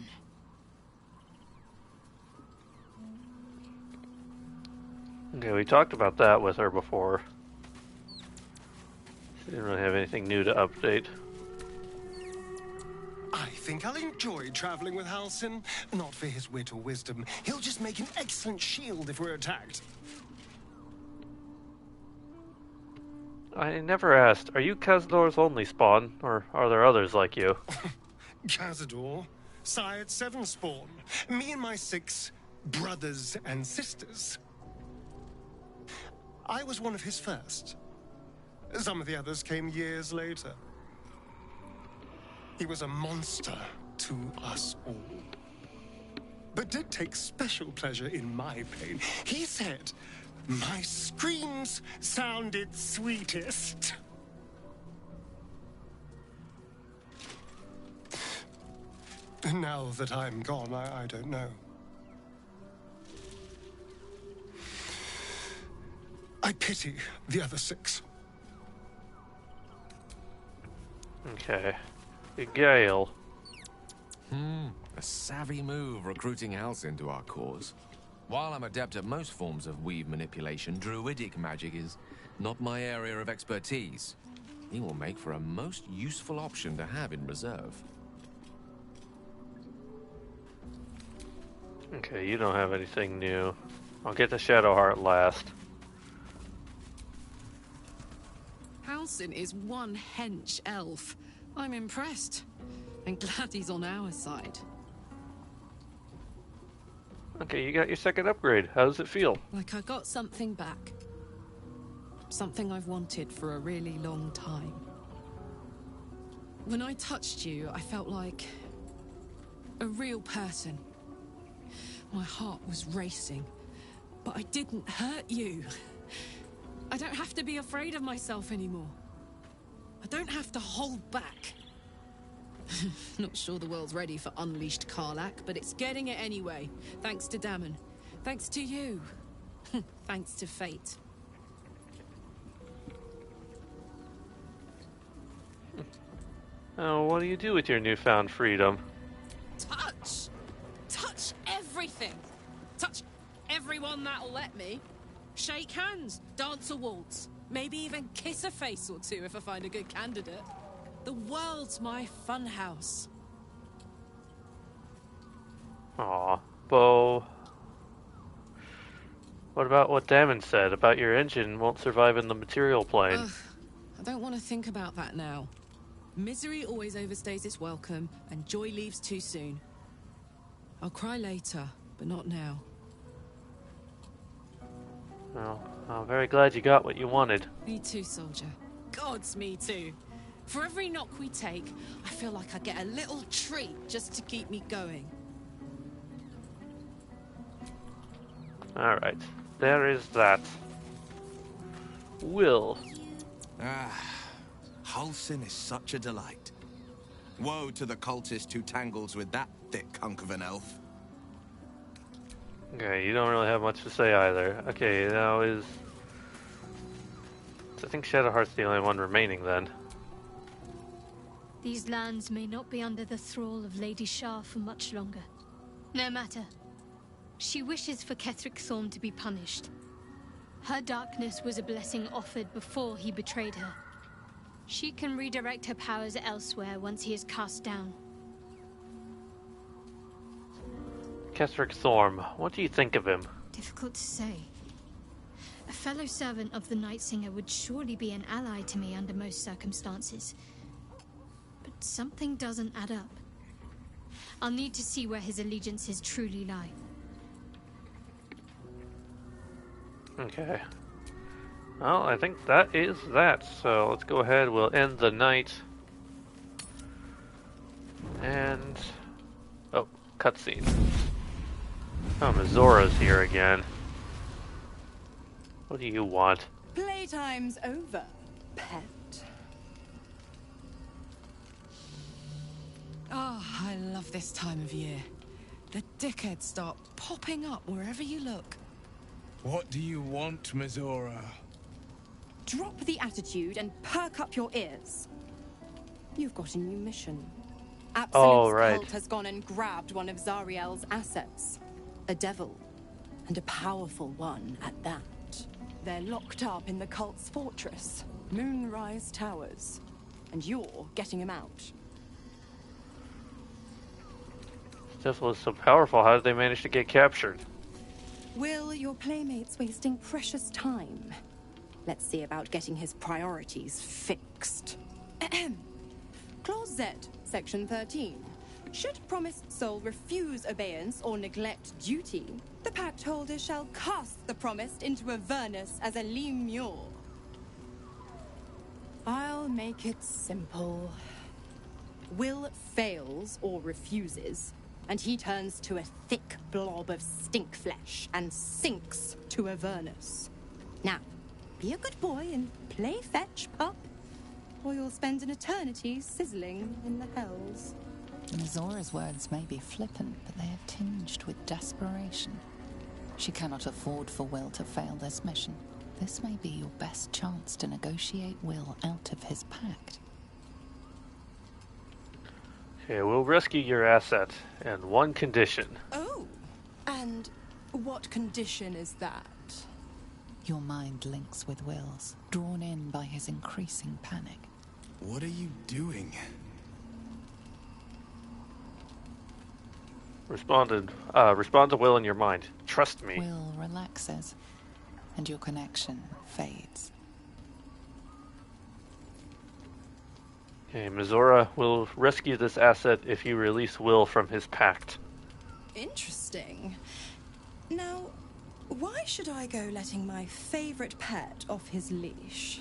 Speaker 1: Okay, we talked about that with her before. She didn't really have anything new to update.
Speaker 21: I think I'll enjoy traveling with Halsin. Not for his wit or wisdom. He'll just make an excellent shield if we're attacked.
Speaker 1: I never asked, are you Kazdor's only spawn, or are there others like you?
Speaker 21: Cazador, sired 7 spawn. Me and my 6 brothers and sisters. I was one of his first. Some of the others came years later. He was a monster to us all. But did take special pleasure in my pain. He said, my screams sounded sweetest. Now that I'm gone, I don't know. I pity the other 6.
Speaker 1: Okay. Gale.
Speaker 4: A savvy move recruiting Halsin to our cause. While I'm adept at most forms of weave manipulation, druidic magic is not my area of expertise. He will make for a most useful option to have in reserve.
Speaker 1: Okay, you don't have anything new. I'll get the Shadowheart last.
Speaker 17: Halsin is one hench elf. I'm impressed. And glad he's on our side.
Speaker 1: Okay, you got your second upgrade. How does it feel?
Speaker 17: Like I got something back. Something I've wanted for a really long time. When I touched you, I felt like a real person. My heart was racing, but I didn't hurt you. I don't have to be afraid of myself anymore. I don't have to hold back. Not sure the world's ready for unleashed Karlach, but it's getting it anyway. Thanks to Dammon. Thanks to you. Thanks to fate.
Speaker 1: Oh, what do you do with your newfound freedom?
Speaker 17: Touch! Touch everything! Touch everyone that'll let me. Shake hands, dance a waltz, maybe even kiss a face or two if I find a good candidate. The world's my funhouse.
Speaker 1: Aw, Bo. What about what Dammon said about your engine won't survive in the material plane?
Speaker 17: Ugh, I don't want to think about that now. Misery always overstays its welcome, and joy leaves too soon. I'll cry later, but not now.
Speaker 1: Well, I'm very glad you got what you wanted.
Speaker 17: Me too, soldier. Gods, me too. For every knock we take, I feel like I get a little treat just to keep me going.
Speaker 1: Alright, there is that. Will.
Speaker 12: Halsin is such a delight. Woe to the cultist who tangles with that thick hunk of an elf.
Speaker 1: Okay, you don't really have much to say either. Okay, now is... I think Shadowheart's the only one remaining then.
Speaker 5: These lands may not be under the thrall of Lady Shah for much longer. No matter. She wishes for Ketheric Thorm to be punished. Her darkness was a blessing offered before he betrayed her. She can redirect her powers elsewhere once he is cast down.
Speaker 1: Ketheric Thorm, what do you think of him?
Speaker 5: Difficult to say. A fellow servant of the Night Singer would surely be an ally to me under most circumstances. But something doesn't add up. I'll need to see where his allegiances truly lie.
Speaker 1: Okay. Well, I think that is that. So let's go ahead. We'll end the night. And... oh, cutscene. Oh, Mizora's here again. What do you want?
Speaker 2: Playtime's over, pet.
Speaker 17: Oh, I love this time of year. The dickheads start popping up wherever you look.
Speaker 18: What do you want, Mizora?
Speaker 2: Drop the attitude and perk up your ears. You've got a new mission. Absolute's cult has gone and grabbed one of Zariel's assets. A devil. And a powerful one at that. They're locked up in the cult's fortress, Moonrise Towers. And you're getting him out.
Speaker 1: Devil is so powerful. How did they manage to get captured?
Speaker 2: Will, your playmate's wasting precious time. Let's see about getting his priorities fixed. Clause Z, Section 13. Should promised soul refuse obeyance or neglect duty, the pact holder shall cast the promised into Avernus as a lemure. I'll make it simple. Will fails or refuses, and he turns to a thick blob of stink flesh and sinks to Avernus. Now, be a good boy and play fetch, pup, or you'll spend an eternity sizzling in the hells.
Speaker 8: Mizora's words may be flippant, but they are tinged with desperation. She cannot afford for Will to fail this mission. This may be your best chance to negotiate Will out of his pact.
Speaker 1: Okay, we'll rescue your asset, and one condition.
Speaker 2: Oh, and what condition is that?
Speaker 8: Your mind links with Will's, drawn in by his increasing panic.
Speaker 18: What are you doing?
Speaker 1: Respond to Will in your mind. Trust me.
Speaker 8: Will relaxes, and your connection fades.
Speaker 1: Okay, Mizora will rescue this asset if you release Will from his pact.
Speaker 2: Interesting. Now, why should I go letting my favorite pet off his leash?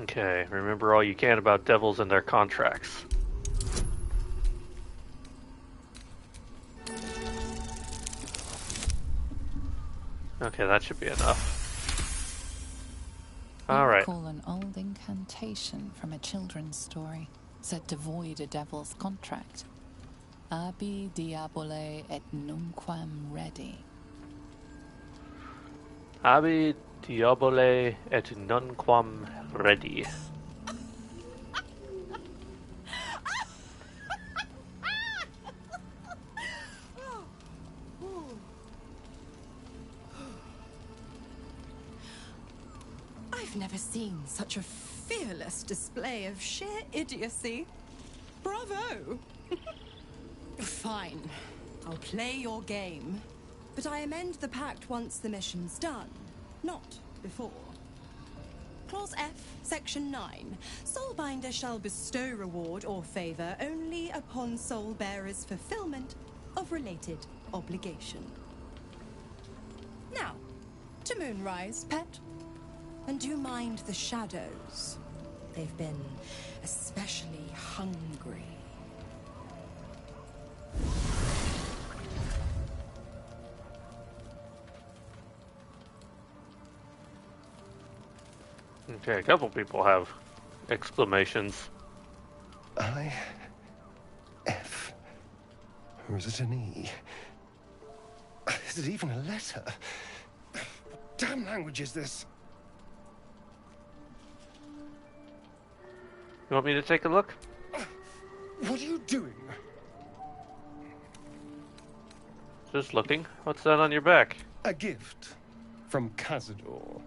Speaker 1: Okay, remember all you can about devils and their contracts. Okay, that should be enough. Alright.
Speaker 8: Recall an old incantation from a children's story, said to void a devil's contract. Abi diabole et nunquam redi.
Speaker 1: Abi diabole et nunquam redi.
Speaker 2: I've never seen such a fearless display of sheer idiocy. Bravo! Fine. I'll play your game. But I amend the pact once the mission's done, not before. Clause F, Section 9. Soulbinder shall bestow reward or favor only upon soul bearer's fulfillment of related obligation. Now, to Moonrise, pet. And do mind the shadows. They've been especially hungry.
Speaker 1: Okay, a couple people have exclamations.
Speaker 21: I... F... Or is it an E? Is it even a letter? What damn language is this?
Speaker 1: You want me to take a look?
Speaker 21: What are you doing?
Speaker 1: Just looking. What's that on your back?
Speaker 21: A gift from Cazador,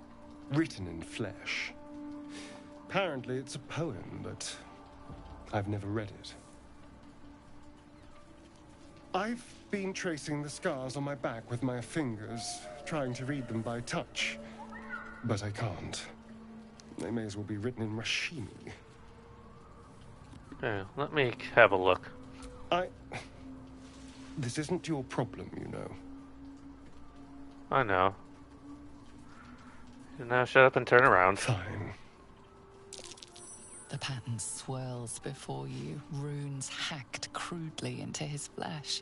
Speaker 21: written in flesh. Apparently it's a poem, but I've never read it. I've been tracing the scars on my back with my fingers, trying to read them by touch. But I can't. They may as well be written in Rashimi.
Speaker 1: Okay, let me have a look.
Speaker 21: This isn't your problem, you know.
Speaker 1: I know. Now shut up and turn around.
Speaker 21: Fine.
Speaker 8: The pattern swirls before you, runes hacked crudely into his flesh.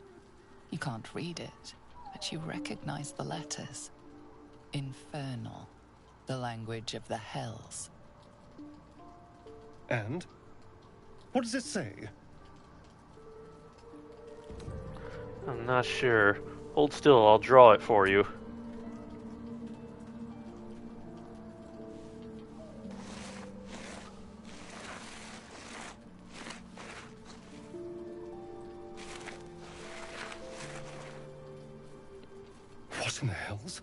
Speaker 8: You can't read it, but you recognize the letters. Infernal, the language of the hells.
Speaker 21: And? What does it say?
Speaker 1: I'm not sure. Hold still, I'll draw it for you.
Speaker 21: What in the hells?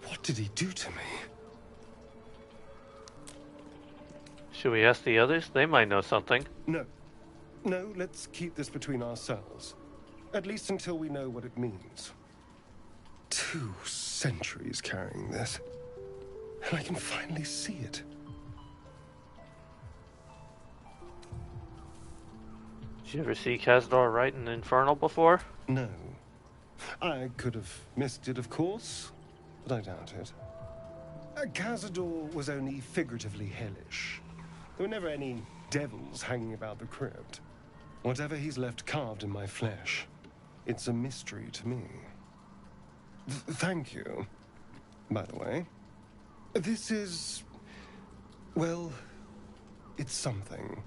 Speaker 21: What did he do to me?
Speaker 1: Should we ask the others? They might know something.
Speaker 21: No. No, let's keep this between ourselves. At least until we know what it means. 2 centuries carrying this. And I can finally see it.
Speaker 1: Did you ever see Kazdor write an Infernal before?
Speaker 21: No. I could have missed it, of course, but I doubt it. Cazador was only figuratively hellish. There were never any devils hanging about the crypt. Whatever he's left carved in my flesh, it's a mystery to me. Thank you, by the way. This is... well, it's something.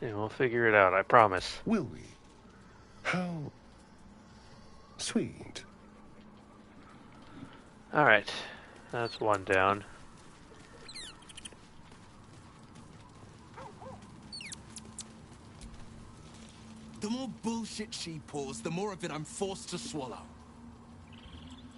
Speaker 1: Yeah, we'll figure it out, I promise.
Speaker 21: Will we? How... sweet.
Speaker 1: Alright, that's one down.
Speaker 3: The more bullshit she pours, the more of it I'm forced to swallow.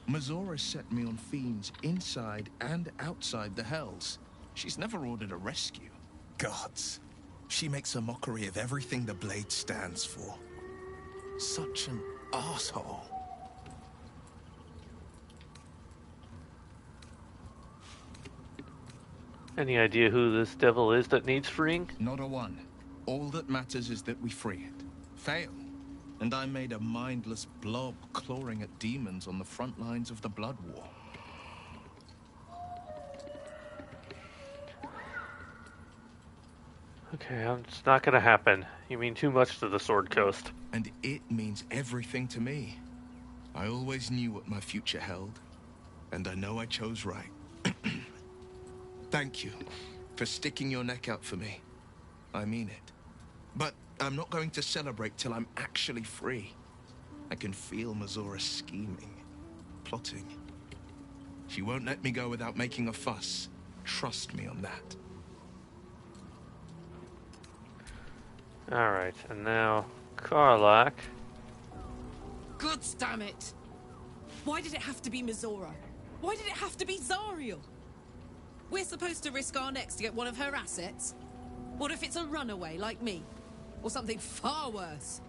Speaker 3: Mazora set me on fiends inside and outside the hells. She's never ordered a rescue.
Speaker 14: Gods. She makes a mockery of everything the blade stands for.
Speaker 3: Such an asshole.
Speaker 1: Any idea who this devil is that needs freeing?
Speaker 3: Not a one. All that matters is that we free it. Fail, and I'm made a mindless blob clawing at demons on the front lines of the Blood War.
Speaker 1: Okay, it's not gonna happen. You mean too much to the Sword Coast.
Speaker 3: And it means everything to me. I always knew what my future held, and I know I chose right. Thank you for sticking your neck out for me. I mean it. But I'm not going to celebrate till I'm actually free. I can feel Mazora scheming, plotting. She won't let me go without making a fuss. Trust me on that.
Speaker 1: Alright, and now Karlach.
Speaker 17: Gods damn it! Why did it have to be Mazora? Why did it have to be Zariel? We're supposed to risk our necks to get one of her assets? What if it's a runaway like me? Or something far worse?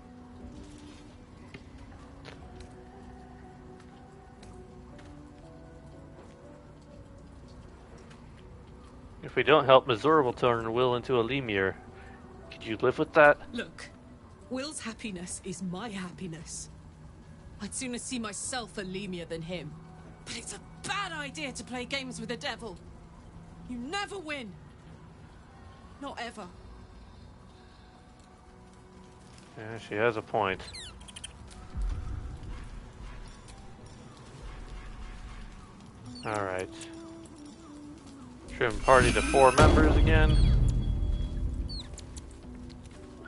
Speaker 1: If we don't help, Mazora will turn Will into a Lemur. Could you live with that?
Speaker 17: Look, Will's happiness is my happiness. I'd sooner see myself a Lemur than him. But it's a bad idea to play games with the devil. You never win. Not ever.
Speaker 1: Yeah, she has a point. Alright. Trim party to 4 members again.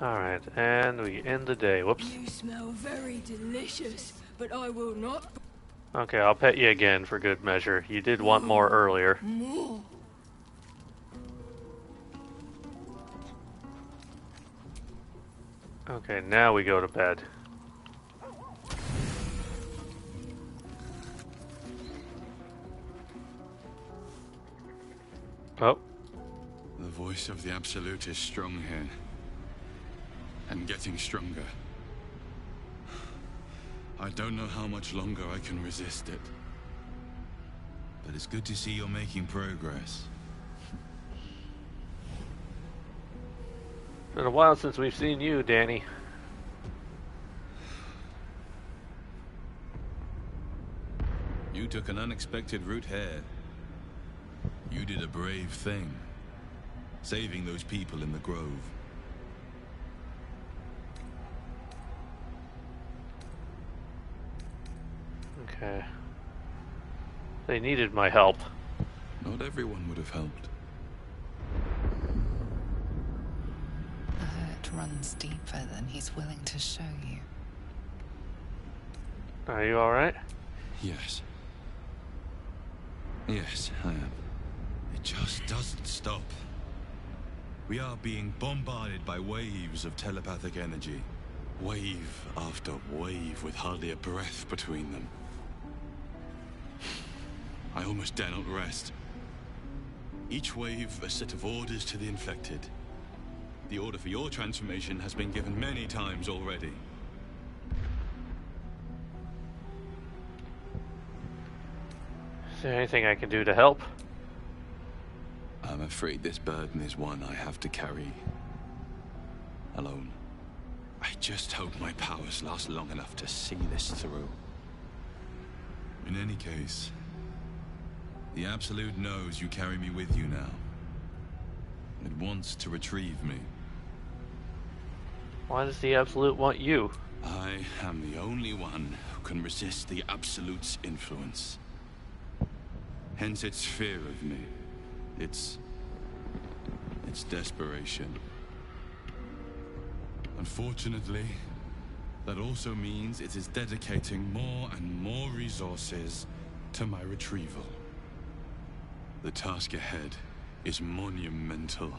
Speaker 1: Alright, and we end the day. Whoops.
Speaker 22: You smell very delicious, but I will not...
Speaker 1: Okay, I'll pet you again for good measure. You did want more earlier.
Speaker 22: More.
Speaker 1: Okay, now we go to bed. Oh.
Speaker 14: The voice of the Absolute is strong here. And getting stronger. I don't know how much longer I can resist it. But it's good to see you're making progress.
Speaker 1: Been a while since we've seen you, Danny.
Speaker 9: You took an unexpected route here. You did a brave thing, saving those people in the grove.
Speaker 1: Okay. They needed my help.
Speaker 9: Not everyone would have helped.
Speaker 8: The hurt runs deeper than he's willing to show you.
Speaker 1: Are you alright?
Speaker 9: Yes. Yes, I am. It just doesn't stop. We are being bombarded by waves of telepathic energy. Wave after wave with hardly a breath between them. I almost dare not rest. Each wave a set of orders to the infected. The order for your transformation has been given many times already.
Speaker 1: Is there anything I can do to help?
Speaker 9: I'm afraid this burden is one I have to carry alone. I just hope my powers last long enough to see this through. In any case, the Absolute knows you carry me with you now. It wants to retrieve me.
Speaker 1: Why does the Absolute want you?
Speaker 9: I am the only one who can resist the Absolute's influence. Hence its fear of me. Its desperation. Unfortunately, that also means it is dedicating more and more resources to my retrieval. The task ahead is monumental.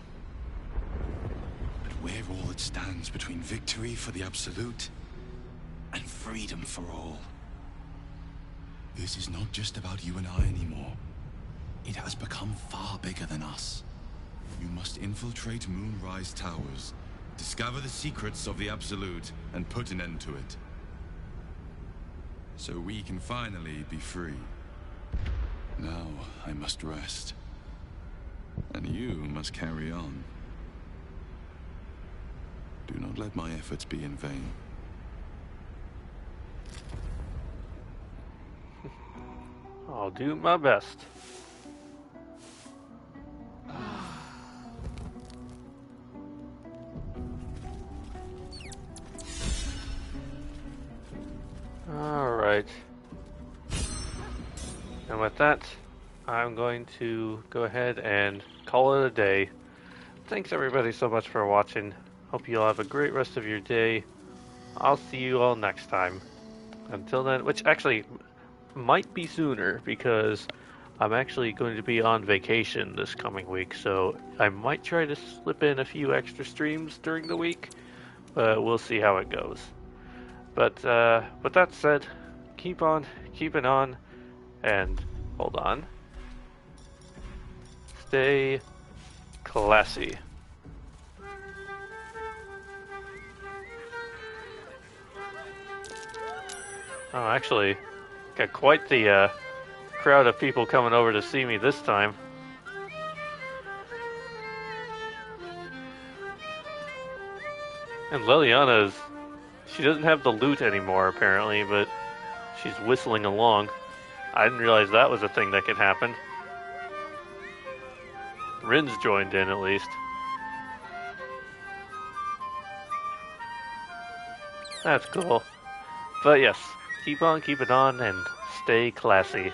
Speaker 9: But we're all that stands between victory for the Absolute and freedom for all. This is not just about you and I anymore. It has become far bigger than us. You must infiltrate Moonrise Towers, discover the secrets of the Absolute, and put an end to it. So we can finally be free. Now I must rest. And you must carry on. Do not let my efforts be in vain.
Speaker 1: I'll do my best. Alright. And with that, I'm going to go ahead and call it a day. Thanks everybody so much for watching. Hope you all have a great rest of your day. I'll see you all next time. Until then, which actually might be sooner because I'm actually going to be on vacation this coming week, so I might try to slip in a few extra streams during the week, but we'll see how it goes. But with that said, keep on keeping on, and hold on. Stay classy. Oh, actually, got quite the crowd of people coming over to see me this time. And Liliana's, she doesn't have the lute anymore apparently, but she's whistling along. I didn't realize that was a thing that could happen. Rin's joined in at least. That's cool. But yes, keep on keeping on and stay classy.